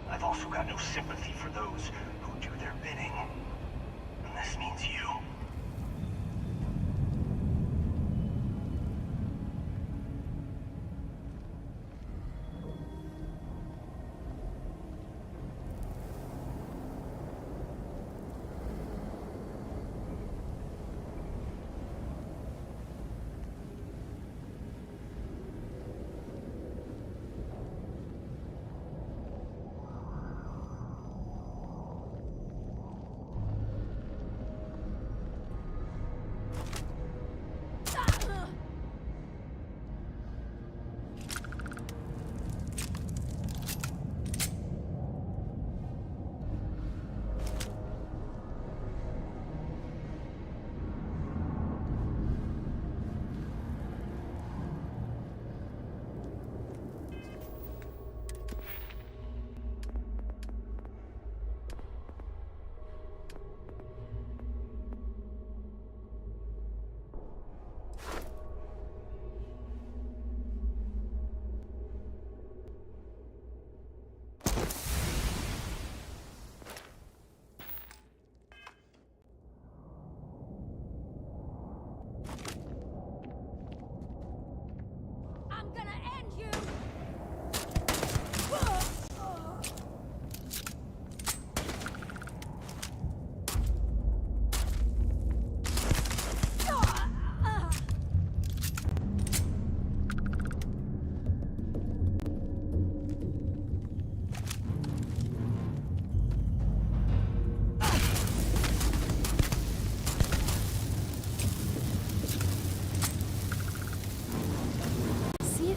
I've also got no sympathy for those who do their bidding. And this means you.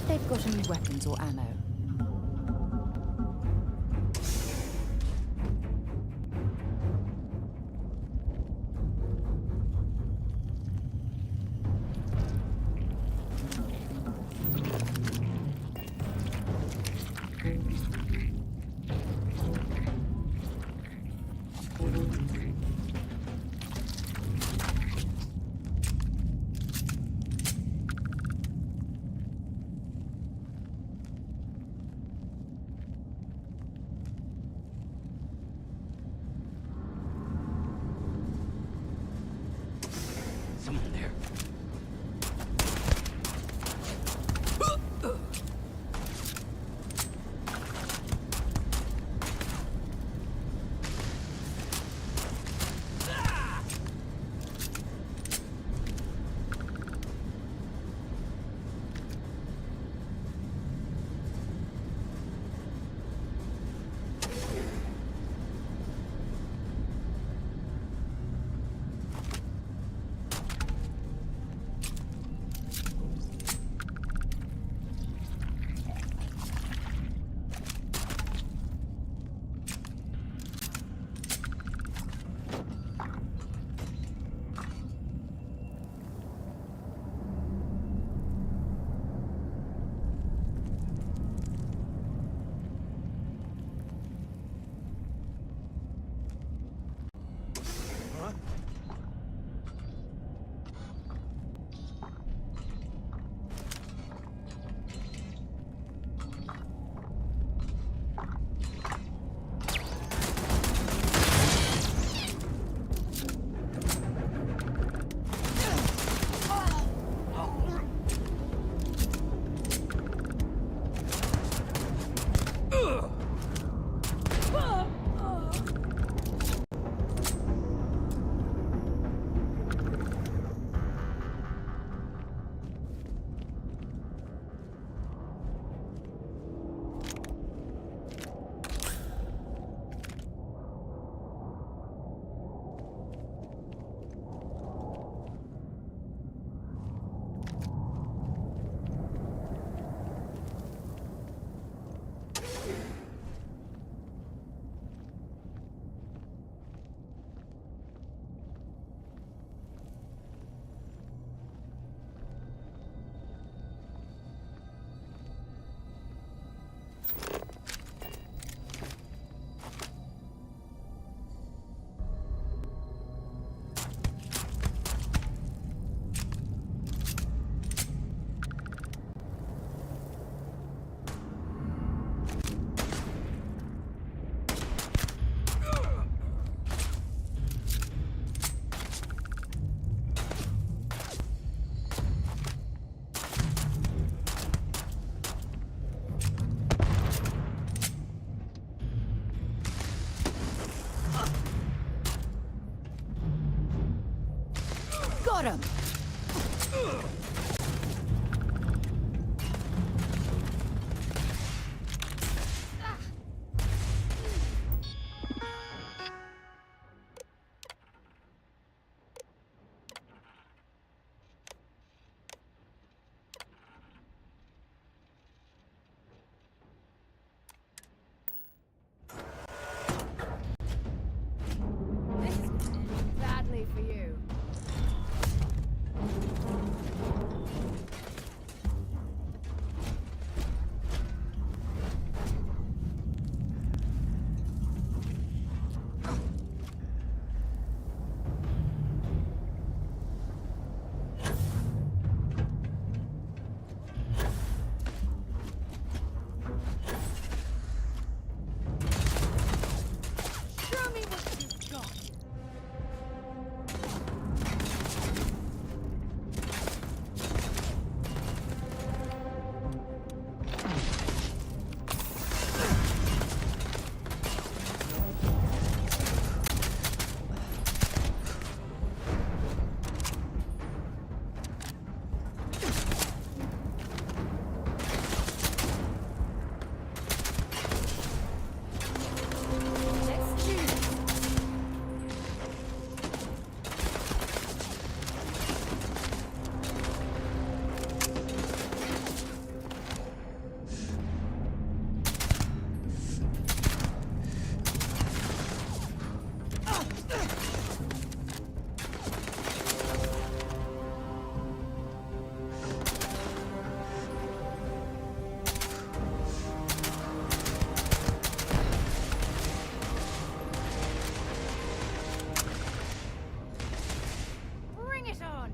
They've got any weapons or ammo. Got him! This is gonna end badly for you. Show me what you've got. Let's do this. Bring it on.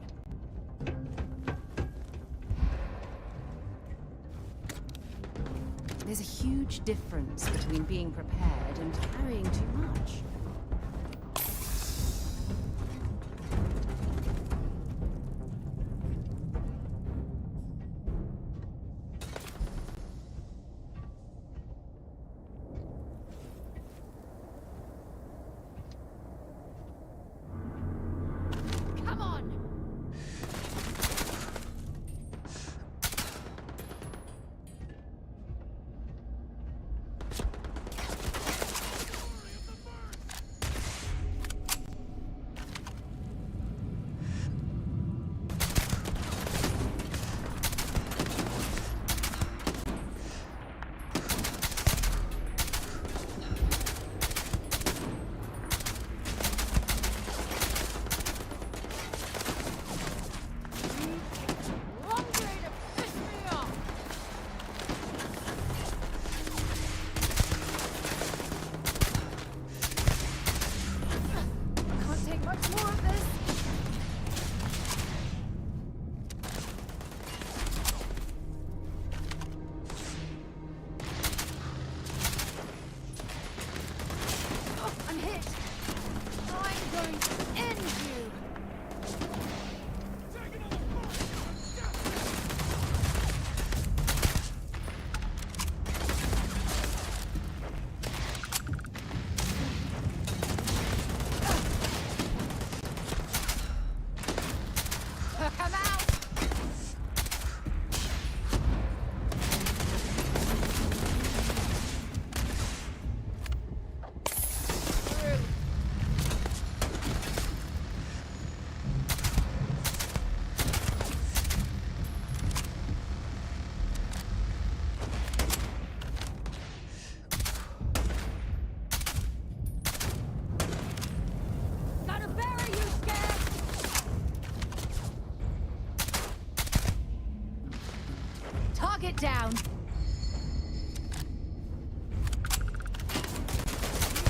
There's a huge difference between being prepared and carrying too much. Come on. One way to piss me off. Can't take much more of this. Oh, I'm hit. I'm going to end you. Come out! Through. Gotta bury you, Scared! Target down!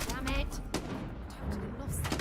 Damn it! Totally lost that.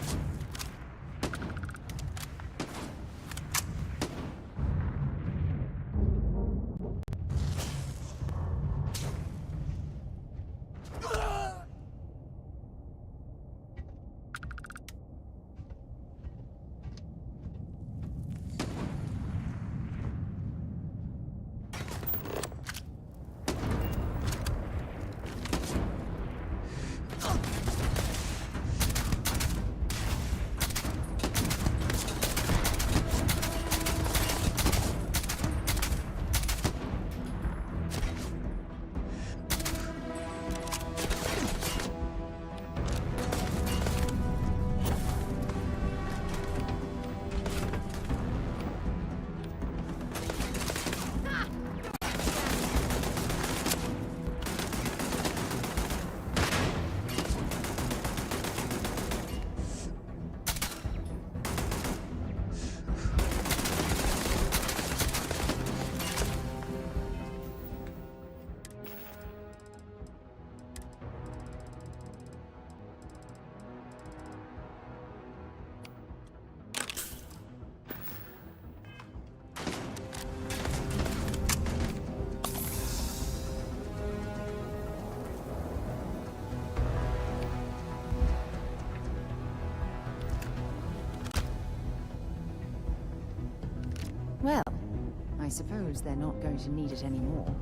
I suppose they're not going to need it anymore.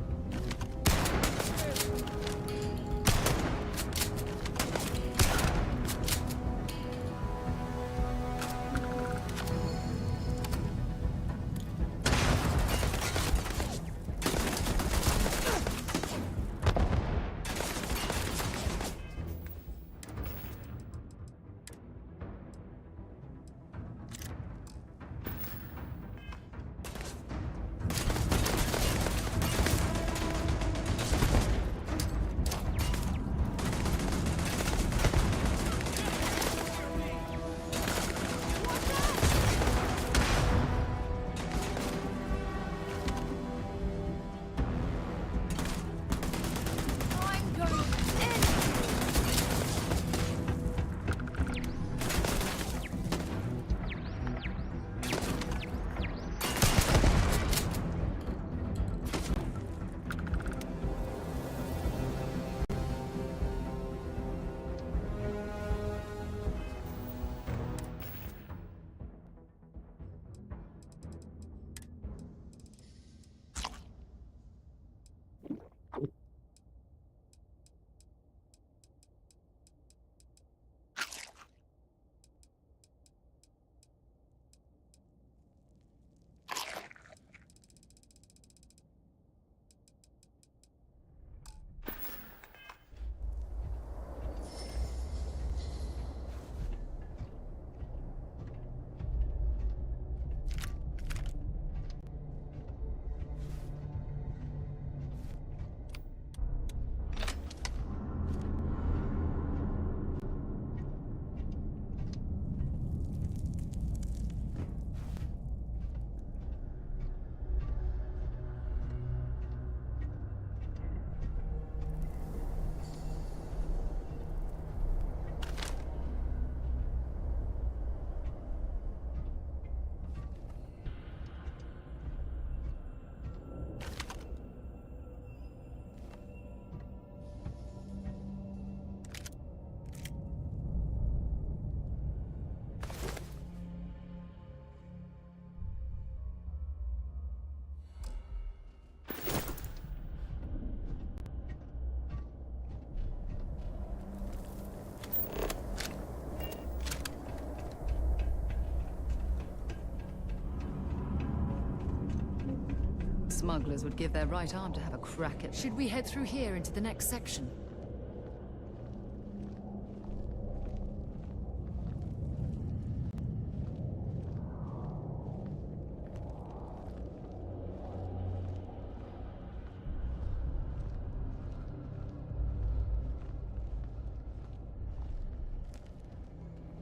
Smugglers would give their right arm to have a crack at... Should we head through here into the next section?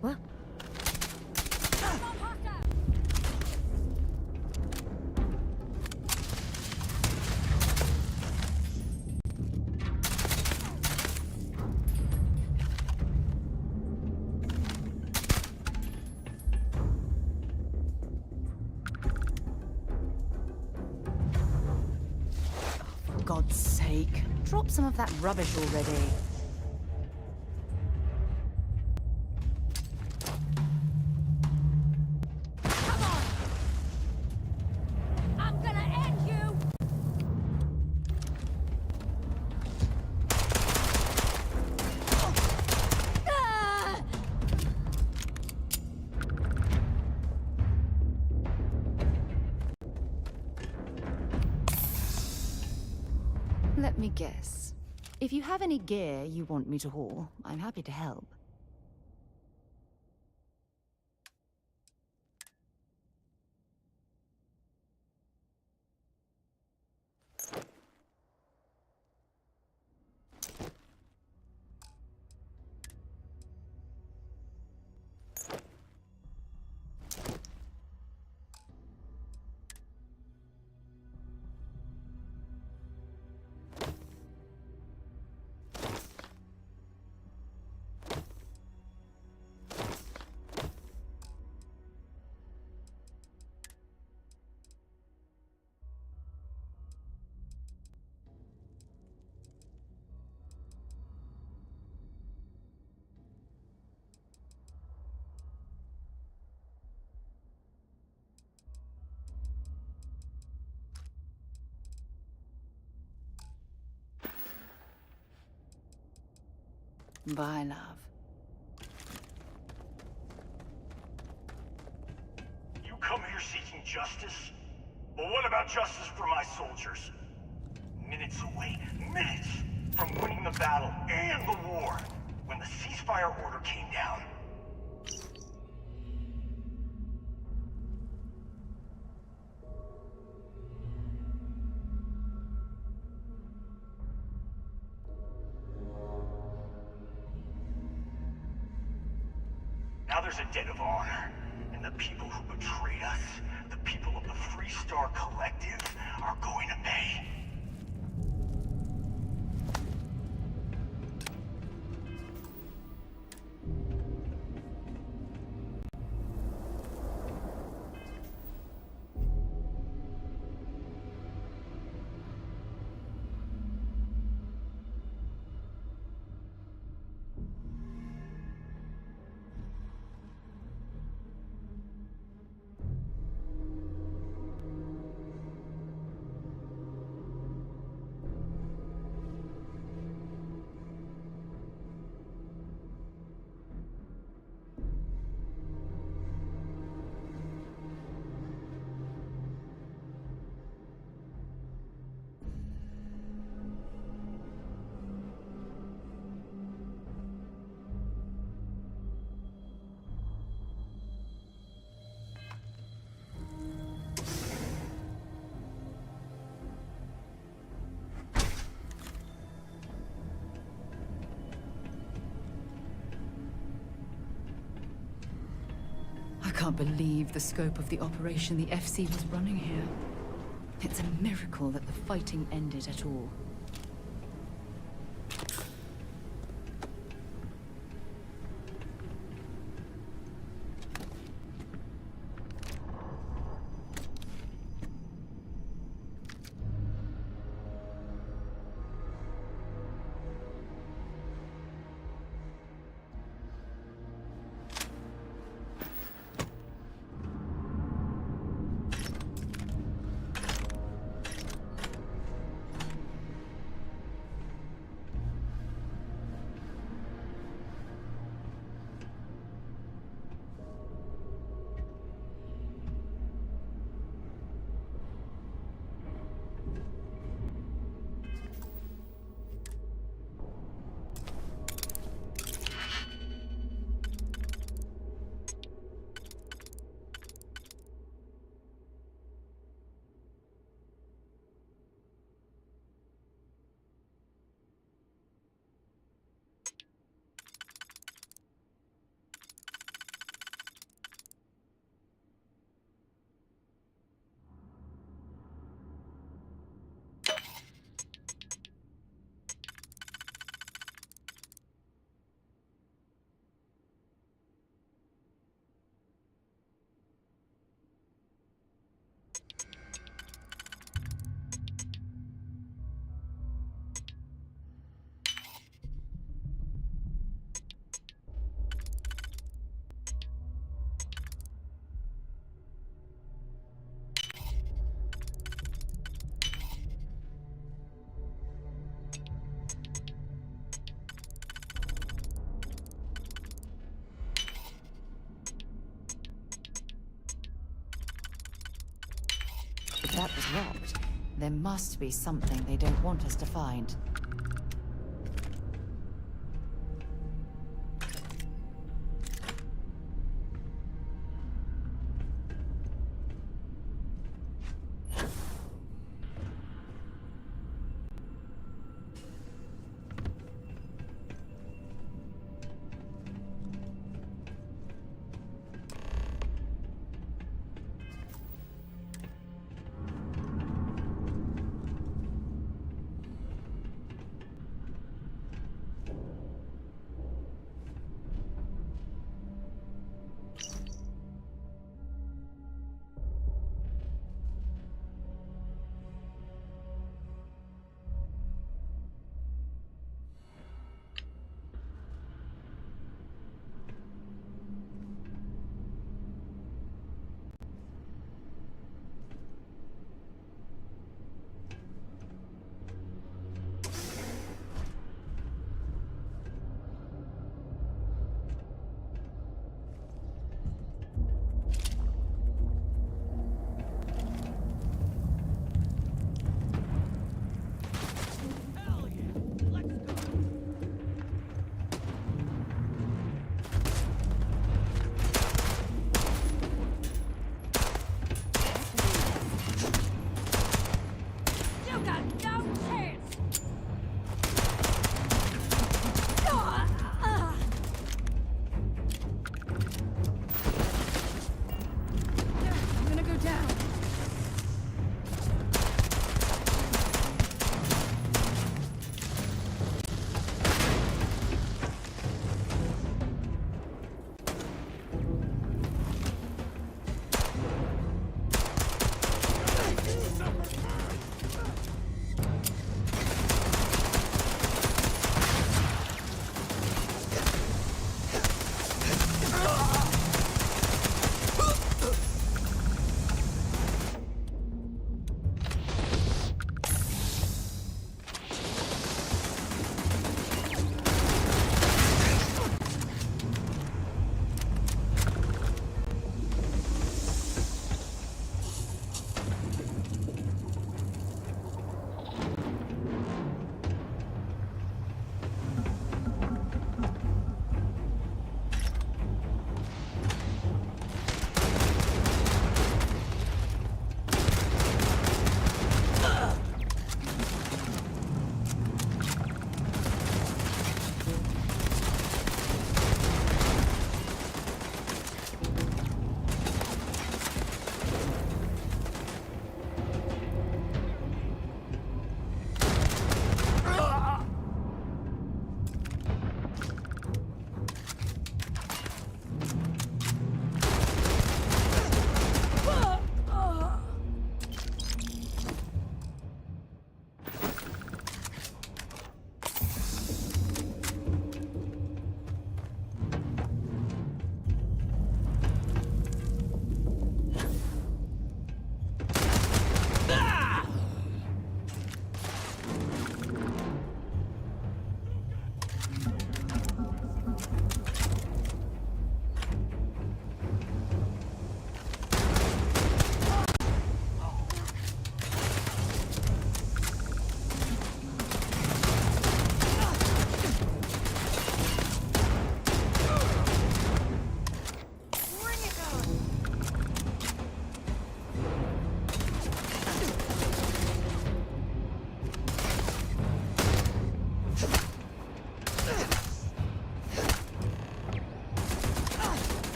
What? God's sake, drop some of that rubbish already. Come on! I'm gonna end you! Ah! Let me guess. If you have any gear you want me to haul, I'm happy to help. Bye, love. You come here seeking justice? Well, what about justice for my soldiers? Minutes away, minutes from winning the battle and the war, when the ceasefire order came down. Now there's a debt of honor, and the people who betrayed us, the people of the Free Star Collective, are going to pay. I can't believe the scope of the operation the FC was running here. It's a miracle that the fighting ended at all. If that was locked, there must be something they don't want us to find.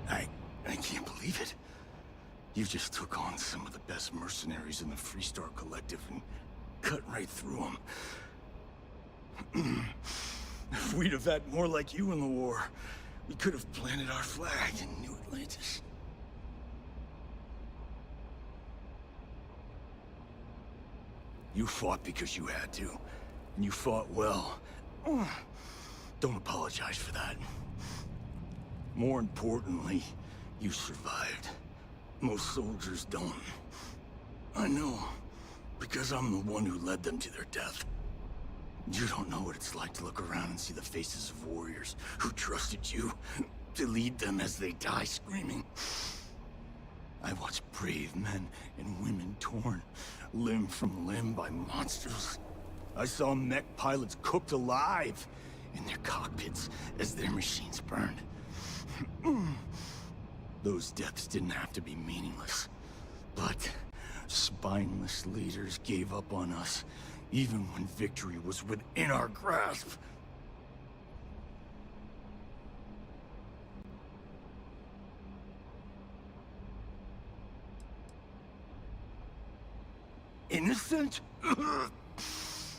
I can't believe it. You just took on some of the best mercenaries in the Freestar Collective and cut right through them. If we'd have had more like you in the war, we could have planted our flag in New Atlantis. You fought because you had to, and you fought well. Don't apologize for that. More importantly, you survived. Most soldiers don't. I know, because I'm the one who led them to their death. You don't know what it's like to look around and see the faces of warriors who trusted you to lead them as they die screaming. I watched brave men and women torn limb from limb by monsters. I saw mech pilots cooked alive in their cockpits as their machines burned. Those deaths didn't have to be meaningless, but spineless leaders gave up on us, even when victory was within our grasp. Innocent?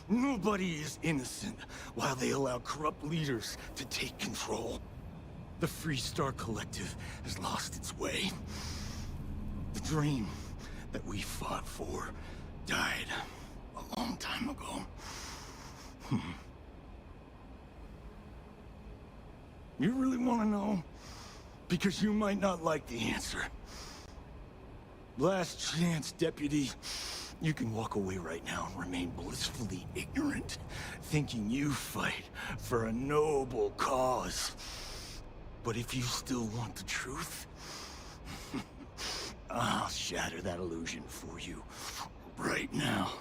Nobody is innocent while they allow corrupt leaders to take control. The Freestar Collective has lost its way. The dream that we fought for died a long time ago. You really want to know? Because you might not like the answer. Last chance, Deputy. You can walk away right now and remain blissfully ignorant, thinking you fight for a noble cause. But if you still want the truth, I'll shatter that illusion for you right now.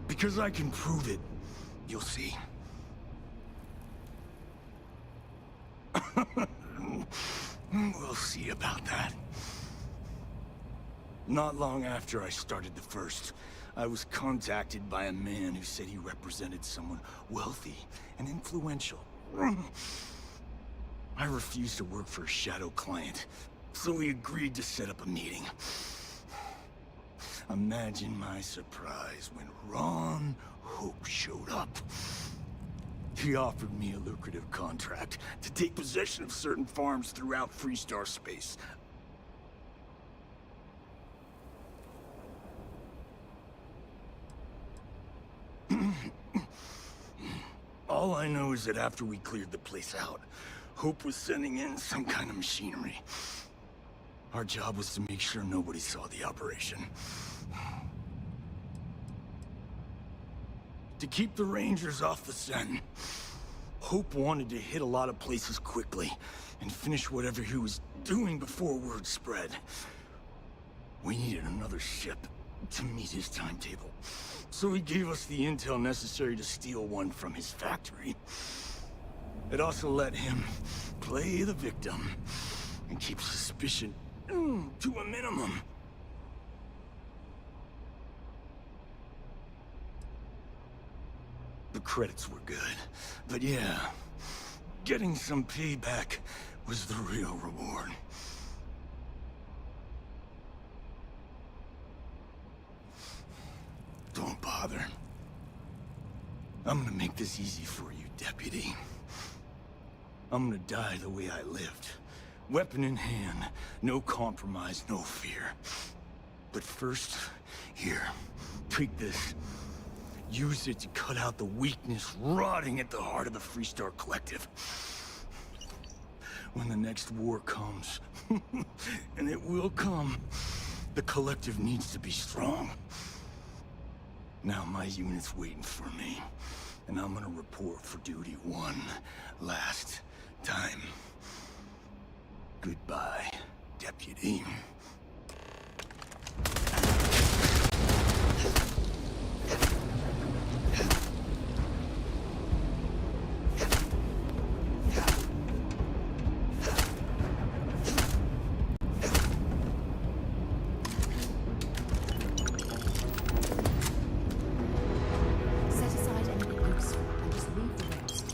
Because I can prove it. You'll see. We'll see about that. Not long after I started the First, I was contacted by a man who said he represented someone wealthy and influential. I refused to work for a shadow client, so he agreed to set up a meeting. Imagine my surprise when Ron Hope showed up. He offered me a lucrative contract to take possession of certain farms throughout Freestar space. All I know is that after we cleared the place out, Hope was sending in some kind of machinery. Our job was to make sure nobody saw the operation. To keep the Rangers off the scent, Hope wanted to hit a lot of places quickly and finish whatever he was doing before word spread. We needed another ship to meet his timetable, so he gave us the intel necessary to steal one from his factory. It also let him play the victim and keep suspicion to a minimum. The credits were good, but yeah, getting some payback was the real reward. Don't bother. I'm gonna make this easy for you, Deputy. I'm gonna die the way I lived. Weapon in hand, no compromise, no fear. But first, here, take this. Use it to cut out the weakness rotting at the heart of the Freestar Collective. When the next war comes, and it will come, the Collective needs to be strong. Now my unit's waiting for me, and I'm gonna report for duty one last time. Goodbye, Deputy. Set aside anything useful and just leave the rest.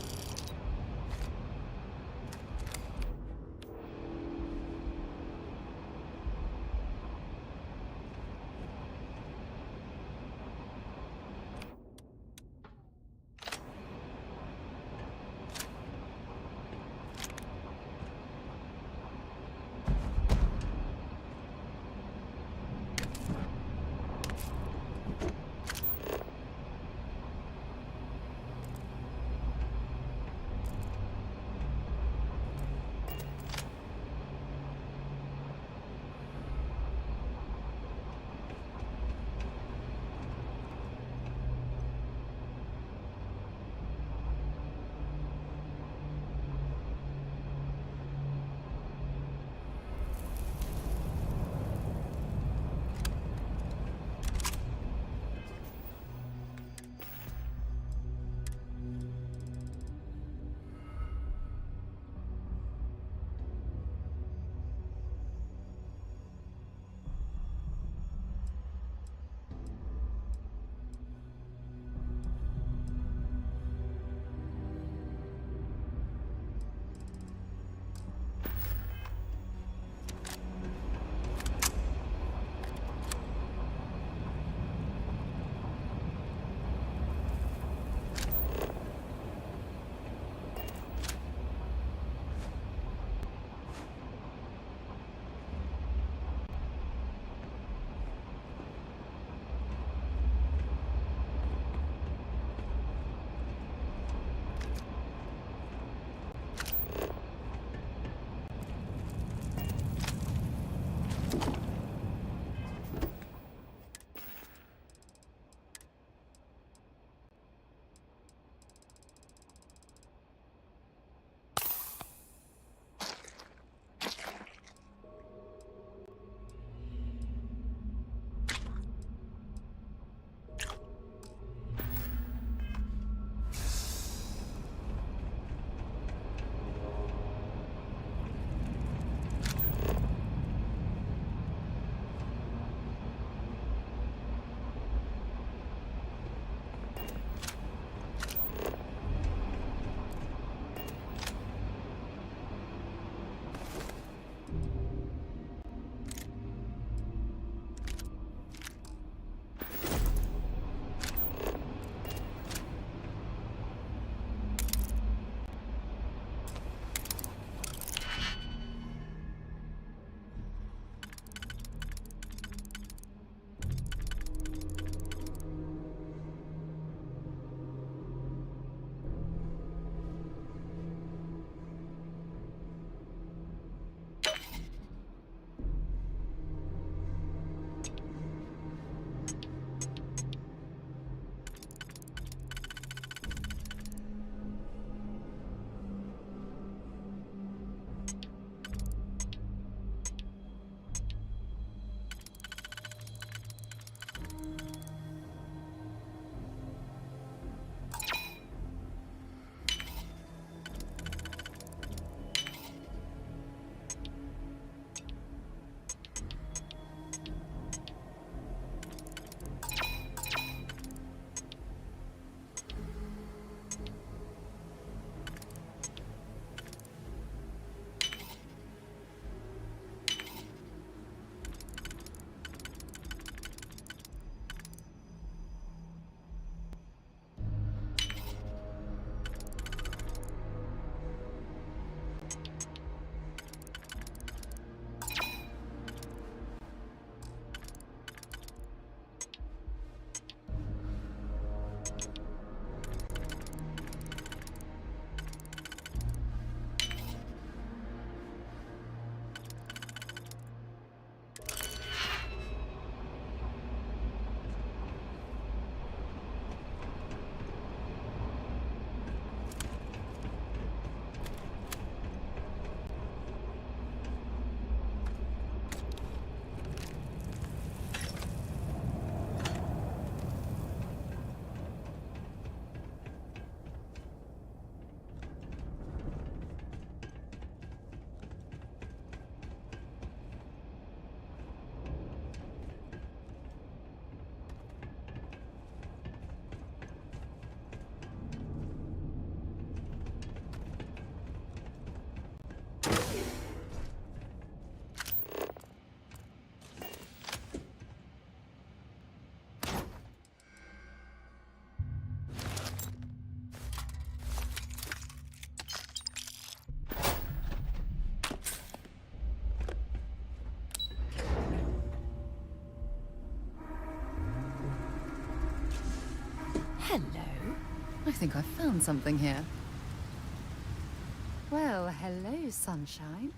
Hello. I think I found something here. Well, hello, sunshine.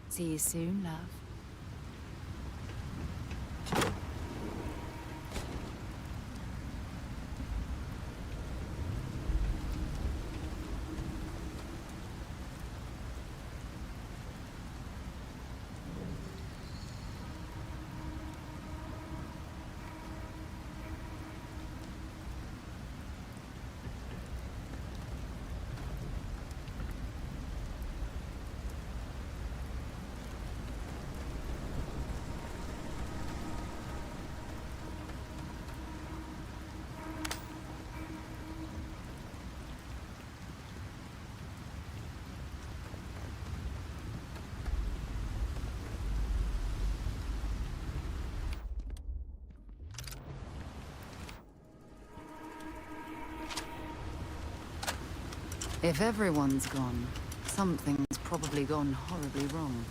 See you soon, love. If everyone's gone, something's probably gone horribly wrong.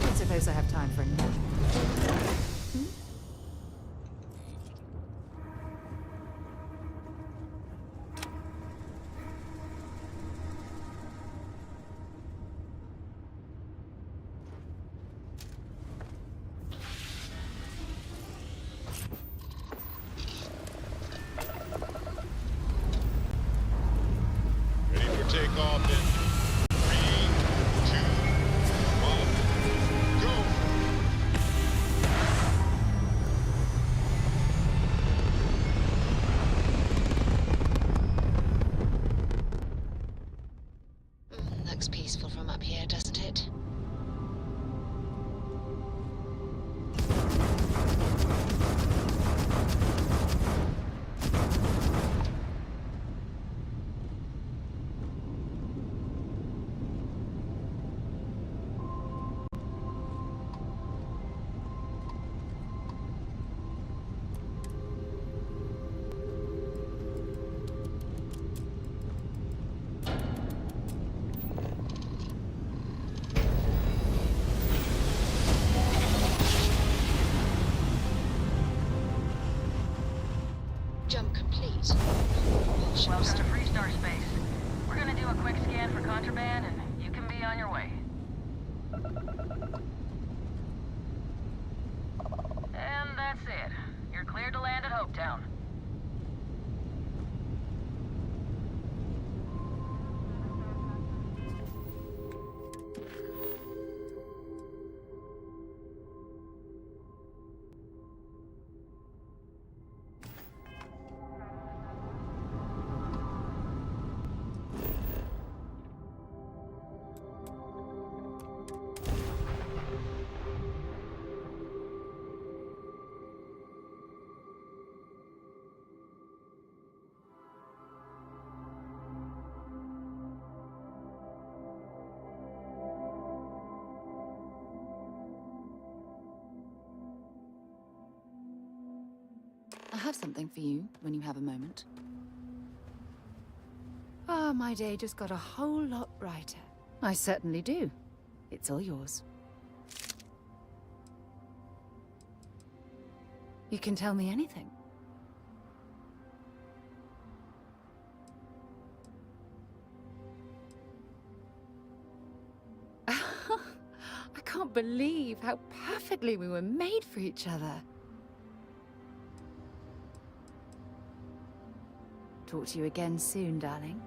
I suppose I have time for a nap. Ready for takeoff in 3, 2, 1, go! Looks peaceful from up here, doesn't it? Jump complete. Welcome to Freestar Space. We're gonna do a quick scan for contraband, and you can be on your way. And that's it. You're cleared to land at Hopetown. have something for you when you have a moment. Ah, my day just got a whole lot brighter. I certainly do. It's all yours. You can tell me anything. I can't believe how perfectly we were made for each other. Talk to you again soon, darling.